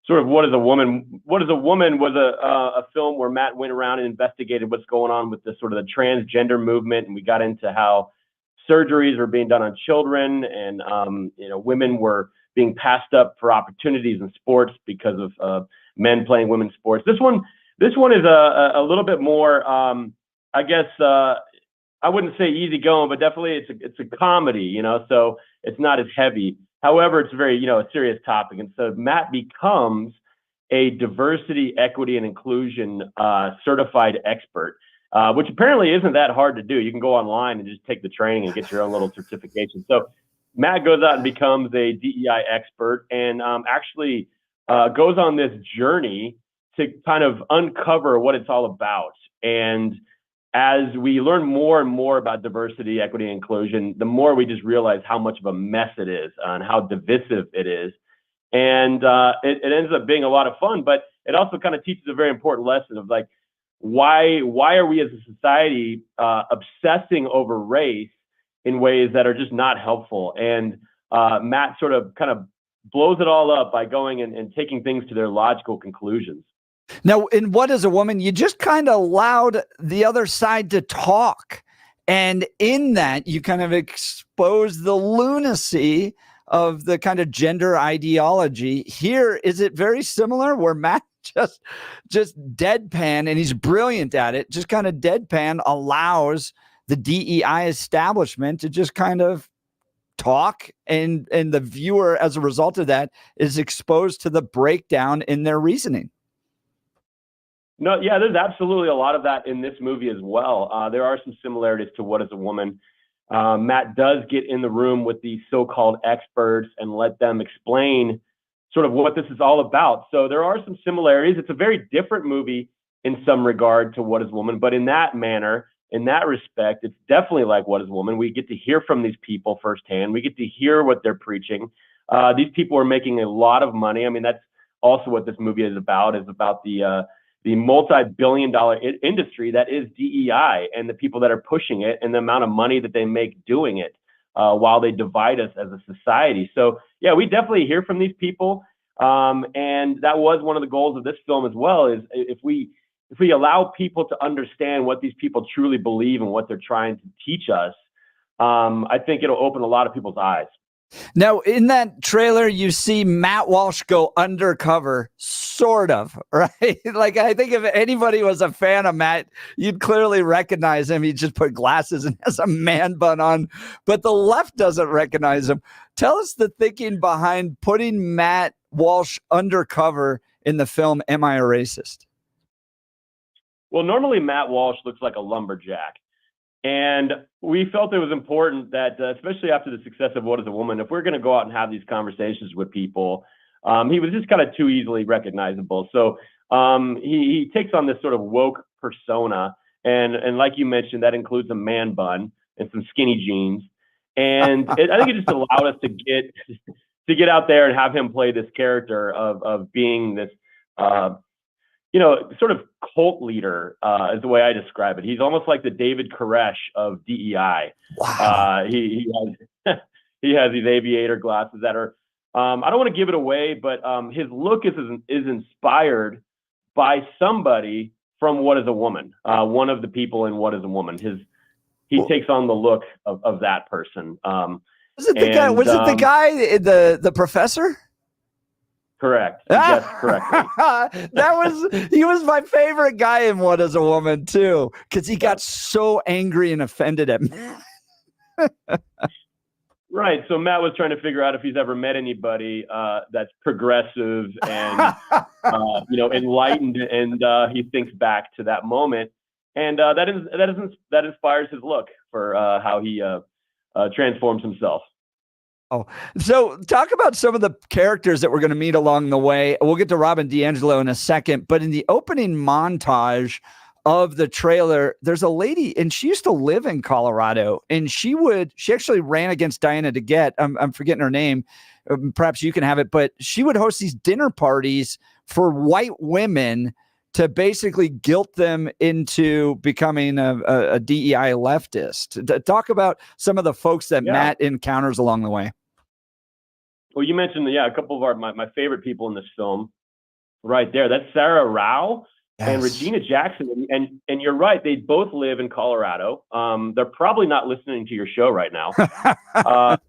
sort of What is a Woman? What is a Woman was a film where Matt went around and investigated what's going on with the sort of the transgender movement, and we got into how surgeries were being done on children, and women were being passed up for opportunities in sports because of men playing women's sports. This one is a little bit more, I guess. I wouldn't say easygoing, but definitely it's a comedy, so it's not as heavy. However, it's a very, a serious topic. And so Matt becomes a diversity, equity, and inclusion certified expert, which apparently isn't that hard to do. You can go online and just take the training and get your own little certification. So Matt goes out and becomes a DEI expert, and actually goes on this journey to kind of uncover what it's all about. And as we learn more and more about diversity, equity, and inclusion, the more we just realize how much of a mess it is and how divisive it is. And it ends up being a lot of fun, but it also kind of teaches a very important lesson of like, why are we as a society obsessing over race in ways that are just not helpful? And Matt sort of kind of blows it all up by going and taking things to their logical conclusions. Now, in What is a Woman, you just kind of allowed the other side to talk. And in that, you kind of expose the lunacy of the kind of gender ideology. Here, is it very similar where Matt just deadpan, and he's brilliant at it, just kind of deadpan allows the DEI establishment to just kind of talk, and the viewer, as a result of that, is exposed to the breakdown in their reasoning? No, yeah, there's absolutely a lot of that in this movie as well. There are some similarities to What is a Woman. Matt does get in the room with these so-called experts and let them explain sort of what this is all about. So there are some similarities. It's a very different movie in some regard to What is a Woman, but in that manner, in that respect, it's definitely like What is a Woman. We get to hear from these people firsthand. We get to hear what they're preaching. These people are making a lot of money. I mean, that's also what this movie is about the multi-billion-dollar industry that is DEI, and the people that are pushing it, and the amount of money that they make doing it, while they divide us as a society. So yeah, we definitely hear from these people. And that was one of the goals of this film as well, is if we allow people to understand what these people truly believe and what they're trying to teach us, I think it'll open a lot of people's eyes. Now, in that trailer, you see Matt Walsh go undercover, sort of, right? Like, I think if anybody was a fan of Matt, you'd clearly recognize him. He just put glasses and has a man bun on, but the left doesn't recognize him. Tell us the thinking behind putting Matt Walsh undercover in the film, Am I a Racist? Well, normally Matt Walsh looks like a lumberjack. And we felt it was important that, especially after the success of What is a Woman, if we're going to go out and have these conversations with people, he was just kind of too easily recognizable. So he takes on this sort of woke persona. And like you mentioned, that includes a man bun and some skinny jeans. And I think it just allowed us to get out there and have him play this character of being this, sort of cult leader, is the way I describe it. He's almost like the David Koresh of DEI. Wow. He has these aviator glasses that are, I don't want to give it away, but his look is inspired by somebody from What is a Woman. One of the people in What is a Woman. He takes on the look of that person. Was it the guy? Was it the guy, the professor? Correct. You guessed correctly. He was my favorite guy in What is a Woman too, because he got so angry and offended at me. Right. So Matt was trying to figure out if he's ever met anybody that's progressive and enlightened, and he thinks back to that moment, and that inspires his look for how he transforms himself. Oh, so talk about some of the characters that we're going to meet along the way. We'll get to Robin DiAngelo in a second, but in the opening montage of the trailer, there's a lady, and she used to live in Colorado, and she actually ran against Diana DeGette. I'm forgetting her name. Perhaps you can have it, but she would host these dinner parties for white women to basically guilt them into becoming a DEI leftist. Talk about some of the folks that Matt encounters along the way. Well, you mentioned, a couple of my favorite people in this film right there. That's Sarah Rao and Regina Jackson. And you're right. They both live in Colorado. They're probably not listening to your show right now. But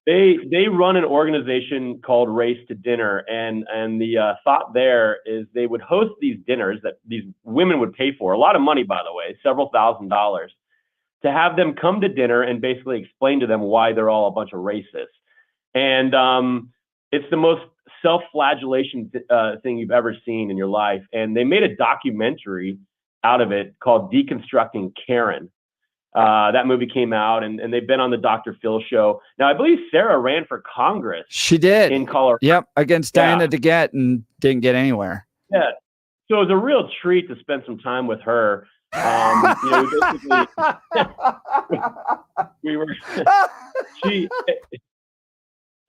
they run an organization called Race to Dinner. And the thought there is they would host these dinners that these women would pay for, a lot of money, by the way, several $1,000s, to have them come to dinner and basically explain to them why they're all a bunch of racists. And it's the most self-flagellation thing you've ever seen in your life. And they made a documentary out of it called Deconstructing Karen. That movie came out, and they've been on the Dr. Phil show. Now, I believe Sarah ran for Congress. She did. In Colorado. Yep, against Diana DeGette, and didn't get anywhere. Yeah. So it was a real treat to spend some time with her. We were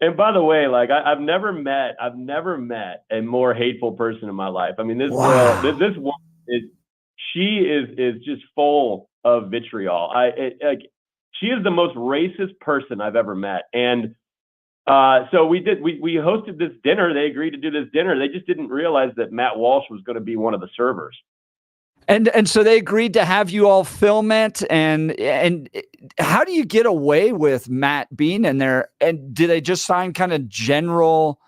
and by the way, like I've never met a more hateful person in my life. I mean, this girl, this woman is just full of vitriol. She is the most racist person I've ever met. And so we hosted this dinner. They agreed to do this dinner. They just didn't realize that Matt Walsh was going to be one of the servers. And so they agreed to have you all film it. And how do you get away with Matt being in there? And do they just sign kind of general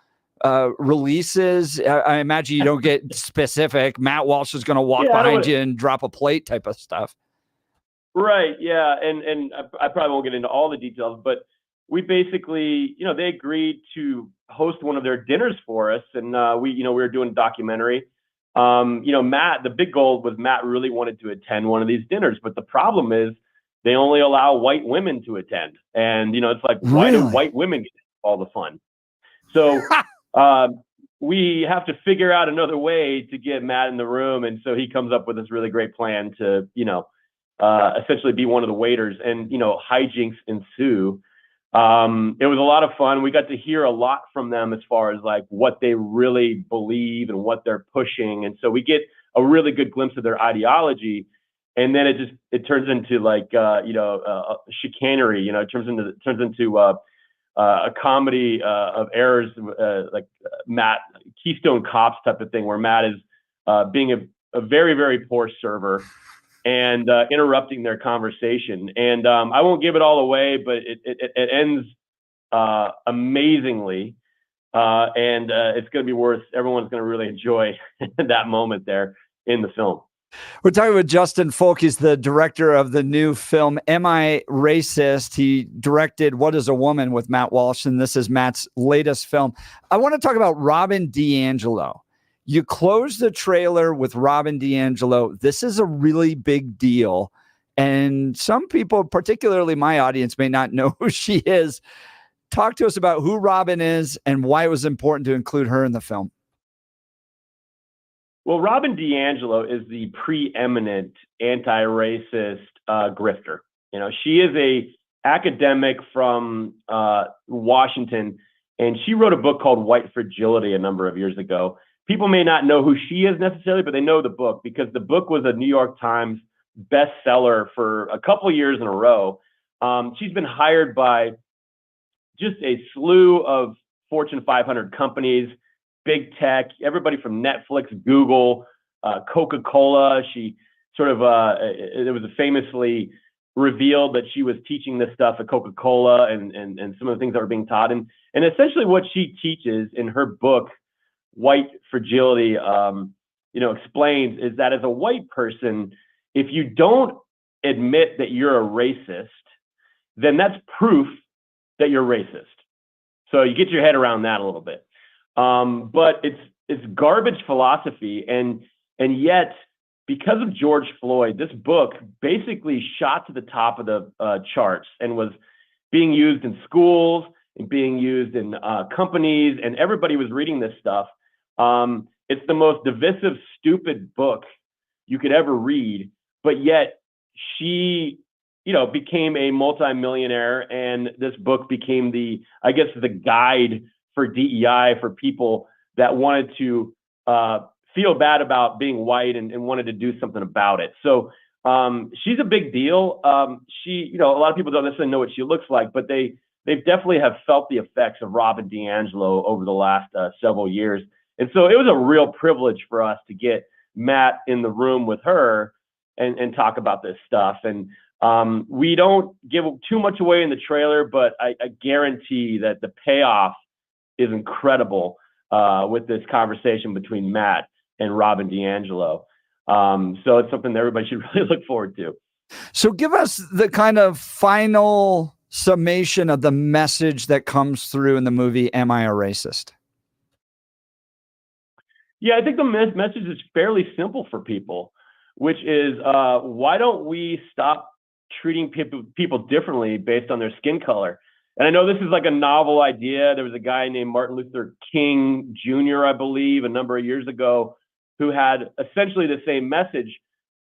releases? I imagine you don't get specific. Matt Walsh is going to walk behind you and drop a plate type of stuff. Right. Yeah. And I probably won't get into all the details, but we basically, they agreed to host one of their dinners for us. And we were doing a documentary. Matt, the big goal was Matt really wanted to attend one of these dinners, but the problem is they only allow white women to attend. And, it's like, why do white women get all the fun? So we have to figure out another way to get Matt in the room. And so he comes up with this really great plan to, essentially be one of the waiters, and, hijinks ensue. It was a lot of fun. We got to hear a lot from them as far as like what they really believe and what they're pushing. And so we get a really good glimpse of their ideology. And then it turns into like, chicanery, it turns into a comedy of errors, like Matt, Keystone Cops type of thing, where Matt is being a very, very poor server and interrupting their conversation. And I won't give it all away, but it ends amazingly. And it's going to be everyone's going to really enjoy that moment there in the film. We're talking with Justin Folk. He's the director of the new film, Am I Racist? He directed What is a Woman with Matt Walsh, and this is Matt's latest film. I want to talk about Robin DiAngelo. You close the trailer with Robin DiAngelo. This is a really big deal. And some people, particularly my audience, may not know who she is. Talk to us about who Robin is and why it was important to include her in the film. Well, Robin DiAngelo is the preeminent anti-racist grifter. She is a academic from Washington, and she wrote a book called White Fragility a number of years ago. People may not know who she is necessarily, but they know the book because the book was a New York Times bestseller for a couple of years in a row. She's been hired by just a slew of Fortune 500 companies, big tech, everybody from Netflix, Google, Coca-Cola. She sort of, it was famously revealed that she was teaching this stuff at Coca-Cola and some of the things that were being taught. And essentially what she teaches in her book, white fragility, explains is that as a white person, if you don't admit that you're a racist, then that's proof that you're racist. So you get your head around that a little bit. But it's garbage philosophy, and yet because of George Floyd, this book basically shot to the top of the charts and was being used in schools and being used in companies, and everybody was reading this stuff. It's the most divisive, stupid book you could ever read, but yet she, became a multimillionaire, and this book became the guide for DEI for people that wanted to feel bad about being white and wanted to do something about it. So she's a big deal. She, a lot of people don't necessarily know what she looks like, but they definitely have felt the effects of Robin DiAngelo over the last several years. And so it was a real privilege for us to get Matt in the room with her and talk about this stuff. And we don't give too much away in the trailer, but I guarantee that the payoff is incredible with this conversation between Matt and Robin DiAngelo. So it's something that everybody should really look forward to. So give us the kind of final summation of the message that comes through in the movie, Am I a Racist? Yeah, I think the message is fairly simple for people, which is why don't we stop treating people differently based on their skin color? And I know this is like a novel idea. There was a guy named Martin Luther King Jr., I believe, a number of years ago, who had essentially the same message.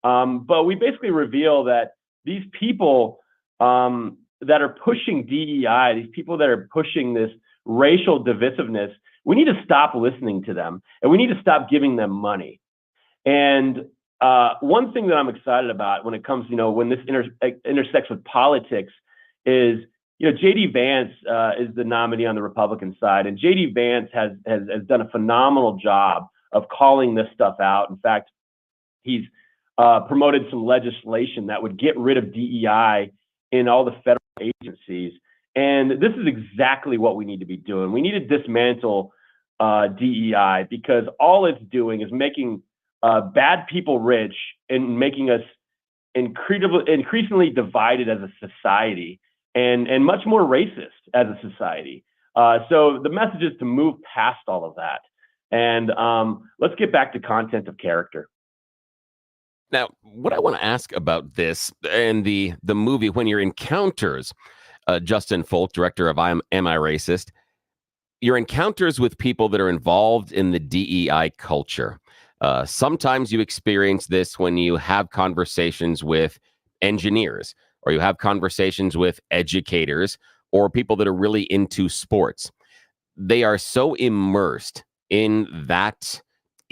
But we basically reveal that these people that are pushing DEI, these people that are pushing this racial divisiveness, we need to stop listening to them, and we need to stop giving them money. And one thing that I'm excited about when it comes, when this intersects with politics is, J.D. Vance is the nominee on the Republican side, and J.D. Vance has done a phenomenal job of calling this stuff out. In fact, he's promoted some legislation that would get rid of DEI in all the federal agencies. And this is exactly what we need to be doing. We need to dismantle DEI, because all it's doing is making bad people rich and making us increasingly divided as a society and much more racist as a society. So the message is to move past all of that. And let's get back to content of character. Now, what I want to ask about this and the movie, when your encounters, Justin Folk, director of Am I Racist, your encounters with people that are involved in the DEI culture. Sometimes you experience this when you have conversations with engineers, or you have conversations with educators, or people that are really into sports. They are so immersed in that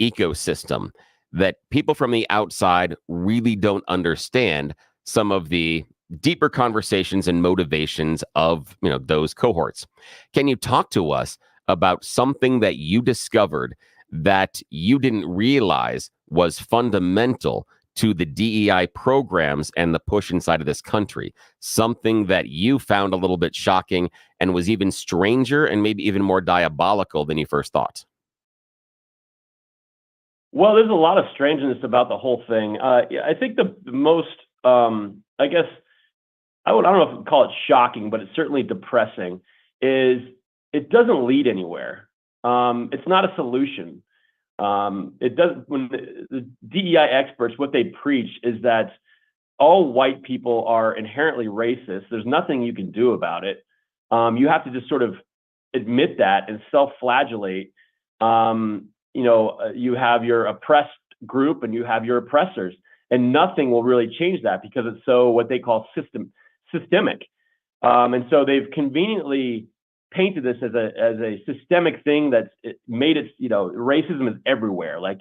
ecosystem that people from the outside really don't understand some of the deeper conversations and motivations of those cohorts. Can you talk to us about something that you discovered that you didn't realize was fundamental to the DEI programs and the push inside of this country? Something that you found a little bit shocking and was even stranger and maybe even more diabolical than you first thought? Well, there's a lot of strangeness about the whole thing. I think the most, I guess, I don't know if I'd call it shocking, but it's certainly depressing, is it doesn't lead anywhere. It's not a solution. It does. When the DEI experts, what they preach is that all white people are inherently racist. There's nothing you can do about it. You have to just sort of admit that and self-flagellate. You have your oppressed group and you have your oppressors, and nothing will really change that because it's so what they call systemic. And so they've conveniently painted this as a systemic thing that's made it, racism is everywhere. Like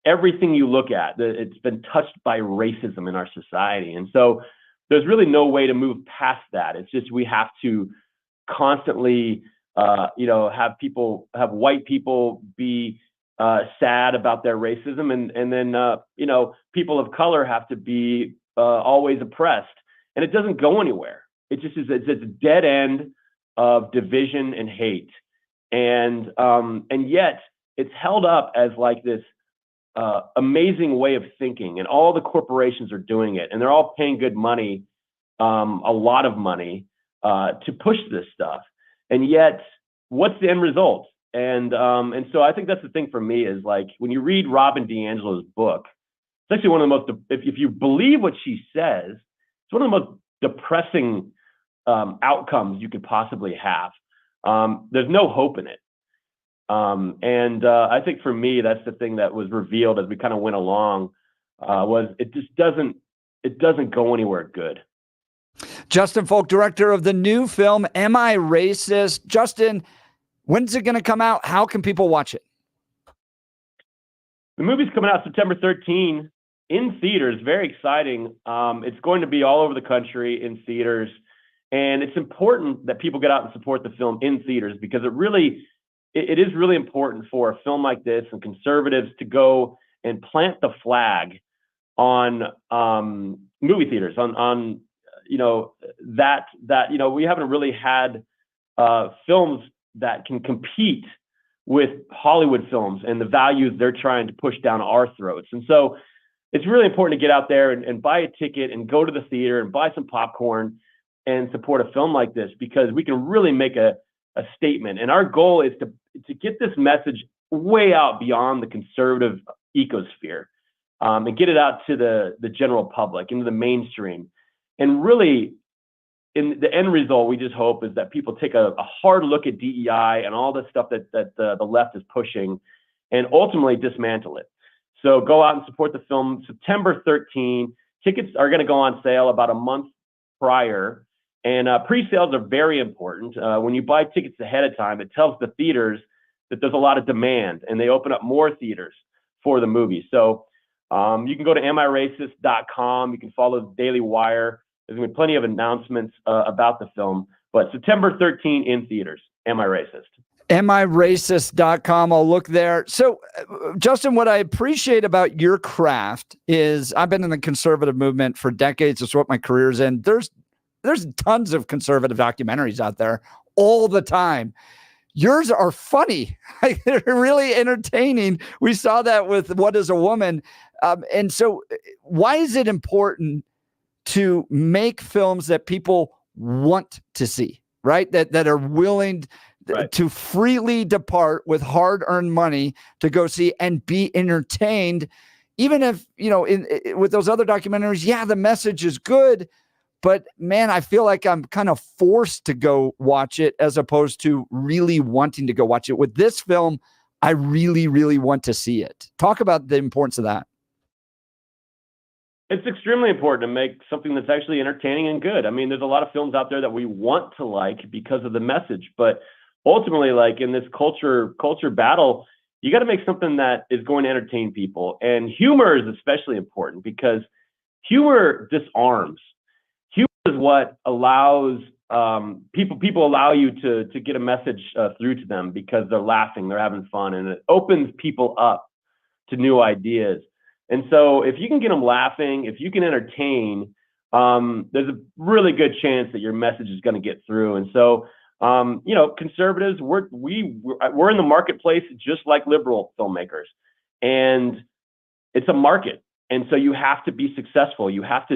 everything you look at, it's been touched by racism in our society. And so there's really no way to move past that. It's just, we have to constantly, have white people be sad about their racism. And then, people of color have to be always oppressed. And it doesn't go anywhere. It just is, it's a dead end of division and hate. And yet it's held up as like this amazing way of thinking, and all the corporations are doing it, and they're all paying good money, a lot of money, to push this stuff. And yet, what's the end result? And so I think that's the thing for me is like when you read Robin DiAngelo's book, it's actually one of the most, if you believe what she says, it's one of the most depressing outcomes you could possibly have. There's no hope in it. I think for me, that's the thing that was revealed as we kind of went along, was it just doesn't go anywhere good. Justin Folk, director of the new film, Am I Racist? Justin, when's it going to come out? How can people watch it? The movie's coming out September 13 in theaters. Very exciting. It's going to be all over the country in theaters. And it's important that people get out and support the film in theaters, because it is really important for a film like this and conservatives to go and plant the flag on movie theaters, on we haven't really had films that can compete with Hollywood films and the values they're trying to push down our throats. And so it's really important to get out there and buy a ticket and go to the theater and buy some popcorn and support a film like this, because we can really make a statement. And our goal is to get this message way out beyond the conservative ecosphere, and get it out to the general public, into the mainstream. And really, in the end result, we just hope is that people take a hard look at DEI and all the stuff that the left is pushing, and ultimately dismantle it. So go out and support the film September 13. Tickets are going to go on sale about a month prior. And pre-sales are very important. When you buy tickets ahead of time, it tells the theaters that there's a lot of demand, and they open up more theaters for the movie. So you can go to amiracist.com. You can follow the Daily Wire. There's going to be plenty of announcements about the film. But September 13 in theaters, Am I Racist? amiracist.com. I'll look there. So, Justin, what I appreciate about your craft is I've been in the conservative movement for decades. It's what my career's in. There's tons of conservative documentaries out there all the time. Yours are funny. They're really entertaining. We saw that with What is a Woman? And so why is it important to make films that people want to see, right? That are willing to freely depart with hard-earned money to go see and be entertained, even if, with those other documentaries, the message is good, but man, I feel like I'm kind of forced to go watch it as opposed to really wanting to go watch it. With this film, I really, really want to see it. Talk about the importance of that. It's extremely important to make something that's actually entertaining and good. I mean, there's a lot of films out there that we want to like because of the message, but ultimately, like in this culture battle, you got to make something that is going to entertain people. And humor is especially important because humor disarms. Humor is what allows people allow you to get a message through to them because they're laughing, they're having fun, and it opens people up to new ideas. And so if you can get them laughing, if you can entertain, there's a really good chance that your message is going to get through. And so, conservatives, we're in the marketplace just like liberal filmmakers, and it's a market. And so you have to be successful. You have to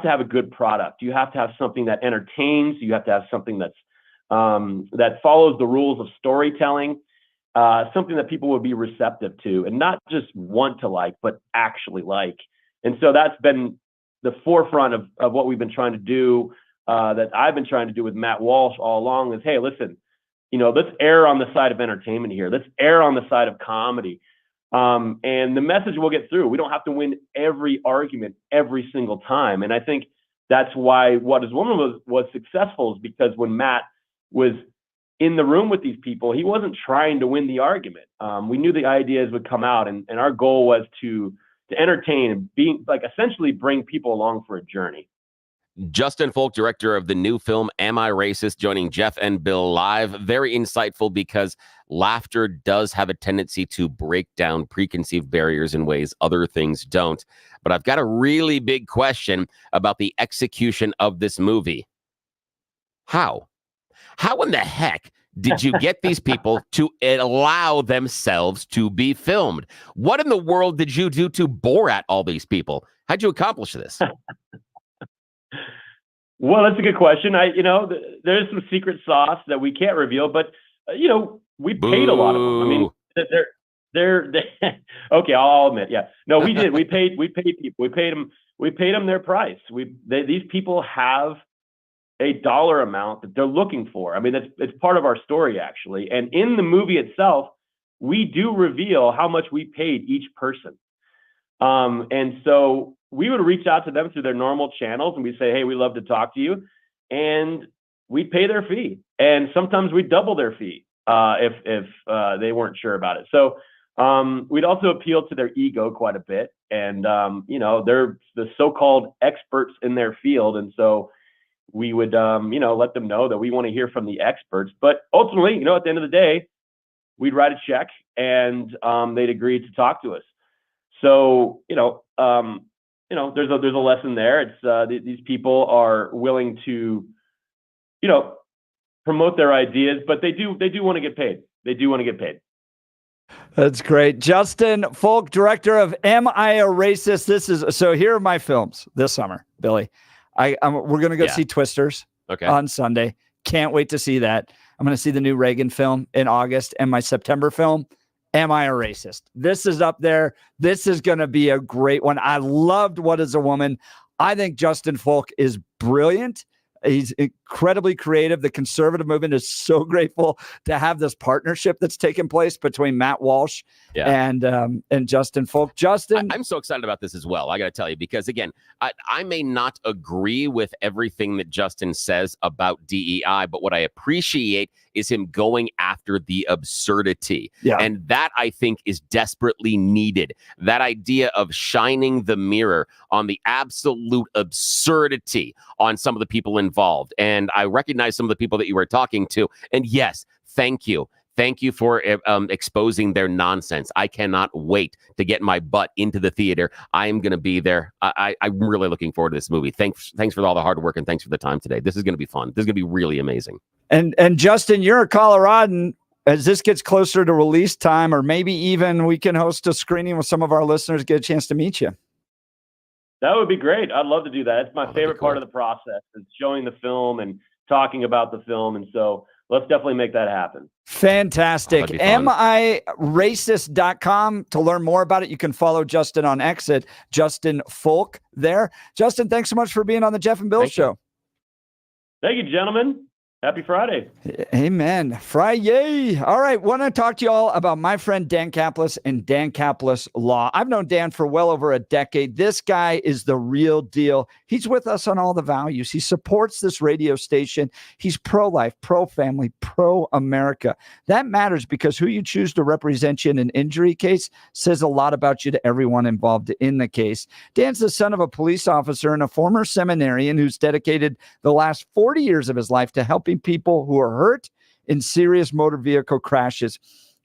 have a good product. You have to have something that entertains. You have to have something that's that follows the rules of storytelling. Something that people would be receptive to and not just want to like, but actually like. And so that's been the forefront of what we've been trying to do, that I've been trying to do with Matt Walsh all along is, hey, listen, let's err on the side of entertainment here. Let's err on the side of comedy. And the message will get through. We don't have to win every argument every single time. And I think that's why What is a Woman was successful, is because when Matt was in the room with these people, he wasn't trying to win the argument. We knew the ideas would come out, and our goal was to entertain and essentially bring people along for a journey. Justin Folk, director of the new film Am I Racist, joining Jeff and Bill live. Very insightful because laughter does have a tendency to break down preconceived barriers in ways other things don't. But I've got a really big question about the execution of this movie. How in the heck did you get these people to allow themselves to be filmed? What in the world did you do to Borat all these people? How'd you accomplish this? Well, that's a good question. There's some secret sauce that we can't reveal, but we paid a lot of them. I mean, they're okay. I'll admit, yeah. No, we did. We paid people. We paid them their price. These people have a dollar amount that they're looking for. I mean, it's part of our story, actually. And in the movie itself, we do reveal how much we paid each person. And so we would reach out to them through their normal channels, and we say, hey, we love to talk to you. And we'd pay their fee. And sometimes we'd double their fee if they weren't sure about it. So we'd also appeal to their ego quite a bit. And, they're the so-called experts in their field. And so we would, let them know that we want to hear from the experts. But ultimately, at the end of the day, we'd write a check and they'd agree to talk to us. So, there's a lesson there. It's these people are willing to, promote their ideas, but they do want to get paid. They do want to get paid. That's great. Justin Folk, director of Am I a Racist? So here are my films this summer, Billy. We're going to go see Twisters on Sunday. Can't wait to see that. I'm going to see the new Reagan film in August, and my September film, Am I a Racist? This is up there. This is going to be a great one. I loved What is a Woman? I think Justin Folk is brilliant. He's incredibly creative. The conservative movement is so grateful to have this partnership that's taken place between Matt Walsh and Justin Folk. Justin, I'm so excited about this as well. I got to tell you, because again, I may not agree with everything that Justin says about DEI, but what I appreciate is him going after the absurdity. Yeah. And that, I think, is desperately needed. That idea of shining the mirror on the absolute absurdity on some of the people involved. And I recognize some of the people that you were talking to. And yes, thank you. Thank you for exposing their nonsense. I cannot wait to get my butt into the theater. I am going to be there. I'm really looking forward to this movie. Thanks for all the hard work, and thanks for the time today. This is going to be fun. This is going to be really amazing. And Justin, you're a Coloradan. As this gets closer to release time, or maybe even we can host a screening with some of our listeners, get a chance to meet you. That would be great. I'd love to do that. It's my favorite part of the process, is showing the film and talking about the film. And so let's definitely make that happen. Fantastic. AmIRacist.com to learn more about it. You can follow Justin on X at Justin Folk there. Justin, thanks so much for being on the Jeff and Bill Show. Thank you, gentlemen. Happy Friday. Amen. Friday. All right. Want to talk to you all about my friend Dan Caplis and Dan Caplis Law. I've known Dan for well over a decade. This guy is the real deal. He's with us on all the values. He supports this radio station. He's pro-life, pro-family, pro-America. That matters, because who you choose to represent you in an injury case says a lot about you to everyone involved in the case. Dan's the son of a police officer and a former seminarian who's dedicated the last 40 years of his life to helping people who are hurt in serious motor vehicle crashes.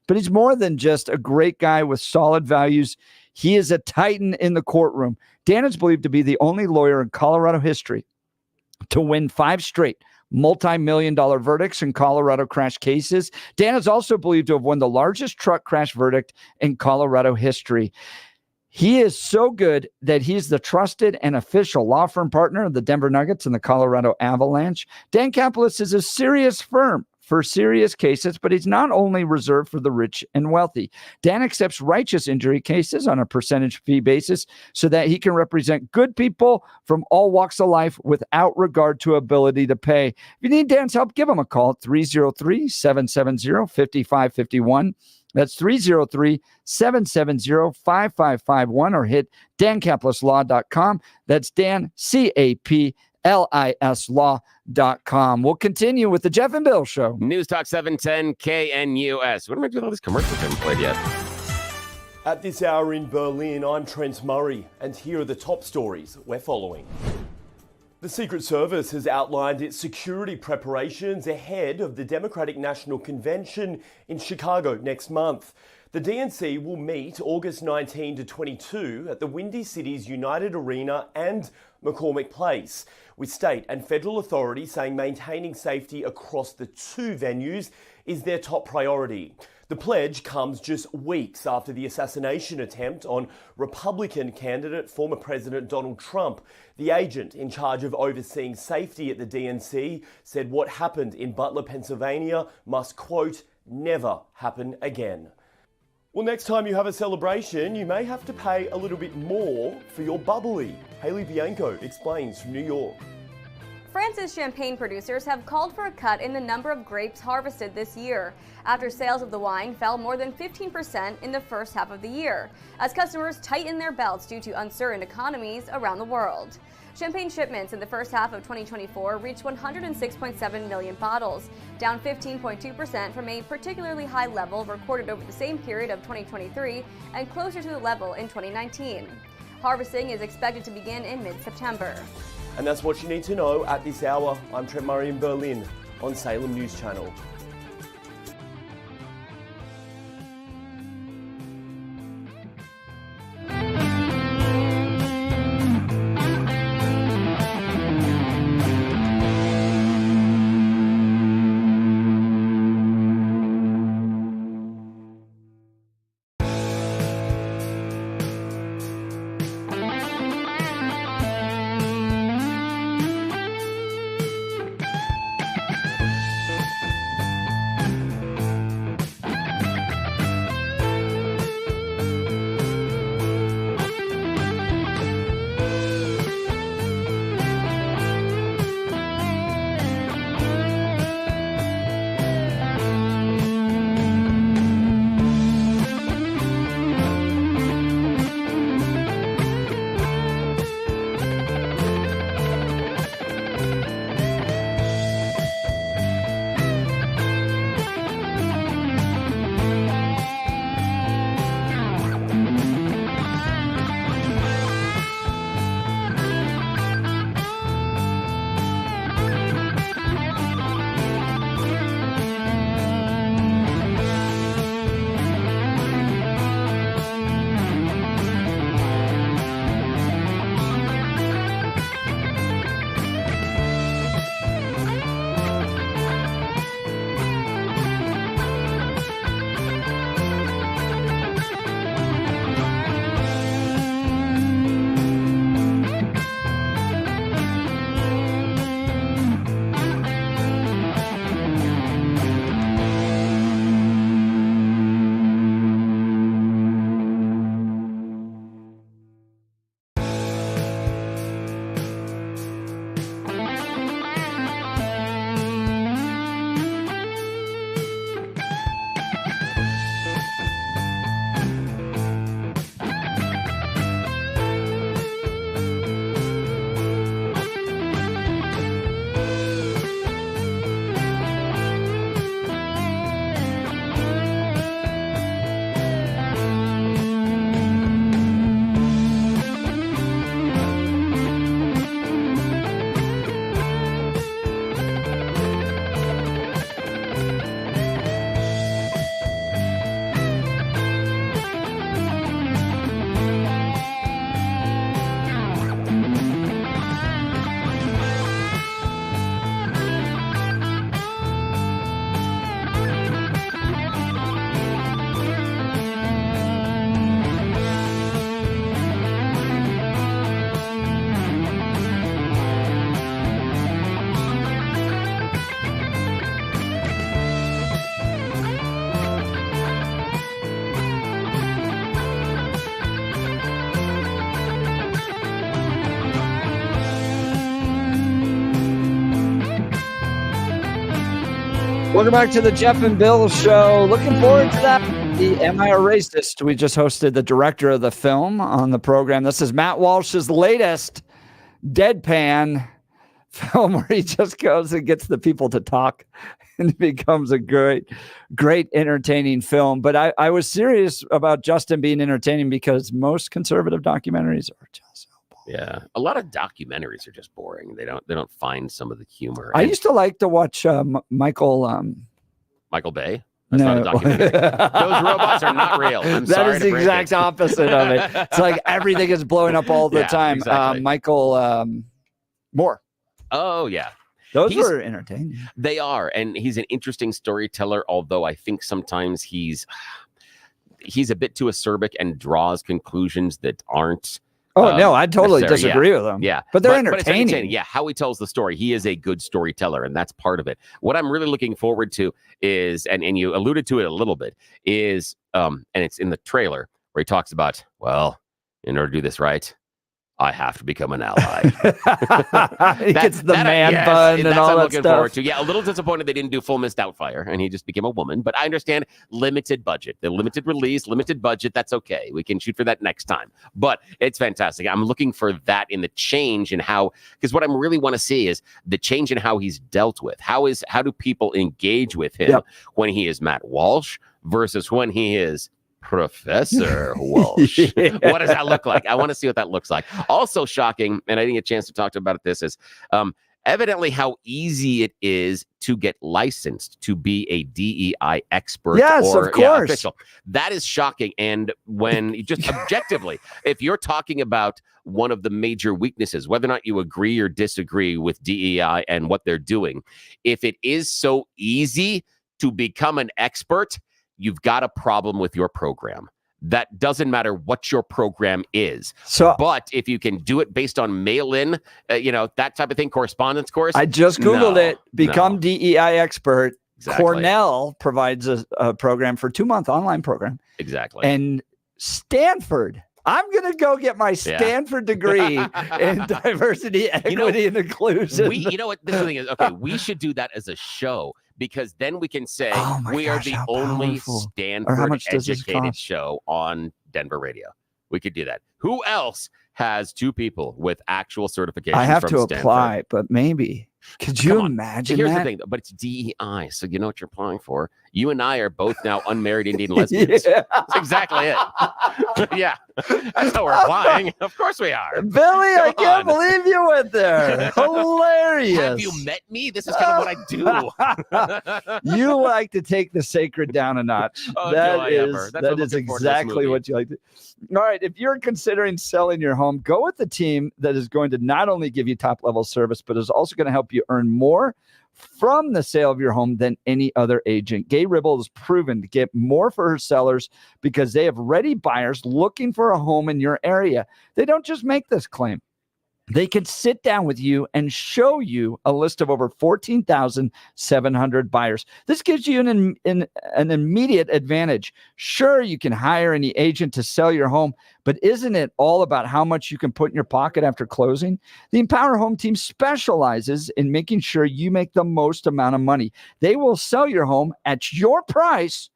But he's more than just a great guy with solid values. He is a titan in the courtroom. Dan is believed to be the only lawyer in Colorado history to win 5 straight multi-million-dollar verdicts in Colorado crash cases. Dan is also believed to have won the largest truck crash verdict in Colorado history. He is so good that he's the trusted and official law firm partner of the Denver Nuggets and the Colorado Avalanche. Dan Caplis is a serious firm for serious cases, but he's not only reserved for the rich and wealthy. Dan accepts righteous injury cases on a percentage fee basis so that he can represent good people from all walks of life without regard to ability to pay. If you need Dan's help, give him a call at 303-770-5551. That's 303-770-5551, or hit dancaplisLaw.com. That's Dan, CAPLIS Law.com. We'll continue with the Jeff and Bill Show. News Talk 710 KNUS. What am I doing with all these commercials I haven't played yet? At this hour in Berlin, I'm Trent Murray, and here are the top stories we're following. The Secret Service has outlined its security preparations ahead of the Democratic National Convention in Chicago next month. The DNC will meet August 19 to 22 at the Windy City's United Arena and McCormick Place, with state and federal authorities saying maintaining safety across the 2 venues is their top priority. The pledge comes just weeks after the assassination attempt on Republican candidate, former President Donald Trump. The agent in charge of overseeing safety at the DNC said what happened in Butler, Pennsylvania must, quote, never happen again. Well, next time you have a celebration, you may have to pay a little bit more for your bubbly. Haley Bianco explains from New York. France's champagne producers have called for a cut in the number of grapes harvested this year, after sales of the wine fell more than 15% in the first half of the year, as customers tighten their belts due to uncertain economies around the world. Champagne shipments in the first half of 2024 reached 106.7 million bottles, down 15.2% from a particularly high level recorded over the same period of 2023 and closer to the level in 2019. Harvesting is expected to begin in mid-September. And that's what you need to know at this hour. I'm Trent Murray in Berlin on Salem News Channel. Welcome back to the Jeff and Bill Show. Looking forward to that. The Am I a Racist? We just hosted the director of the film on the program. This is Matt Walsh's latest deadpan film where he just goes and gets the people to talk, and it becomes a great entertaining film. But I was serious about Justin being entertaining because most conservative documentaries are just yeah, a lot of documentaries are just boring. They don't find some of the humor. I used to like to watch Michael Bay. That's not a documentary. Those robots are not real. That is the exact opposite of it. It's like everything is blowing up all the time. Exactly. Michael Moore. Oh yeah. Those were entertaining. They are, and he's an interesting storyteller, although I think sometimes he's a bit too acerbic and draws conclusions that aren't. Oh, no, I totally disagree with him. Yeah. But they're But it's entertaining. Yeah, how he tells the story. He is a good storyteller, and that's part of it. What I'm really looking forward to is, and you alluded to it a little bit, is, and it's in the trailer where he talks about, well, in order to do this right, I have to become an ally. He gets the man bun and all I'm that looking stuff. forward to. Yeah, a little disappointed they didn't do Full Mist Doubtfire, and he just became a woman. But I understand limited budget, the limited release, limited budget. That's okay. We can shoot for that next time. But it's fantastic. I'm looking for that in the change in how, because what I really want to see is the change in how he's dealt with. How do people engage with him when he is Matt Walsh versus when he is Professor Walsh? What does that look like? I want to see what that looks like. Also shocking, and I didn't get a chance to talk about this, is evidently how easy it is to get licensed to be a DEI expert or official. That is shocking. And when you just objectively, if you're talking about one of the major weaknesses, whether or not you agree or disagree with DEI and what they're doing, if it is so easy to become an expert, you've got a problem with your program. That doesn't matter what your program is. But if you can do it based on mail-in, that type of thing, correspondence course. I just Googled it. Become DEI expert. Exactly. Cornell provides a program for 2-month online program. Exactly. And Stanford. I'm going to go get my Stanford degree in diversity, equity, and inclusion. You know what? This thing is, okay, we should do that as a show, because then we can say we are the only Stanford educated show on Denver radio. We could do that. Who else has 2 people with actual certifications? I have from to Stanford? Apply, but maybe. Could you imagine Here's that? the thing, but it's DEI, so you know what you're applying for. You and I are both now unmarried Indian lesbians. That's exactly it. Yeah, that's how we're applying. Of course we are. Billy, I can't believe you went there. Hilarious. Have you met me? This is kind of what I do. You like to take the sacred down a notch. Oh, that is exactly what you like to. All right, if you're considering selling your home, go with the team that is going to not only give you top level service, but is also going to help you earn more from the sale of your home than any other agent. Gay Ribble has proven to get more for her sellers because they have ready buyers looking for a home in your area. They don't just make this claim. They can sit down with you and show you a list of over 14,700 buyers. This gives you an immediate advantage. Sure, you can hire any agent to sell your home, but isn't it all about how much you can put in your pocket after closing? The Empower Home team specializes in making sure you make the most amount of money. They will sell your home at your price,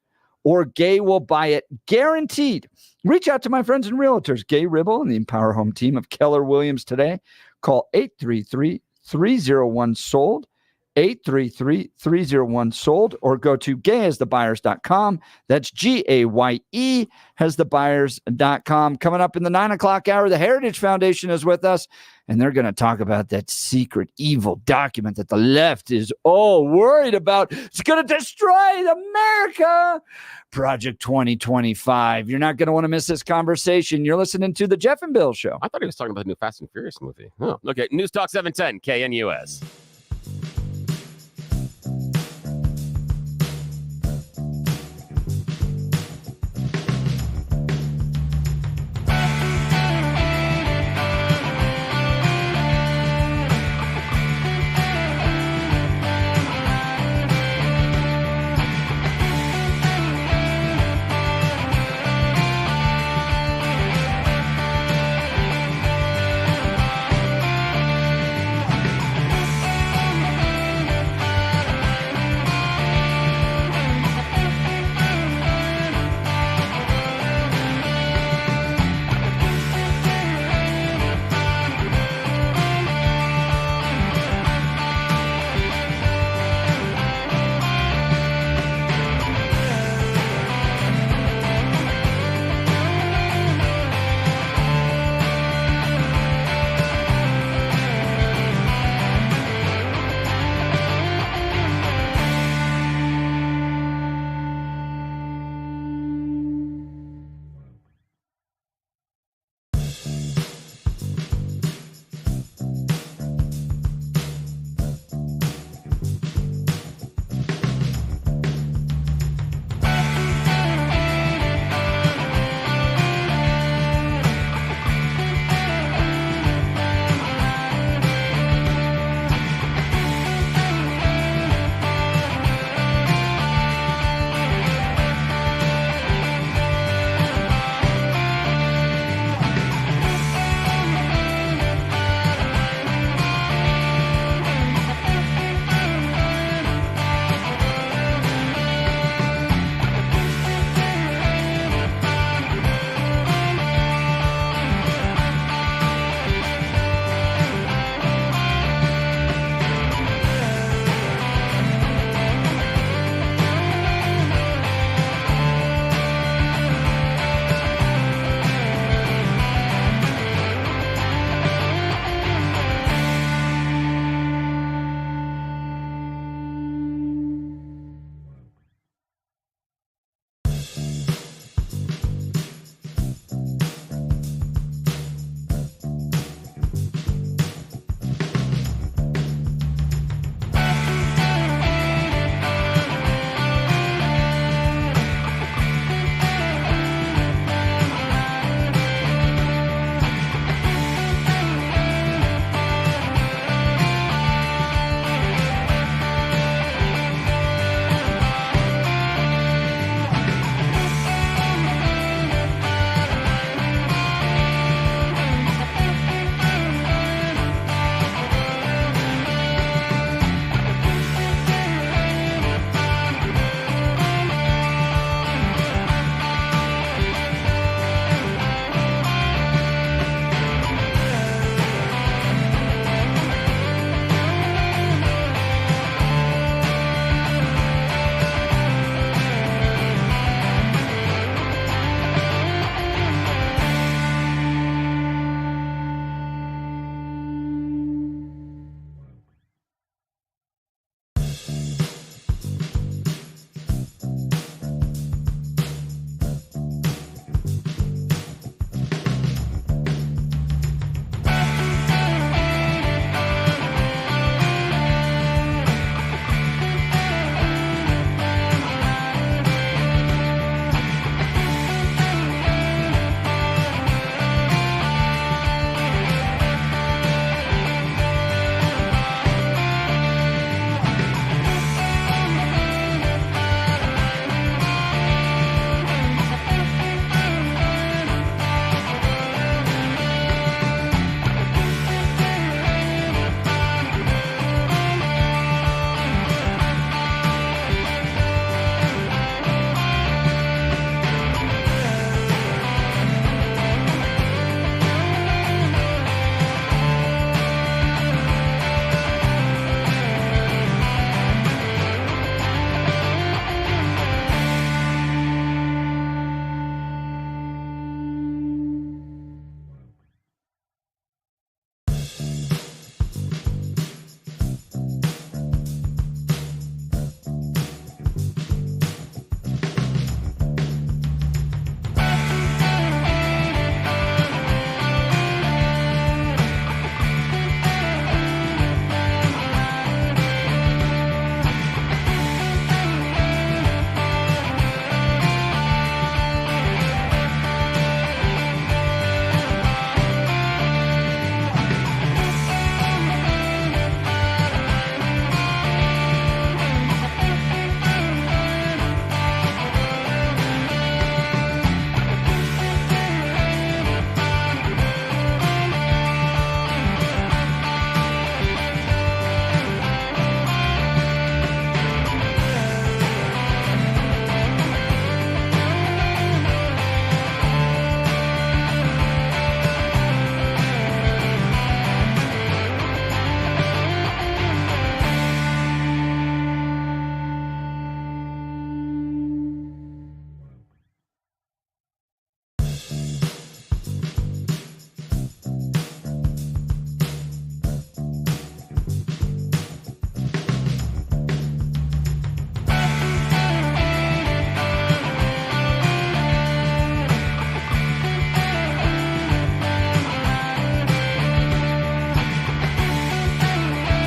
or Gay will buy it, guaranteed. Reach out to my friends and realtors, Gay Ribble and the Empower Home team of Keller Williams today. Call 833-301-SOLD, 833-301-SOLD, or go to gayasthebuyers.com. That's GAYE hasthebuyers.com. Coming up in the 9 o'clock hour, the Heritage Foundation is with us, and they're going to talk about that secret evil document that the left is all worried about. It's going to destroy America. Project 2025. You're not going to want to miss this conversation. You're listening to the Jeff and Bill Show. I thought he was talking about the new Fast and Furious movie. Oh, okay. News Talk 710 KNUS.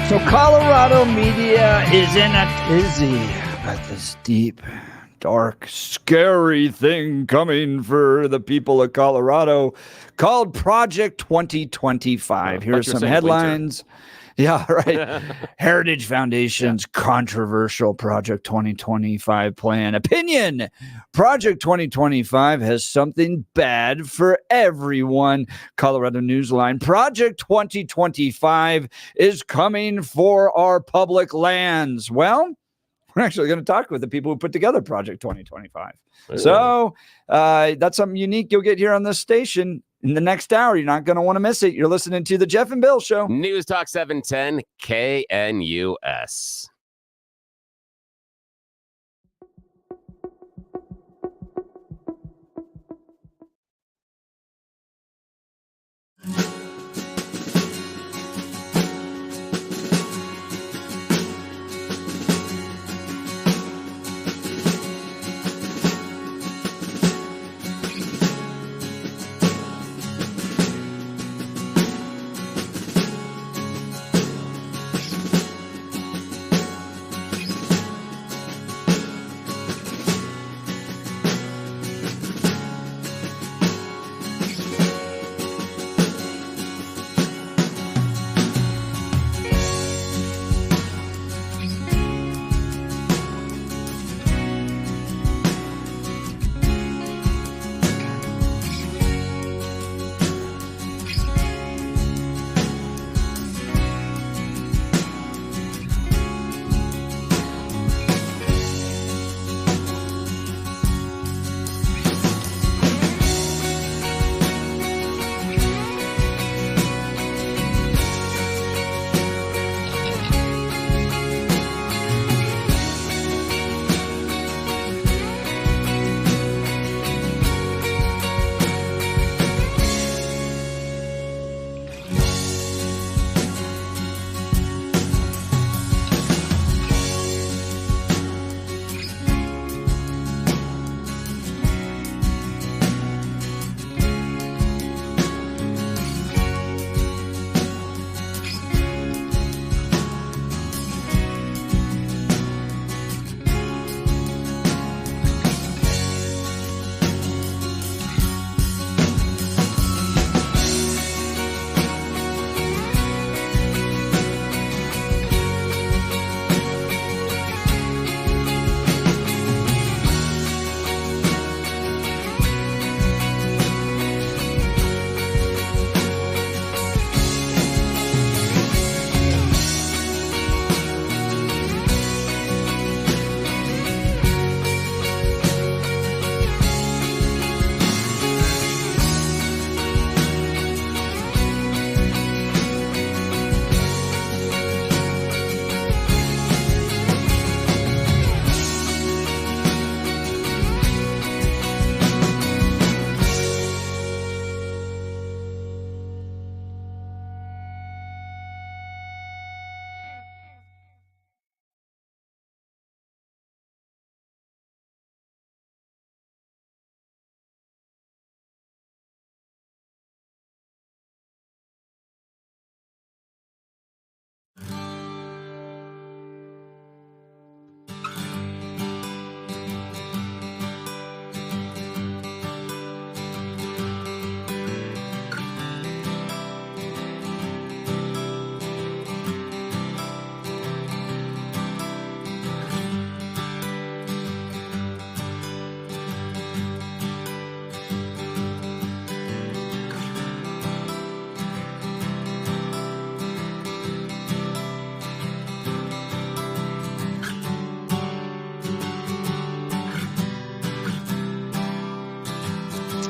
So Colorado media is in a tizzy about this deep, dark, scary thing coming for the people of Colorado called Project 2025. Here's some headlines. Winter. Yeah, right. Heritage Foundation's controversial Project 2025 plan. Opinion. Project 2025 has something bad for everyone. Colorado Newsline. Project 2025 is coming for our public lands. Well, we're actually going to talk with the people who put together Project 2025. So that's something unique you'll get here on this station. In the next hour, you're not going to want to miss it. You're listening to the Jeff and Bill Show. News Talk 710 KNUS.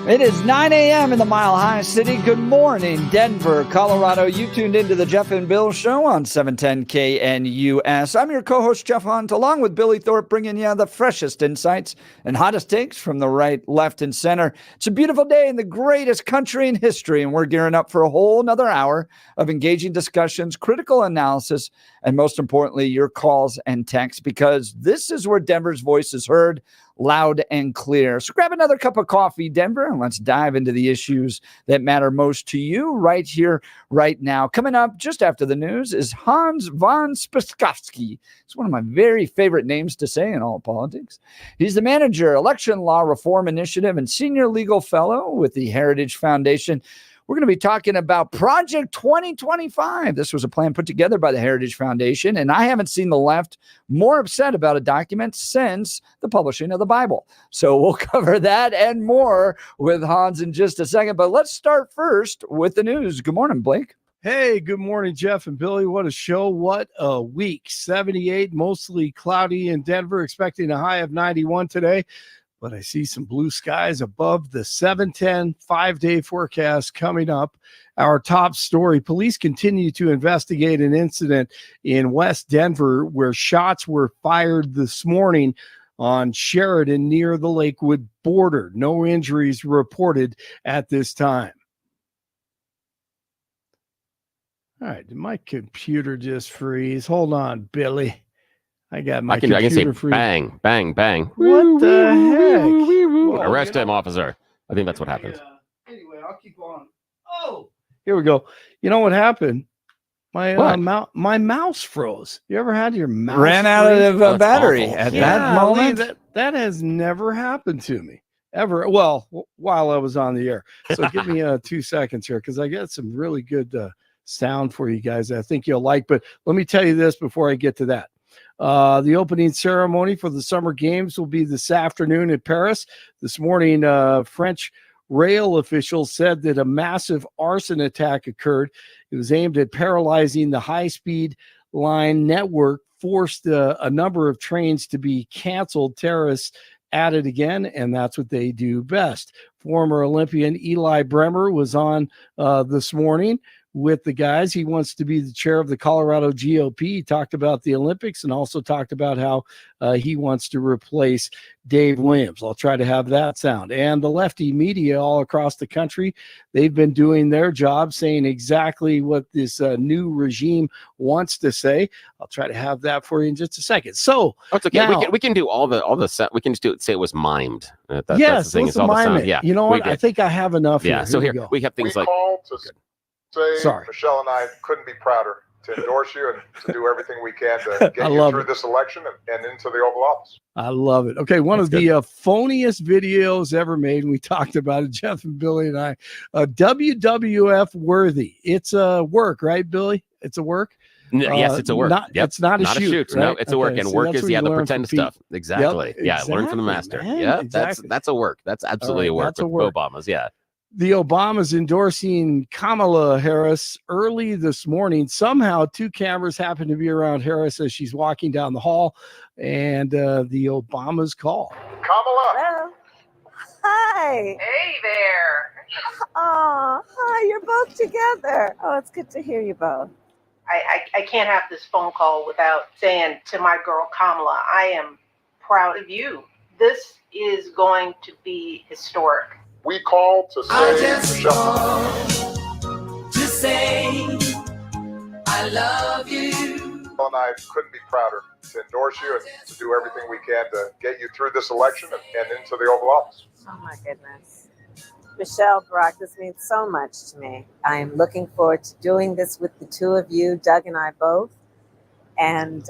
It is 9 a.m. in the Mile High City. Good morning, Denver, Colorado. You tuned into the Jeff and Bill Show on 710 KNUS. I'm your co-host, Jeff Hunt, along with Billy Thorpe, bringing you the freshest insights and hottest takes from the right, left, and center. It's a beautiful day in the greatest country in history, and we're gearing up for a whole another hour of engaging discussions, critical analysis, and most importantly, your calls and texts, because this is where Denver's voice is heard. loud and clear. So grab another cup of coffee, Denver, and let's dive into the issues that matter most to you right here, right now. Coming up just after the news is Hans von Spakovsky. It's one of my very favorite names to say in all politics. He's the manager, Election Law Reform Initiative, and senior legal fellow with the Heritage Foundation. We're going to be talking about Project 2025. This was a plan put together by the Heritage Foundation, and I haven't seen the left more upset about a document since the publishing of the Bible. So we'll cover that and more with Hans in just a second. But let's start first with the news. Good morning, Blake. Hey, good morning, Jeff and Billy. What a show. What a week. 78, mostly cloudy in Denver, expecting a high of 91 today. But I see some blue skies above the 710 5-day forecast coming up. Our top story, police continue to investigate an incident in West Denver where shots were fired this morning on Sheridan near the Lakewood border. No injuries reported at this time. All right, did my computer just freeze? Hold on, Billy. I got my computer I can say freeze. bang, bang, bang. What the heck? Well, Arrest him, officer. I think that's what happened. Anyway, I'll keep on. Oh, here we go. You know what happened? My my mouse froze. You ever had your mouse ran out of battery at that moment? That has never happened to me ever. Well, while I was on the air. So give me 2 seconds here because I got some really good sound for you guys that I think you'll like. But let me tell you this before I get to that. The opening ceremony for the Summer Games will be this afternoon in Paris. This morning, French rail officials said that a massive arson attack occurred. It was aimed at paralyzing the high-speed line network, forced a number of trains to be canceled. Terrorists at it again, and that's what they do best. Former Olympian Eli Bremmer was on this morning with the guys. He wants to be the chair of the Colorado GOP. He talked about the Olympics and also talked about how he wants to replace Dave Williams. I'll try to have that sound. And the lefty media all across the country, they've been doing their job, saying exactly what this new regime wants to say. I'll try to have that for you in just a second. So it's okay. Now, we can do all the we can just say it was mimed. Yes, that's the thing. let's mime it. Yeah, you know what? I think I have enough. Yeah. So here we have things like. Say, Michelle and I couldn't be prouder to endorse you and to do everything we can to get you through this election and into the Oval Office. I love it. Okay, one of the phoniest videos ever made, and we talked about it, Jeff and Billy and I, WWF worthy. It's a work, right, Billy? It's a work? Yes, it's a work. It's not a shoot. Right? No, it's a work. And work is the pretend stuff. Yep, exactly. Yeah, learn from the master. Man, yeah, exactly. that's a work. That's absolutely a work. That's a work. Obama's, yeah. The Obamas endorsing Kamala Harris early this morning. Somehow, two cameras happen to be around Harris as she's walking down the hall, and the Obamas call. Kamala. Hello. Hi. Hey there. Oh, hi. You're both together. Oh, it's good to hear you both. I can't have this phone call without saying to my girl Kamala, I am proud of you. This is going to be historic. We call to say, I just call to say I love you. And I couldn't be prouder to endorse you and to do everything we can to get you through this election and into the Oval Office. Oh, my goodness. Michelle, Brock, this means so much to me. I'm looking forward to doing this with the two of you, Doug and I both, and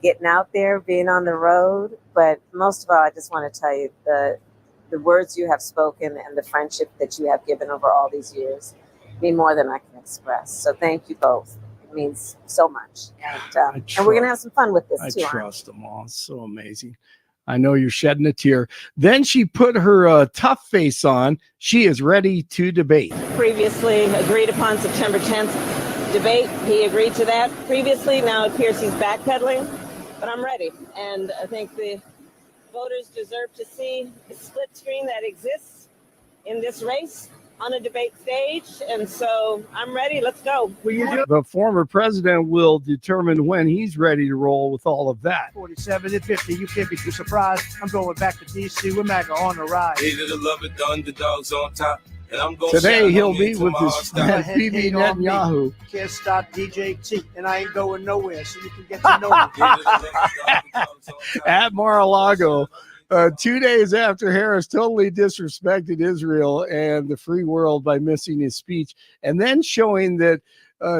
getting out there, being on the road. But most of all, I just want to tell you the words you have spoken and the friendship that you have given over all these years mean more than I can express. So thank you both. It means so much. And we're going to have some fun with this too. I trust them all. It's so amazing. I know you're shedding a tear. Then she put her tough face on. She is ready to debate. Previously agreed upon September 10th debate. He agreed to that previously. Now it appears he's backpedaling, but I'm ready. And I think the voters deserve to see the split screen that exists in this race on a debate stage. And so I'm ready. Let's go. The former president will determine when he's ready to roll with all of that. 47 and 50. You can't be too surprised. I'm going back to D.C. We're MAGA on the ride. The underdogs on top. And I'm going today he'll meet with his friend Bibi Netanyahu. Can't stop DJ T, and I ain't going nowhere, so you can get to know me. At Mar-a-Lago. 2 days after Harris totally disrespected Israel and the free world by missing his speech, and then showing that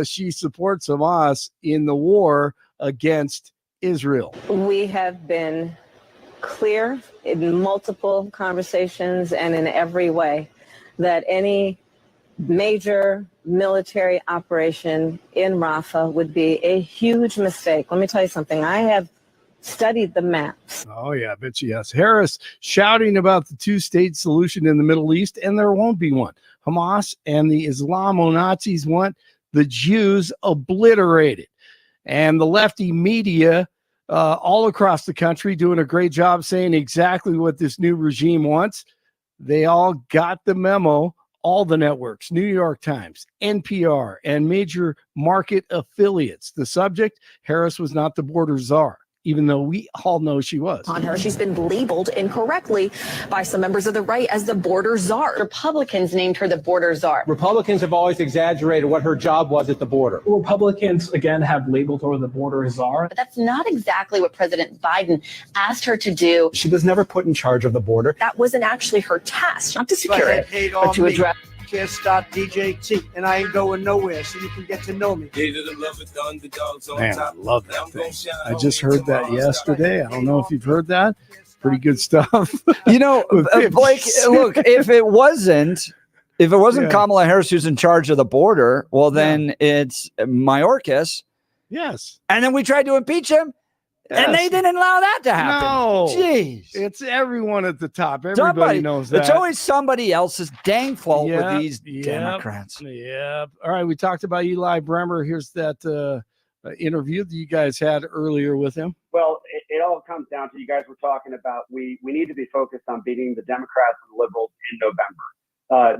she supports Hamas in the war against Israel. We have been clear in multiple conversations and in every way that any major military operation in Rafah would be a huge mistake. Let me tell you something. I have studied the maps. Oh, yeah, I bet you yes. Harris shouting about the two-state solution in the Middle East, and there won't be one. Hamas and the Islamo-Nazis want the Jews obliterated. And the lefty media all across the country doing a great job saying exactly what this new regime wants. They all got the memo. All the networks, New York Times, NPR, and major market affiliates. The subject, Harris was not the border czar, even though we all know she was. On her, she's been labeled incorrectly by some members of the right as the border czar. Republicans named her the border czar. Republicans have always exaggerated what her job was at the border. Republicans, again, have labeled her the border czar. But that's not exactly what President Biden asked her to do. She was never put in charge of the border. That wasn't actually her task, not to secure it, but to address. Can't stop DJT, and I ain't going nowhere, so you can get to know me. Man, I love that thing. I just heard that yesterday. I don't know if you've heard that. Pretty good stuff. You know, Blake, look, if it wasn't Kamala Harris who's in charge of the border, well, then it's Mayorkas. Yes. And then we tried to impeach him. Yes. And they didn't allow that to happen. No. Jeez. It's everyone at the top. Everybody knows that. It's always somebody else's dang fault with these Democrats. Yep. All right. We talked about Eli Bremmer. Here's that interview that you guys had earlier with him. Well, it all comes down to, you guys were talking about, we need to be focused on beating the Democrats and the liberals in November.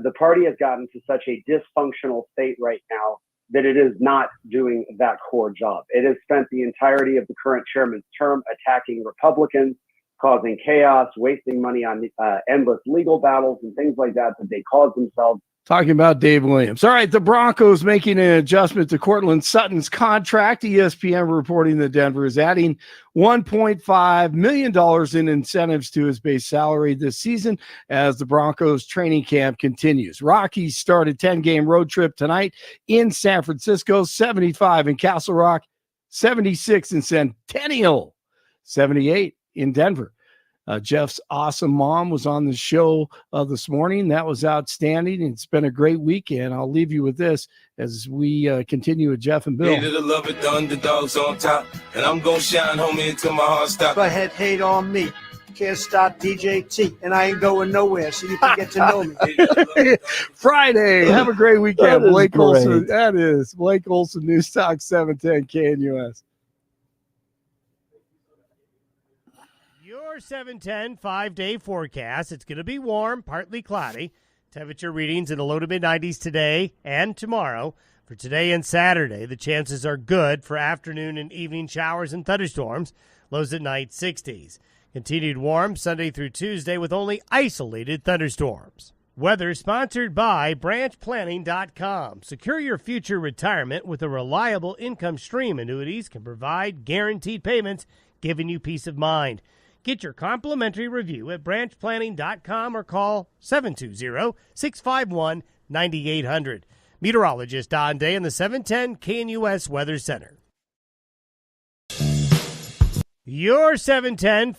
The party has gotten to such a dysfunctional state right now that it is not doing that core job. It has spent the entirety of the current chairman's term attacking Republicans, causing chaos, wasting money on endless legal battles and things like that they caused themselves. Talking about Dave Williams. All right, the Broncos making an adjustment to Cortland Sutton's contract. ESPN reporting that Denver is adding $1.5 million in incentives to his base salary this season as the Broncos training camp continues. Rockies start a 10-game road trip tonight in San Francisco, 75 in Castle Rock, 76 in Centennial, 78 in Denver. Jeff's awesome mom was on the show this morning. That was outstanding. It's been a great weekend. I'll leave you with this as we continue with Jeff and Bill. Hated to love it, the underdogs on top, and I'm gonna shine, homie, until my heart stops. Go ahead, hate on me. Can't stop DJT, and I ain't going nowhere, so you can get to know me. Friday. Have a great weekend. That is Blake great. Olson. That is Blake Olson, News Talk 710 KNUS. Your 710 5-day forecast. It's going to be warm, partly cloudy. Temperature readings in the low to mid 90s today and tomorrow. For today and Saturday, the chances are good for afternoon and evening showers and thunderstorms. Lows at night 60s. Continued warm Sunday through Tuesday with only isolated thunderstorms. Weather sponsored by branchplanning.com. Secure your future retirement with a reliable income stream. Annuities can provide guaranteed payments, giving you peace of mind. Get your complimentary review at branchplanning.com or call 720-651-9800. Meteorologist Don Day in the 710 KNUS Weather Center. Your 710.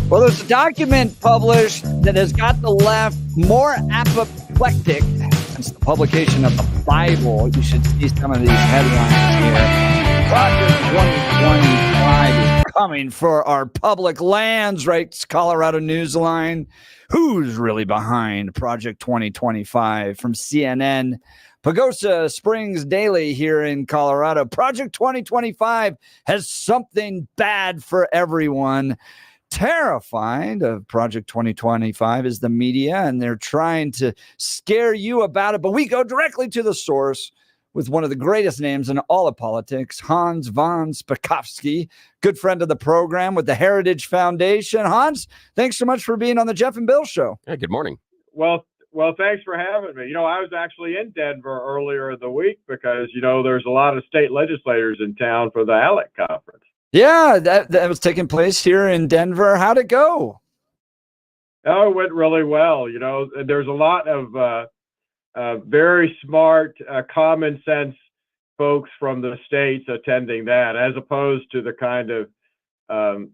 Well, there's a document published that has got the left more apoplectic since the publication of the Bible. You should see some of these headlines here. Project 2025 is coming for our public lands, writes Colorado Newsline. Who's really behind Project 2025? From CNN. Pagosa Springs Daily here in Colorado. Project 2025 has something bad for everyone. Terrified of Project 2025 is the media, and they're trying to scare you about it. But we go directly to the source with one of the greatest names in all of politics, Hans von Spakovsky, good friend of the program with the Heritage Foundation. Hans, thanks so much for being on the Jeff and Bill Show. Hey, good morning. Well, thanks for having me. I was actually in Denver earlier in the week because, there's a lot of state legislators in town for the ALEC conference. Yeah, that was taking place here in Denver. How'd it go? Oh, it went really well. There's a lot of very smart, common sense folks from the states attending that, as opposed to the kind of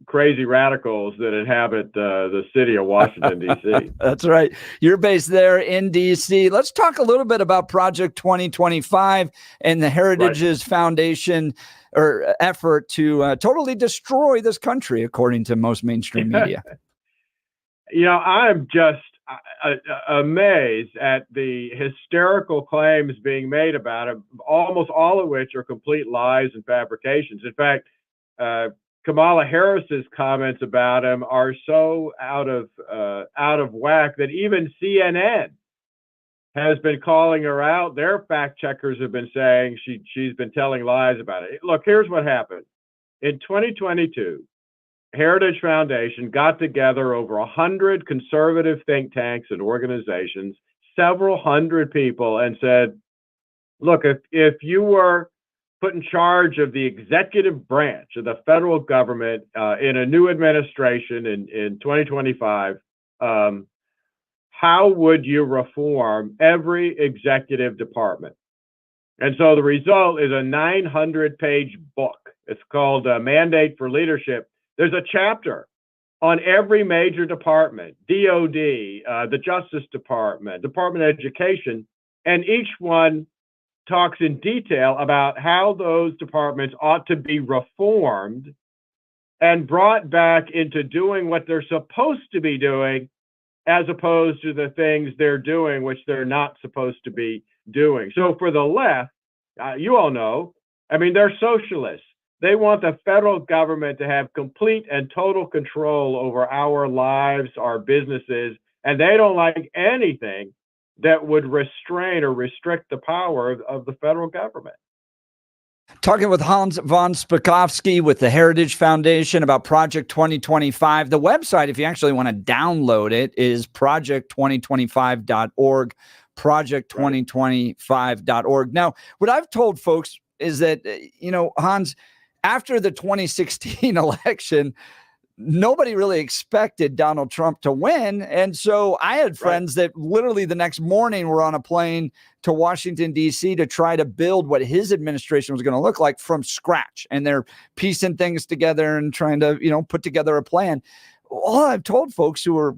crazy radicals that inhabit the city of Washington, D.C. That's right. You're based there in D.C. Let's talk a little bit about Project 2025 and the Heritage's Foundation or effort to totally destroy this country, according to most mainstream media. I'm just amazed at the hysterical claims being made about it, almost all of which are complete lies and fabrications. In fact, Kamala Harris's comments about him are so out of whack that even CNN has been calling her out. Their fact checkers have been saying she's been telling lies about it. Look, here's what happened. In 2022, Heritage Foundation got together over 100 conservative think tanks and organizations, several hundred people, and said, look, if you were put in charge of the executive branch of the federal government in a new administration in 2025, how would you reform every executive department? And so the result is a 900-page book. It's called Mandate for Leadership. There's a chapter on every major department, DOD, the Justice Department, Department of Education, and each one talks in detail about how those departments ought to be reformed and brought back into doing what they're supposed to be doing, as opposed to the things they're doing, which they're not supposed to be doing. So for the left, you all know, they're socialists. They want the federal government to have complete and total control over our lives, our businesses, and they don't like anything that would restrain or restrict the power of the federal government. Talking with Hans von Spakovsky with the Heritage Foundation about Project 2025. The website, if you actually want to download it, is project2025.org, project2025.org. Now, what I've told folks is that, Hans, after the 2016 election, nobody really expected Donald Trump to win. And so I had friends that literally the next morning were on a plane to Washington, D.C. to try to build what his administration was going to look like from scratch. And they're piecing things together and trying to, put together a plan. All I've told folks who are,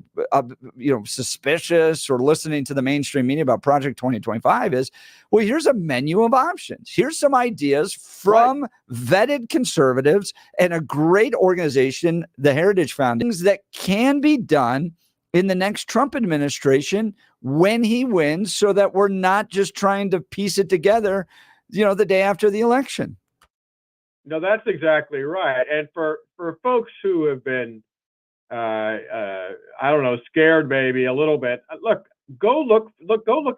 suspicious or listening to the mainstream media about Project 2025 is, well, here's a menu of options. Here's some ideas from vetted conservatives and a great organization, the Heritage Foundation, that can be done in the next Trump administration when he wins, so that we're not just trying to piece it together, the day after the election. No, that's exactly right. And for folks who have been scared maybe a little bit. Go look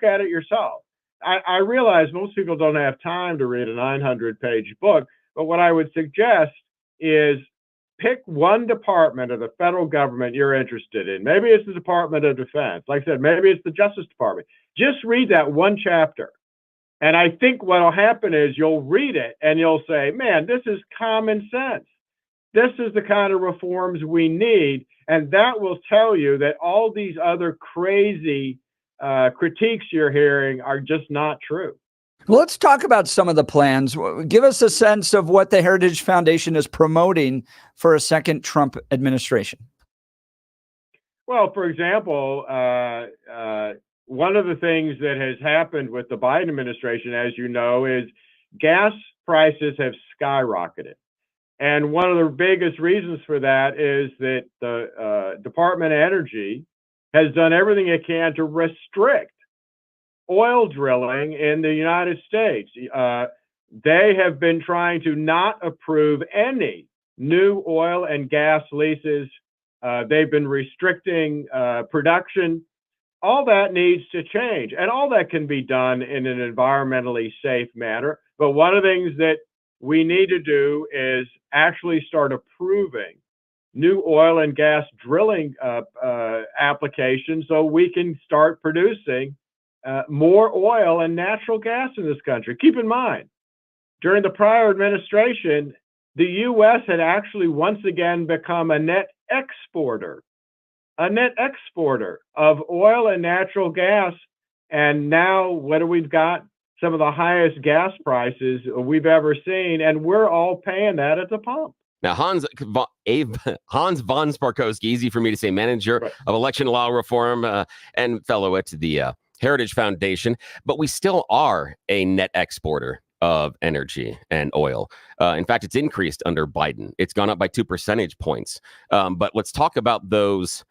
at it yourself. I realize most people don't have time to read a 900-page book, but what I would suggest is pick one department of the federal government you're interested in. Maybe it's the Department of Defense. Like I said, maybe it's the Justice Department. Just read that one chapter. And I think what'll happen is you'll read it and you'll say, man, this is common sense. This is the kind of reforms we need, and that will tell you that all these other crazy critiques you're hearing are just not true. Well, let's talk about some of the plans. Give us a sense of what the Heritage Foundation is promoting for a second Trump administration. Well, for example, one of the things that has happened with the Biden administration, as you know, is gas prices have skyrocketed. And one of the biggest reasons for that is that the Department of Energy has done everything it can to restrict oil drilling in the United States. They have been trying to not approve any new oil and gas leases. They've been restricting production. All that needs to change, and all that can be done in an environmentally safe manner. But one of the things that we need to do is actually start approving new oil and gas drilling applications so we can start producing more oil and natural gas in this country. Keep in mind, during the prior administration, the U.S. had actually once again become a net exporter of oil and natural gas. And now what do we've got? Some of the highest gas prices we've ever seen, and we're all paying that at the pump. Now, Hans von Sparkowski, easy for me to say, manager of election law reform and fellow at the Heritage Foundation, but we still are a net exporter of energy and oil. In fact, it's increased under Biden. It's gone up by 2 percentage points. But let's talk about those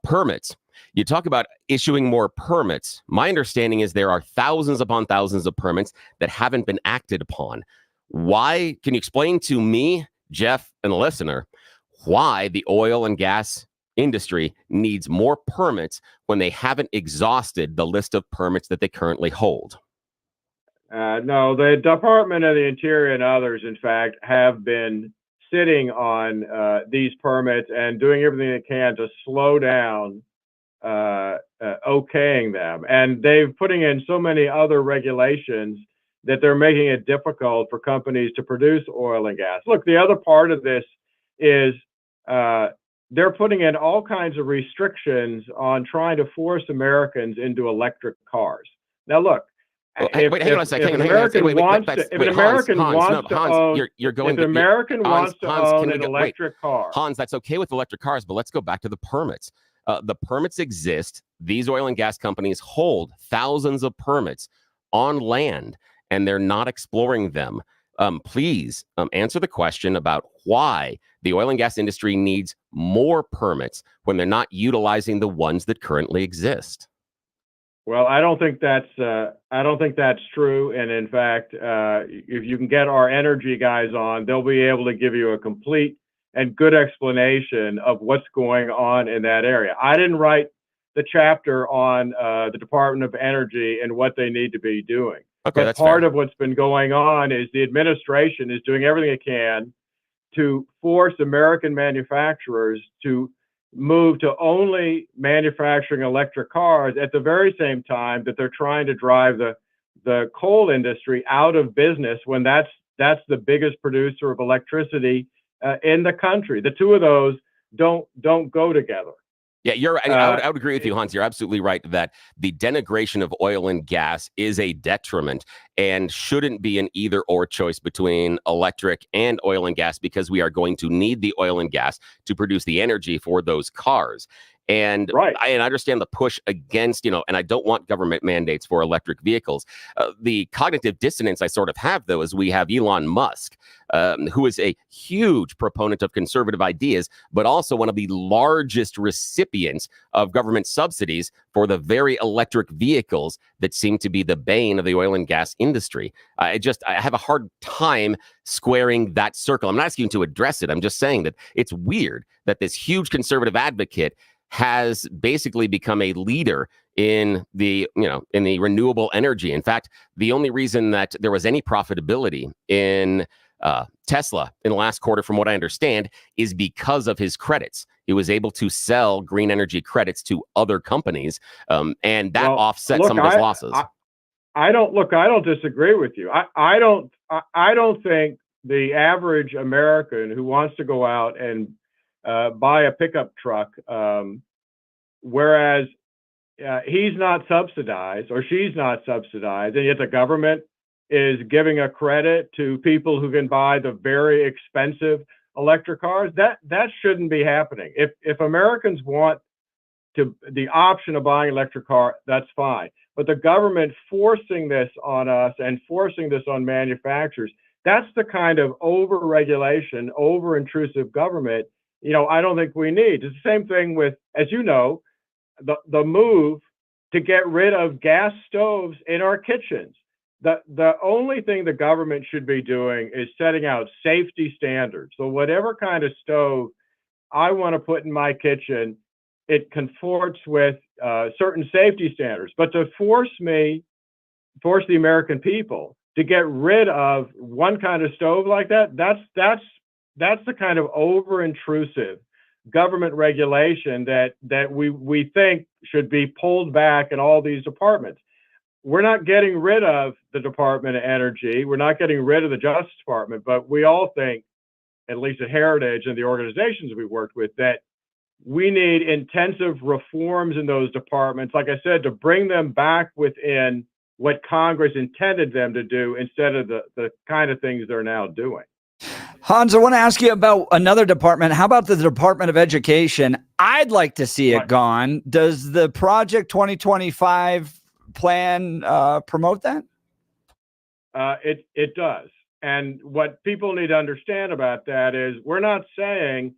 permits. You talk about issuing more permits. My understanding is there are thousands upon thousands of permits that haven't been acted upon. Why? Can you explain to me, Jeff, and the listener, why the oil and gas industry needs more permits when they haven't exhausted the list of permits that they currently hold? No, the Department of the Interior and others, in fact, have been sitting on these permits and doing everything they can to slow down okaying them. And they're putting in so many other regulations that they're making it difficult for companies to produce oil and gas. Look, the other part of this is they're putting in all kinds of restrictions on trying to force Americans into electric cars. Now, look, hang on a second. If an American wants to own an electric car. Hans, that's okay with electric cars, but let's go back to the permits. The permits exist. These oil and gas companies hold thousands of permits on land, and they're not exploring them. Please answer the question about why the oil and gas industry needs more permits when they're not utilizing the ones that currently exist. Well, I don't think that's true. And in fact, if you can get our energy guys on, they'll be able to give you a complete and good explanation of what's going on in that area. I didn't write the chapter on the Department of Energy and what they need to be doing. Okay, but that's part fair. of what's been going on is the administration is doing everything it can to force American manufacturers to move to only manufacturing electric cars at the very same time that they're trying to drive the coal industry out of business when that's the biggest producer of electricity in the country. The two of those don't go together. Yeah, you're right. I would agree with you, Hans. You're absolutely right that the denigration of oil and gas is a detriment and shouldn't be an either or choice between electric and oil and gas, because we are going to need the oil and gas to produce the energy for those cars. And I understand the push against, and I don't want government mandates for electric vehicles. The cognitive dissonance I sort of have, though, is we have Elon Musk, who is a huge proponent of conservative ideas, but also one of the largest recipients of government subsidies for the very electric vehicles that seem to be the bane of the oil and gas industry. I have a hard time squaring that circle. I'm not asking you to address it. I'm just saying that it's weird that this huge conservative advocate has basically become a leader in the renewable energy. In fact, the only reason that there was any profitability in Tesla in the last quarter, from what I understand, is because of his credits. He was able to sell green energy credits to other companies, and that offset some of his losses. I don't disagree with you. I don't think the average American who wants to go out and buy a pickup truck, whereas he's not subsidized or she's not subsidized, and yet the government is giving a credit to people who can buy the very expensive electric cars. That shouldn't be happening. If Americans want the option of buying an electric car, that's fine. But the government forcing this on us and forcing this on manufacturers, that's the kind of over-regulation, over-intrusive government I don't think we need. It's the same thing with, as you know, the move to get rid of gas stoves in our kitchens. The only thing the government should be doing is setting out safety standards. So whatever kind of stove I want to put in my kitchen, it conforts with certain safety standards. But to force the American people to get rid of one kind of stove like that, that's the kind of over-intrusive government regulation that we think should be pulled back in all these departments. We're not getting rid of the Department of Energy. We're not getting rid of the Justice Department, but we all think at least at Heritage and the organizations we worked with, that we need intensive reforms in those departments, like I said, to bring them back within what Congress intended them to do instead of the kind of things they're now doing. Hans, I want to ask you about another department. How about the Department of Education? I'd like to see it gone. Does the Project 2025 plan promote that? It does. And what people need to understand about that is we're not saying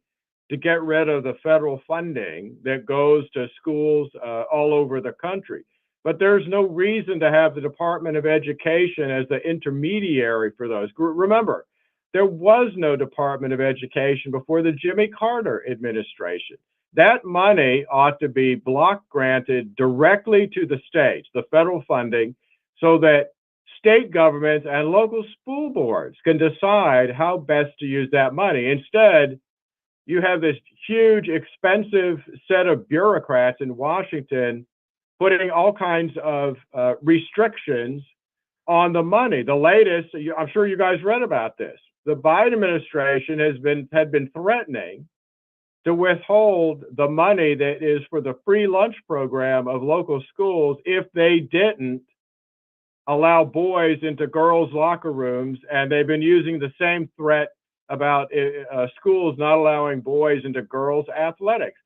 to get rid of the federal funding that goes to schools all over the country. But there's no reason to have the Department of Education as the intermediary for those. Remember, there was no Department of Education before the Jimmy Carter administration. That money ought to be block granted directly to the states, the federal funding, so that state governments and local school boards can decide how best to use that money. Instead, you have this huge, expensive set of bureaucrats in Washington putting all kinds of restrictions on the money. The latest, I'm sure you guys read about this. The Biden administration had been threatening to withhold the money that is for the free lunch program of local schools if they didn't allow boys into girls' locker rooms, and they've been using the same threat about schools not allowing boys into girls' athletics.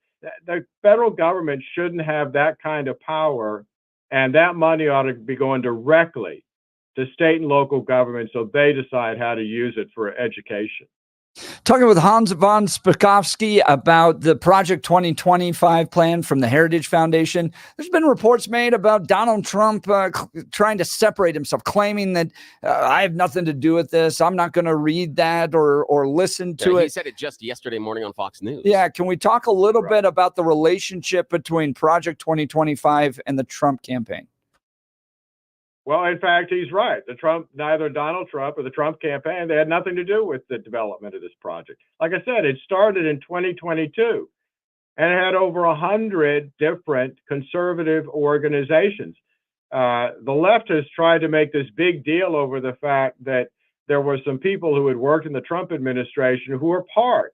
The federal government shouldn't have that kind of power, and that money ought to be going directly to state and local governments so they decide how to use it for education. Talking with Hans von Spakovsky about the Project 2025 plan from the Heritage Foundation. There's been reports made about Donald Trump trying to separate himself, claiming that I have nothing to do with this. I'm not going to read that or listen to it. He said it just yesterday morning on Fox News. Yeah. Can we talk a little bit about the relationship between Project 2025 and the Trump campaign? Well, in fact, he's right. Neither Donald Trump or the Trump campaign, they had nothing to do with the development of this project. Like I said, it started in 2022 and it had over 100 different conservative organizations. The left has tried to make this big deal over the fact that there were some people who had worked in the Trump administration who were part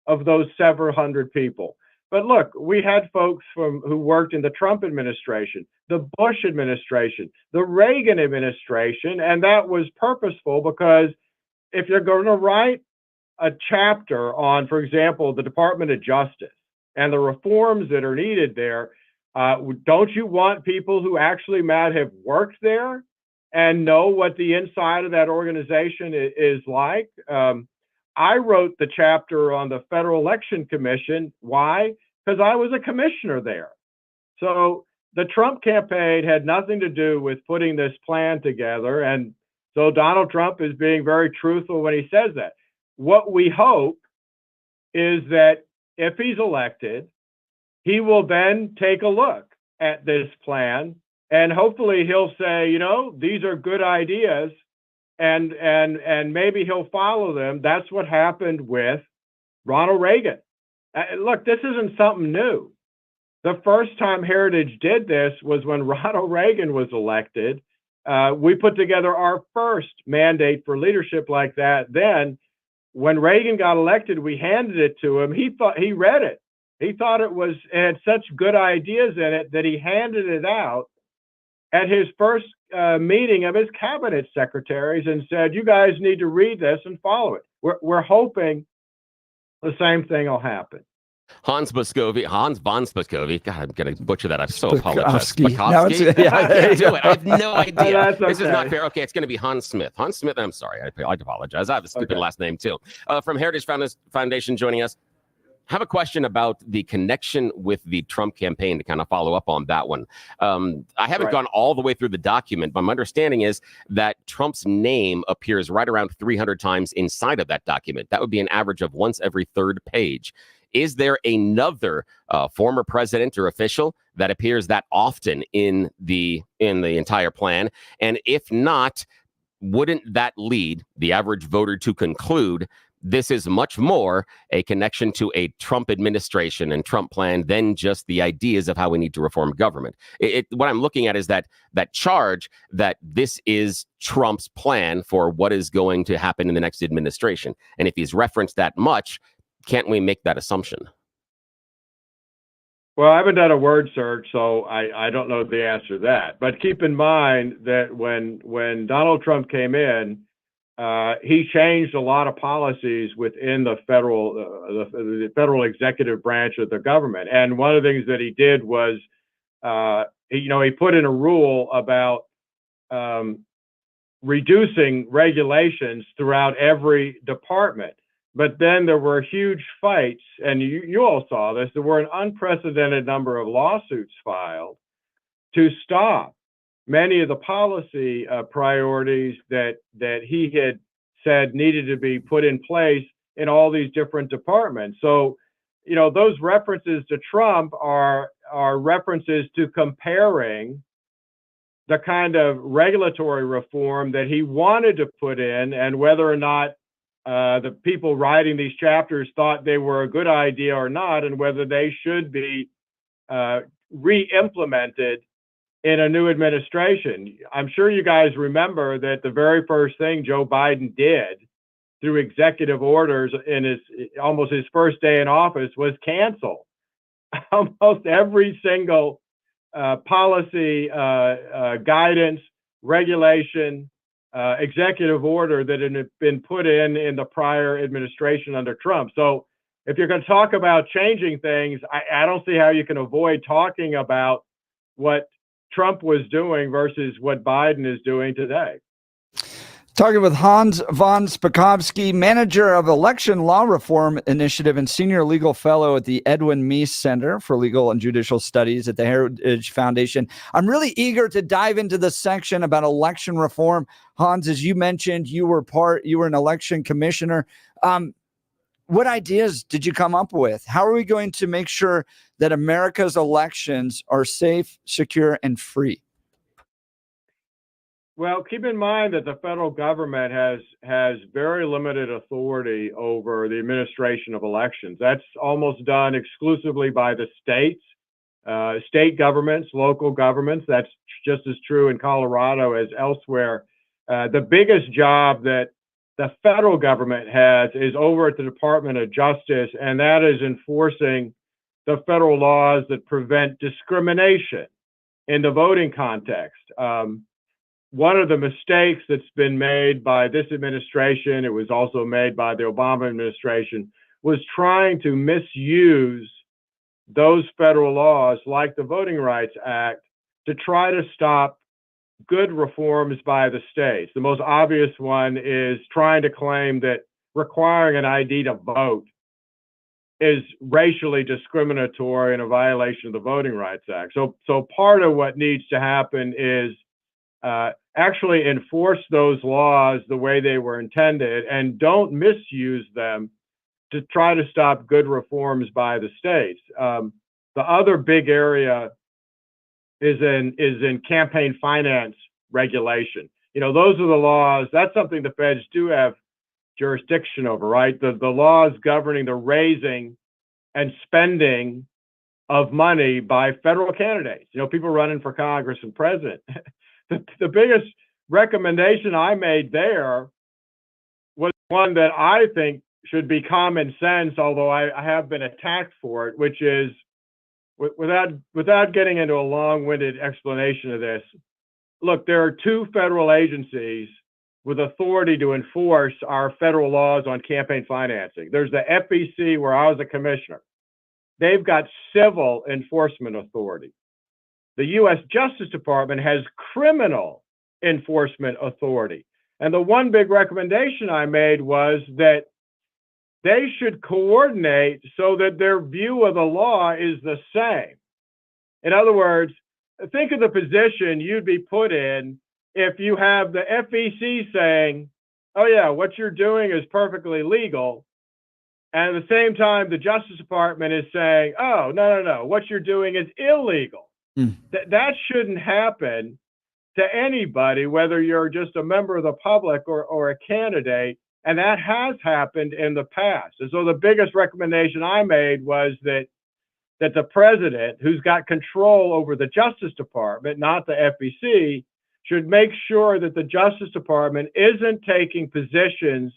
of those several hundred people. But look, we had folks who worked in the Trump administration, the Bush administration, the Reagan administration, and that was purposeful because if you're going to write a chapter on, for example, the Department of Justice and the reforms that are needed there, don't you want people who actually might have worked there and know what the inside of that organization is like? I wrote the chapter on the Federal Election Commission. Why? Because I was a commissioner there. So the Trump campaign had nothing to do with putting this plan together. And so Donald Trump is being very truthful when he says that. What we hope is that if he's elected, he will then take a look at this plan and hopefully he'll say, you know, these are good ideas. And maybe he'll follow them. That's what happened with Ronald Reagan. Look, this isn't something new. The first time Heritage did this was when Ronald Reagan was elected. We put together our first mandate for leadership like that. Then when Reagan got elected, we handed it to him. He read it. He thought it had such good ideas in it that he handed it out at his first meeting of his cabinet secretaries and said, you guys need to read this and follow it. We're hoping the same thing will happen. Hans von Spakovsky. God, I'm going to butcher that. I so apologize. Spakovsky? No, I can't do it. I have no idea. That's okay. This is not fair. Okay, it's going to be Hans Smith. Hans Smith, I'm sorry. I apologize. I have a stupid last name, too. From Heritage Foundation joining us. Have a question about the connection with the Trump campaign to kind of follow up on that one. I haven't gone all the way through the document, but my understanding is that Trump's name appears right around 300 times inside of that document. That would be an average of once every third page. Is there another former president or official that appears that often in the entire plan? And if not, wouldn't that lead the average voter to conclude this is much more a connection to a Trump administration and Trump plan than just the ideas of how we need to reform government. What I'm looking at is that charge that this is Trump's plan for what is going to happen in the next administration. And if he's referenced that much, can't we make that assumption? Well, I haven't done a word search, so I don't know the answer to that. But keep in mind that when Donald Trump came in, he changed a lot of policies within the federal executive branch of the government. And one of the things that he did was, he put in a rule about reducing regulations throughout every department. But then there were huge fights, and you all saw this. There were an unprecedented number of lawsuits filed to stop many of the policy priorities that he had said needed to be put in place in all these different departments. So, those references to Trump are references to comparing the kind of regulatory reform that he wanted to put in, and whether or not the people writing these chapters thought they were a good idea or not, and whether they should be re-implemented in a new administration. I'm sure you guys remember that the very first thing Joe Biden did through executive orders in almost his first day in office was cancel almost every single policy, guidance, regulation, executive order that had been put in the prior administration under Trump. So if you're going to talk about changing things, I don't see how you can avoid talking about what Trump was doing versus what Biden is doing today. Talking with Hans von Spakovsky, manager of Election Law Reform Initiative and senior legal fellow at the Edwin Meese Center for Legal and Judicial Studies at the Heritage Foundation. I'm really eager to dive into the section about election reform. Hans, as you mentioned, you were an election commissioner. What ideas did you come up with? How are we going to make sure that America's elections are safe, secure, and free? Well, keep in mind that the federal government has very limited authority over the administration of elections. That's almost done exclusively by the states, state governments, local governments. That's just as true in Colorado as elsewhere. The biggest job that the federal government has is over at the Department of Justice, and that is enforcing the federal laws that prevent discrimination in the voting context. One of the mistakes that's been made by this administration, it was also made by the Obama administration, was trying to misuse those federal laws like the Voting Rights Act to try to stop good reforms by the states. The most obvious one is trying to claim that requiring an ID to vote is racially discriminatory and a violation of the Voting Rights Act. So part of what needs to happen is actually enforce those laws the way they were intended and don't misuse them to try to stop good reforms by the states. The other big area is in campaign finance regulation. Those are the laws. That's something the feds do have jurisdiction over, right? The laws governing the raising and spending of money by federal candidates. People running for Congress and president. The biggest recommendation I made there was one that I think should be common sense, although I have been attacked for it, which is, without getting into a long-winded explanation of this, look, there are two federal agencies with authority to enforce our federal laws on campaign financing. There's the FEC, where I was a commissioner. They've got civil enforcement authority. The U.S. Justice Department has criminal enforcement authority. And the one big recommendation I made was that they should coordinate so that their view of the law is the same. In other words, think of the position you'd be put in if you have the FEC saying, oh yeah, what you're doing is perfectly legal. And at the same time, the Justice Department is saying, oh, no, what you're doing is illegal. That shouldn't happen to anybody, whether you're just a member of the public or a candidate. And that has happened in the past. And so the biggest recommendation I made was that the president, who's got control over the Justice Department, not the FEC, should make sure that the Justice Department isn't taking positions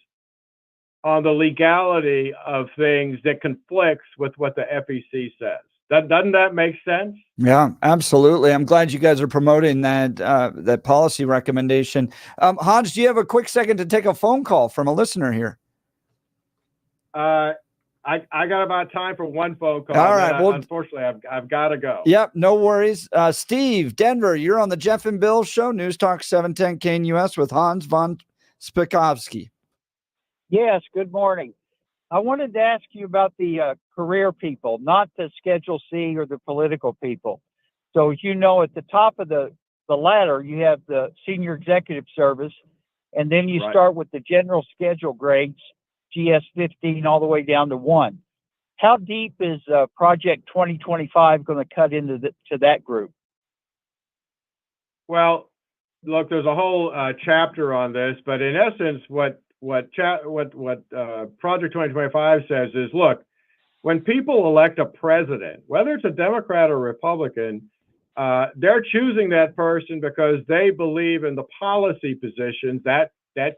on the legality of things that conflicts with what the FEC says. Doesn't that make sense? Yeah, absolutely. I'm glad you guys are promoting that policy recommendation. Hans, do you have a quick second to take a phone call from a listener here? I got about time for one phone call. All right. Well, unfortunately, I've got to go. Yep, no worries. Steve, Denver, you're on the Jeff and Bill Show, News Talk 710 KNUS with Hans von Spakovsky. Yes, good morning. I wanted to ask you about the career people, not the Schedule C or the political people. So, as you know, at the top of the ladder, you have the senior executive service, and then you start with the general schedule grades, GS 15, all the way down to 1. How deep is Project 2025 going to cut into to that group? Well, look, there's a whole chapter on this, but in essence, what Project 2025 says is, look, when people elect a president, whether it's a Democrat or Republican, they're choosing that person because they believe in the policy positions that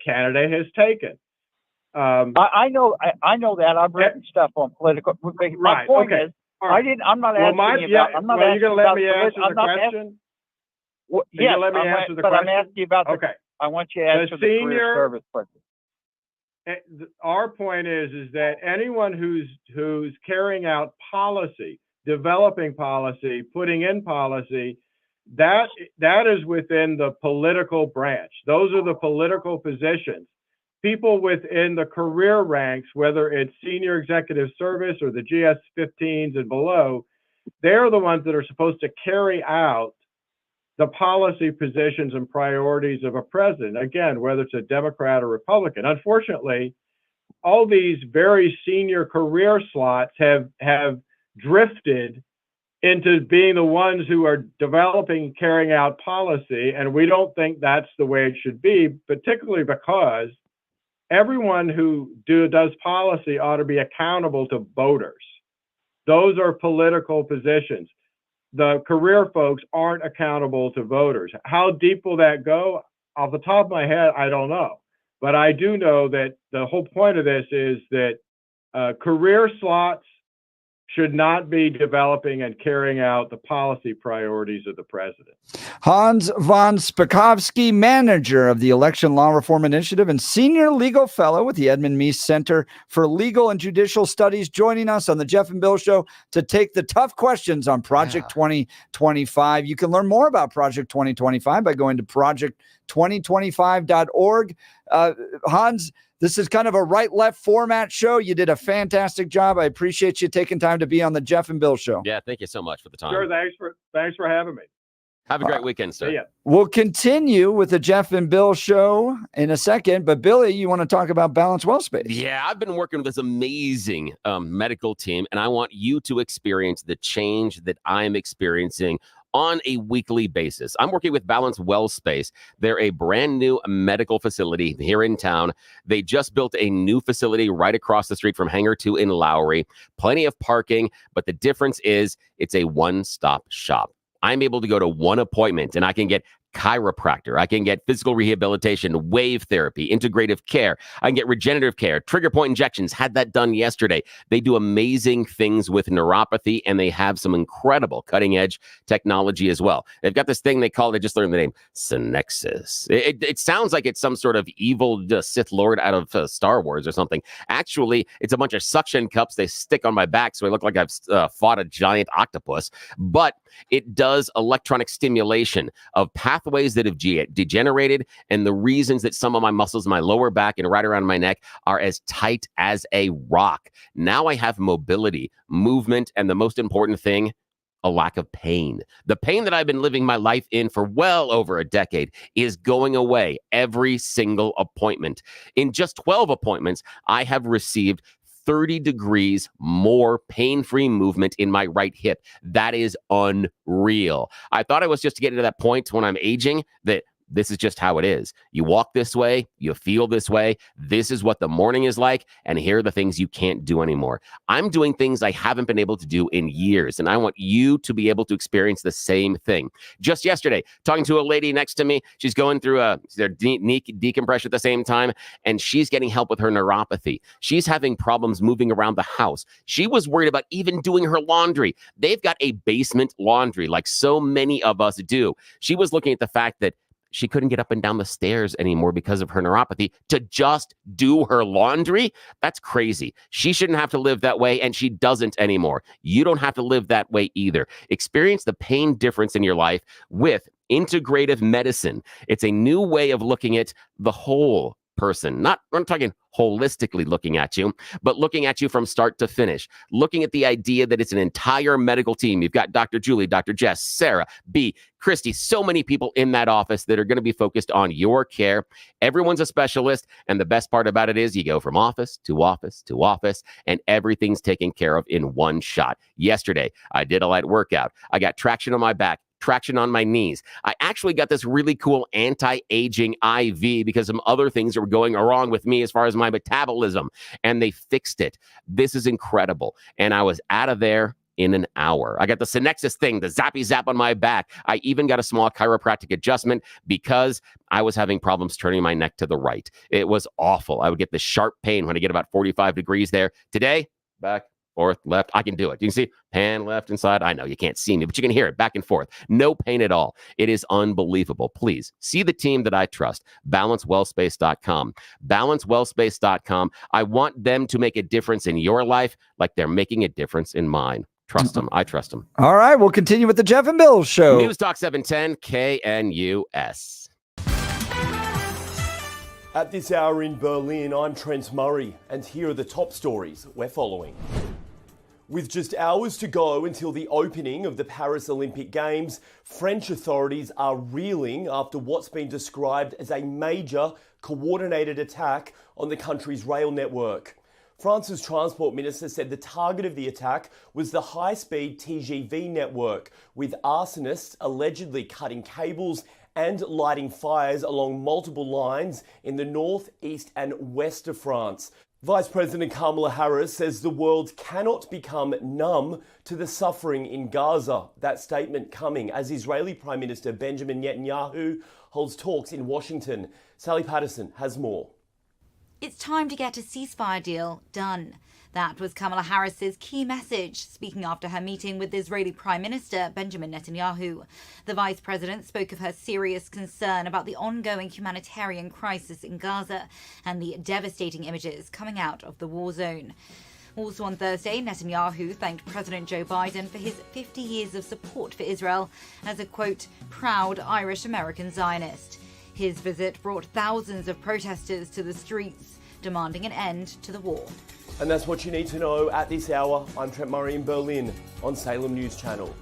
candidate has taken. I know that. I've written stuff on political. My point is, I'm not asking you about. I'm not asking you going to let me answer the question? Yes, let me answer the but question? I'm asking you about. I want you to answer the career service question. Our point is that anyone who's carrying out policy, developing policy, putting in policy, that is within the political branch. Those are the political positions. People within the career ranks, whether it's senior executive service or the GS 15s and below, they're the ones that are supposed to carry out the policy positions and priorities of a president. Again, whether it's a Democrat or Republican. Unfortunately, all these very senior career slots have drifted into being the ones who are developing and carrying out policy, and we don't think that's the way it should be, particularly because everyone who does policy ought to be accountable to voters. Those are political positions. The career folks aren't accountable to voters. How deep will that go? Off the top of my head, I don't know. But I do know that the whole point of this is that career slots should not be developing and carrying out the policy priorities of the president. Hans von Spakovsky, manager of the Election Law Reform Initiative and senior legal fellow with the Edmund Meese Center for Legal and Judicial Studies, joining us on the Jeff and Bill Show to take the tough questions on Project 2025. You can learn more about Project 2025 by going to project2025.org. Hans, this is kind of a right-left format show. You did a fantastic job. I appreciate you taking time to be on the Jeff and Bill Show. Yeah, thank you so much for the time. Sure, thanks for having me. Have a great weekend, sir. See ya. We'll continue with the Jeff and Bill Show in a second, but Billy, you want to talk about Balance Well Space? Yeah, I've been working with this amazing medical team, and I want you to experience the change that I'm experiencing on a weekly basis. I'm working with Balance Well Space. They're a brand new medical facility here in town. They just built a new facility right across the street from Hangar 2 in Lowry. Plenty of parking, but the difference is it's a one-stop shop. I'm able to go to one appointment and I can get chiropractor. I can get physical rehabilitation, wave therapy, integrative care. I can get regenerative care, trigger point injections. Had that done yesterday. They do amazing things with neuropathy, and they have some incredible cutting edge technology as well. They've got this thing they call, I just learned the name, Synexus. It sounds like it's some sort of evil Sith Lord out of Star Wars or something. Actually, it's a bunch of suction cups they stick on my back so I look like I've fought a giant octopus. But it does electronic stimulation of pathways that have degenerated, and the reasons that some of my muscles in my lower back and right around my neck are as tight as a rock. Now I have mobility, movement, and the most important thing, a lack of pain. The pain that I've been living my life in for well over a decade is going away every single appointment. In just 12 appointments, I have received 30 degrees more pain-free movement in my right hip. That is unreal. I thought I was just getting to that point when I'm aging that This is just how it is. You walk this way, you feel this way. This is what the morning is like, and here are the things you can't do anymore. I'm doing things I haven't been able to do in years, and I want you to be able to experience the same thing. Just yesterday, talking to a lady next to me, she's going through their knee decompression at the same time, and she's getting help with her neuropathy. She's having problems moving around the house. She was worried about even doing her laundry. They've got a basement laundry like so many of us do. She was looking at the fact that she couldn't get up and down the stairs anymore because of her neuropathy to just do her laundry. That's crazy. She shouldn't have to live that way, and she doesn't anymore. You don't have to live that way either. Experience the pain difference in your life with integrative medicine. It's a new way of looking at the whole person. I'm talking holistically looking at you, but looking at you from start to finish. Looking at the idea that it's an entire medical team. You've got Dr. Julie, Dr. Jess, Sarah, B, Christy, so many people in that office that are going to be focused on your care. Everyone's a specialist, and the best part about it is you go from office to office to office, and everything's taken care of in one shot. Yesterday, I did a light workout. I got traction on my back, traction on my knees. I actually got this really cool anti-aging IV because some other things were going wrong with me as far as my metabolism, and they fixed it. This is incredible. And I was out of there in an hour. I got the Synexus thing, the zappy zap on my back. I even got a small chiropractic adjustment because I was having problems turning my neck to the right. It was awful. I would get this sharp pain when I get about 45 degrees there. Today, back, forth, left. I can do it. You can see pan left and side. I know you can't see me, but you can hear it back and forth. No pain at all. It is unbelievable. Please see the team that I trust. BalanceWellSpace.com. BalanceWellSpace.com. I want them to make a difference in your life like they're making a difference in mine. Trust them. I trust them. All right. We'll continue with the Jeff and Bill Show. News Talk 710 KNUS. At this hour in Berlin, I'm Trent Murray, and here are the top stories we're following. With just hours to go until the opening of the Paris Olympic Games, French authorities are reeling after what's been described as a major coordinated attack on the country's rail network. France's transport minister said the target of the attack was the high-speed TGV network, with arsonists allegedly cutting cables and lighting fires along multiple lines in the north, east and west of France. Vice President Kamala Harris says the world cannot become numb to the suffering in Gaza. That statement coming as Israeli Prime Minister Benjamin Netanyahu holds talks in Washington. Sally Patterson has more. It's time to get a ceasefire deal done. That was Kamala Harris's key message, speaking after her meeting with Israeli Prime Minister Benjamin Netanyahu. The Vice President spoke of her serious concern about the ongoing humanitarian crisis in Gaza and the devastating images coming out of the war zone. Also on Thursday, Netanyahu thanked President Joe Biden for his 50 years of support for Israel as a, quote, proud Irish-American Zionist. His visit brought thousands of protesters to the streets, demanding an end to the war. And that's what you need to know at this hour. I'm Trent Murray in Berlin on Salem News Channel.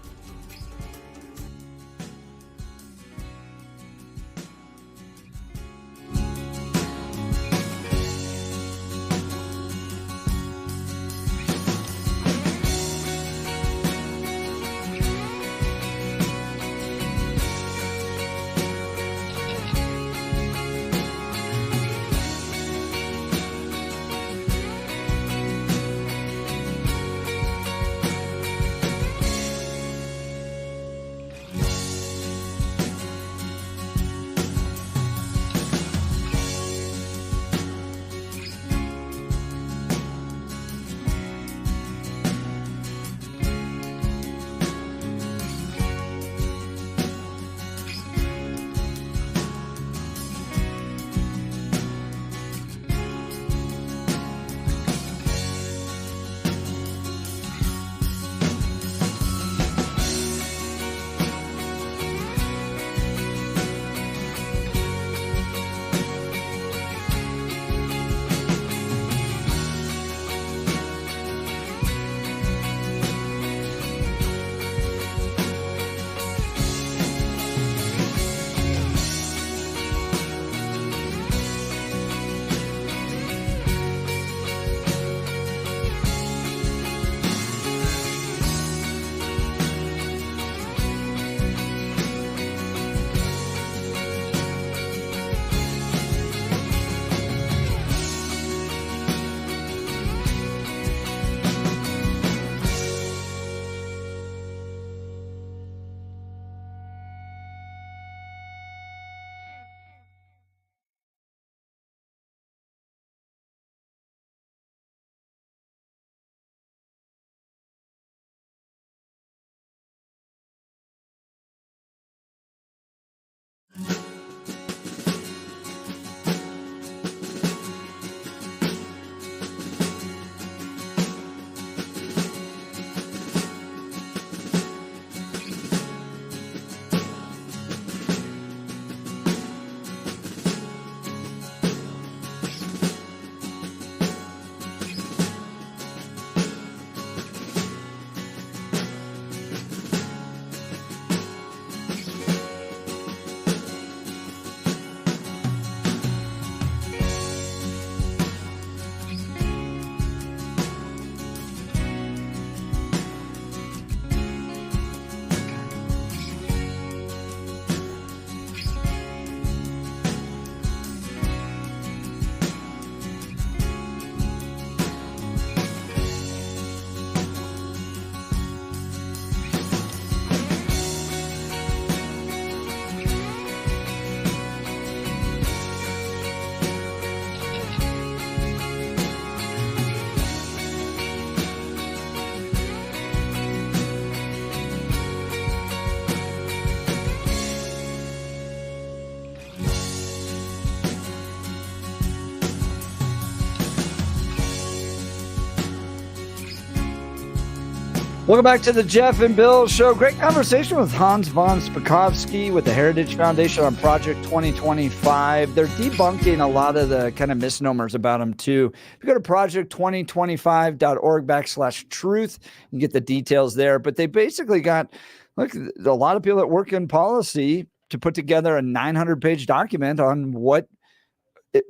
Welcome back to the Jeff and Bill Show. Great conversation with Hans von Spakovsky with the Heritage Foundation on Project 2025. They're debunking a lot of the kind of misnomers about him, too. If you go to project2025.org/truth, you get the details there. But they basically got, look, a lot of people that work in policy to put together a 900-page document on what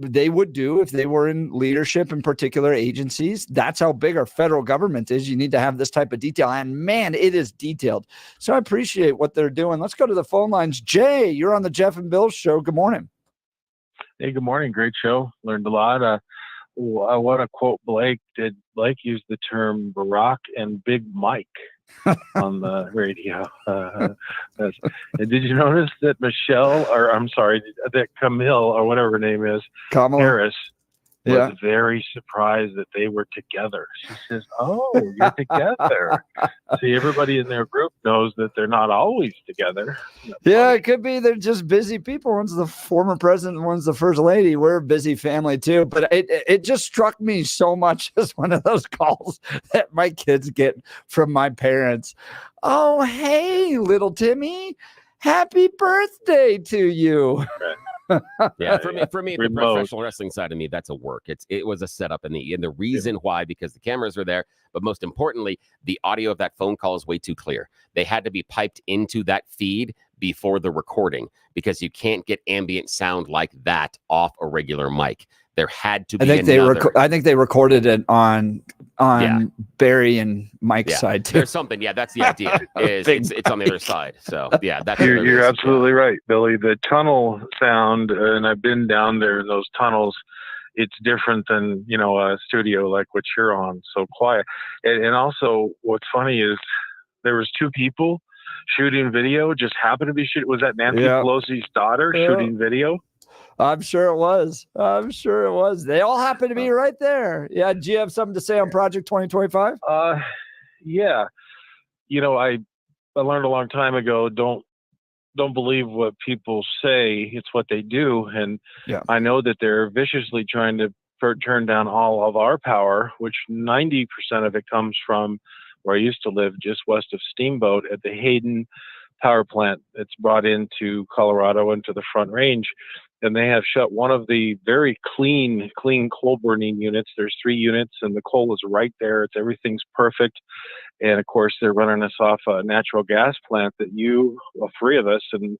they would do if they were in leadership in particular agencies. That's how big our federal government is. You need to have this type of detail. And man, it is detailed. So I appreciate what they're doing. Let's go to the phone lines. Jay, you're on the Jeff and Bill Show. Good morning. Hey, good morning. Great show. Learned a lot. I want to quote Blake. Did Blake use the term Barack and Big Mike on the radio? Did you notice that that Camille, or whatever her name is, Kamala Harris, was very surprised that they were together. She says, "Oh, you're together." See, everybody in their group knows that they're not always together. Yeah, it could be they're just busy people. One's the former president, one's the first lady. We're a busy family too. But it just struck me so much as one of those calls that my kids get from my parents. Oh, hey, little Timmy, happy birthday to you. Yeah, for me, the professional wrestling side of me, that's a work. It was a setup, and the reason why, because the cameras were there, but most importantly, the audio of that phone call is way too clear. They had to be piped into that feed before the recording, because you can't get ambient sound like that off a regular mic. There had to be. I think they recorded it on Barry and Mike's side too. There's something. Yeah, that's the idea. It's on the other side. So yeah, that's you're absolutely right, Billy. The tunnel sound, and I've been down there in those tunnels. It's different than a studio like what you're on, so quiet. And also, what's funny is there was two people shooting video. Just happened to be shooting. Was that Nancy Pelosi's daughter shooting video? I'm sure it was. They all happen to be right there. Yeah. Do you have something to say on Project 2025? Yeah. I learned a long time ago, don't believe what people say. It's what they do. And I know that they're viciously trying to turn down all of our power, which 90% of it comes from where I used to live, just west of Steamboat at the Hayden power plant that's brought into Colorado into the Front Range. And they have shut one of the very clean coal burning units. There's 3 units, and the coal is right there. Everything's perfect. And of course, they're running us off a natural gas plant that 3 of us and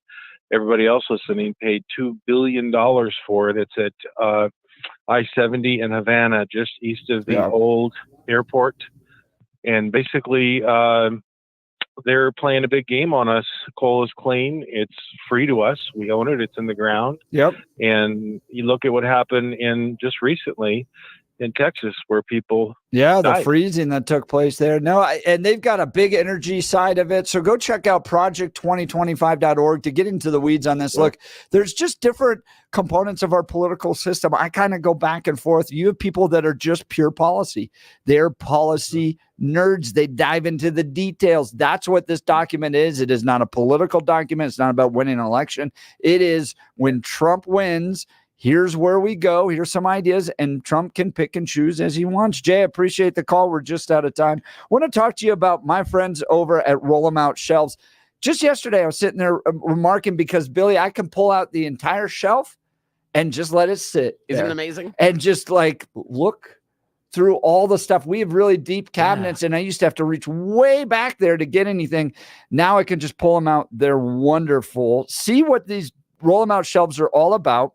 everybody else listening, paid $2 billion for it. It's at I-70 in Havana, just east of the old airport. And basically, they're playing a big game on us. Coal is clean. It's free to us. We own it. It's in the ground. Yep. And you look at what happened just recently in Texas, where people the freezing that took place there. No, and they've got a big energy side of it. So go check out project2025.org to get into the weeds on this. Look, there's just different components of our political system. I kind of go back and forth. You have people that are just pure policy. They're policy nerds. They dive into the details. That's what this document is. It is not a political document. It's not about winning an election. It is when Trump wins, here's where we go. Here's some ideas, and Trump can pick and choose as he wants. Jay, I appreciate the call. We're just out of time. I want to talk to you about my friends over at Roll 'Em Out Shelves. Just yesterday, I was sitting there remarking, because, Billy, I can pull out the entire shelf and just let it sit. Isn't it amazing? And just look through all the stuff. We have really deep cabinets, and I used to have to reach way back there to get anything. Now I can just pull them out. They're wonderful. See what these Roll 'Em Out Shelves are all about.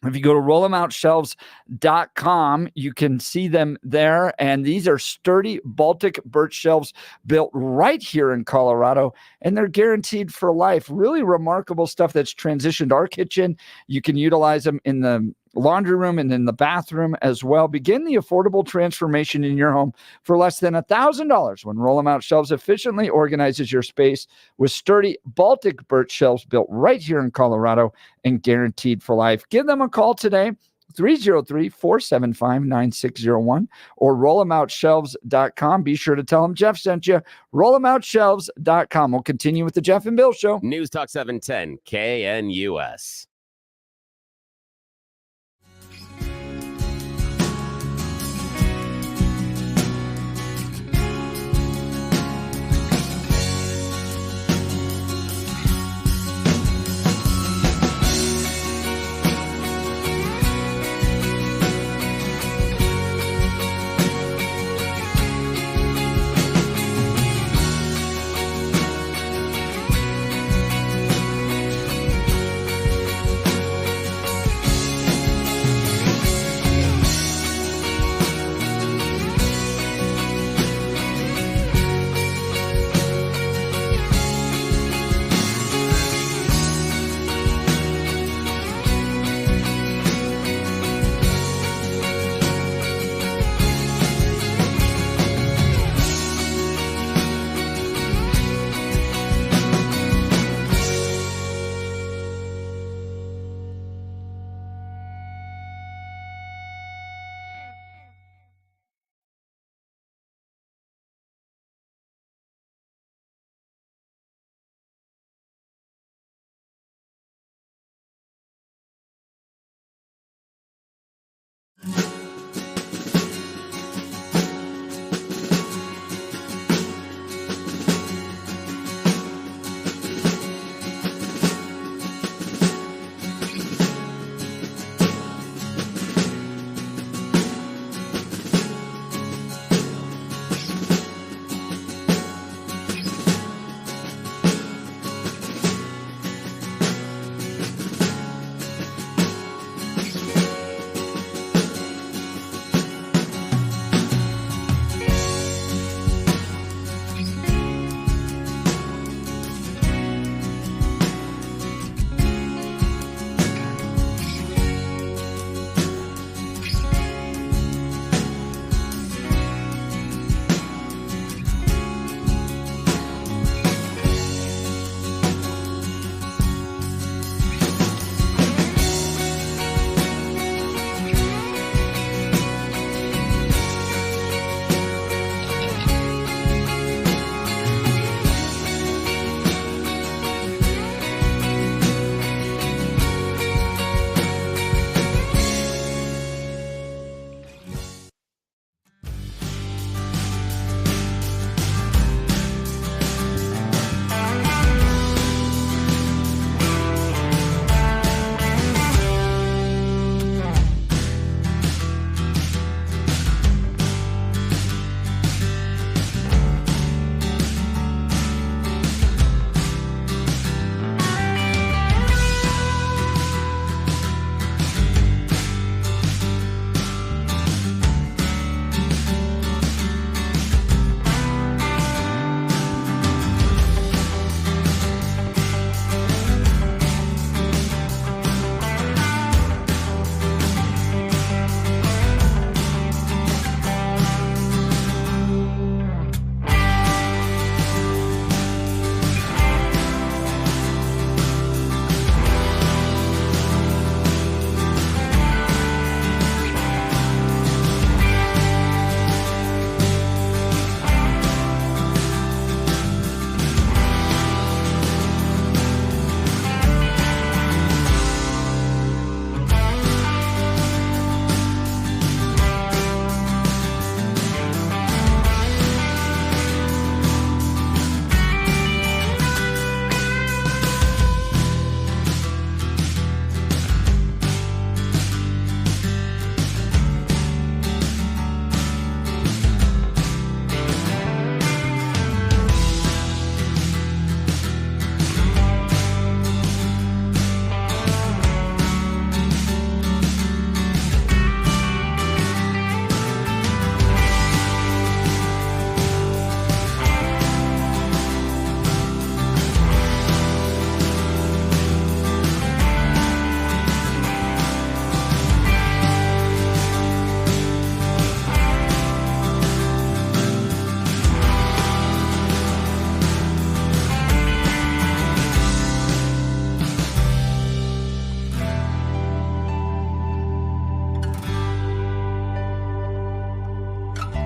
If you go to rollemoutShelves.com, you can see them there. And these are sturdy Baltic birch shelves built right here in Colorado, and they're guaranteed for life. Really remarkable stuff that's transitioned our kitchen. You can utilize them in the laundry room and in the bathroom as well. Begin the affordable transformation in your home for less than $1,000 when Roll 'Em Out Shelves efficiently organizes your space with sturdy Baltic birch shelves built right here in Colorado and guaranteed for life. Give them a call today, 303-475-9601, or rollemoutshelves.com. Be sure to tell them Jeff sent you. Rollemoutshelves.com. We'll continue with the Jeff and Bill Show. News Talk 710 KNUS.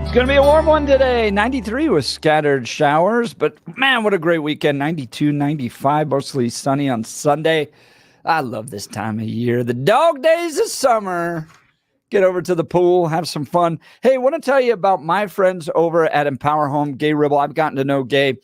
It's going to be a warm one today. 93 with scattered showers, but man, what a great weekend. 92, 95, mostly sunny on Sunday. I love this time of year. The dog days of summer. Get over to the pool, have some fun. Hey, I want to tell you about my friends over at Empower Home, Gay Ribble. I've gotten to know Gay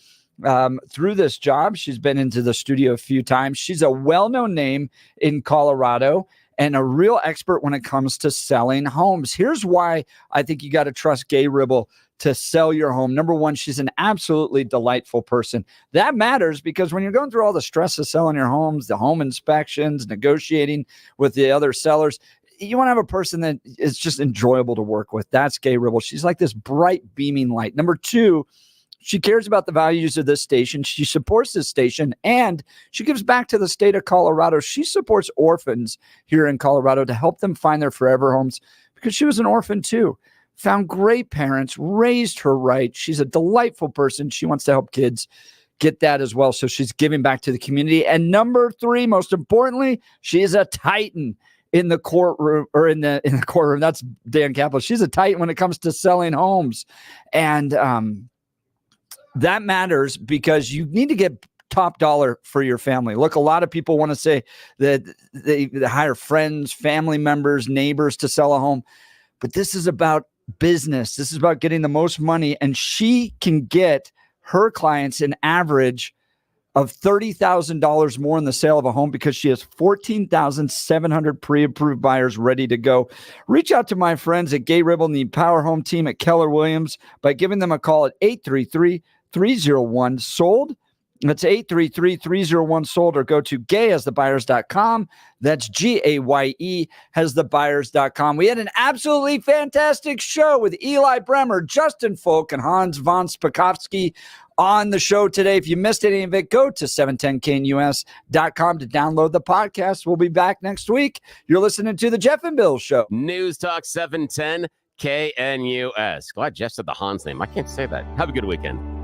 through this job. She's been into the studio a few times. She's a well-known name in Colorado and a real expert when it comes to selling homes. Here's why I think you got to trust Gay Ribble to sell your home. Number one, she's an absolutely delightful person. That matters because when you're going through all the stress of selling your homes, the home inspections, negotiating with the other sellers, you want to have a person that is just enjoyable to work with. That's Gay Ribble. She's like this bright, beaming light. Number two, she cares about the values of this station. She supports this station, and she gives back to the state of Colorado. She supports orphans here in Colorado to help them find their forever homes because she was an orphan too. Found great parents, raised her right. She's a delightful person. She wants to help kids get that as well. So she's giving back to the community. And number three, most importantly, she is a titan in the courtroom or in the courtroom. That's Dan Kaplan. She's a titan when it comes to selling homes. And that matters because you need to get top dollar for your family. Look, a lot of people want to say that they hire friends, family members, neighbors to sell a home. But this is about business. This is about getting the most money. And she can get her clients an average of $30,000 more in the sale of a home because she has 14,700 pre-approved buyers ready to go. Reach out to my friends at Gay Ribble and the Empower Home team at Keller Williams by giving them a call at 833-301-SOLD. That's 833-301-SOLD, or go to gayasthebuyers.com. That's GAYE hasthebuyers.com. We had an absolutely fantastic show with Eli Bremmer, Justin Folk, and Vance on the show today. If you missed any of it, go to 710knus.com to download the podcast. We'll be back next week. You're listening to the Jeff and Bill Show. News Talk 710 KNUS. Glad Jeff said the Hans name. I can't say that. Have a good weekend.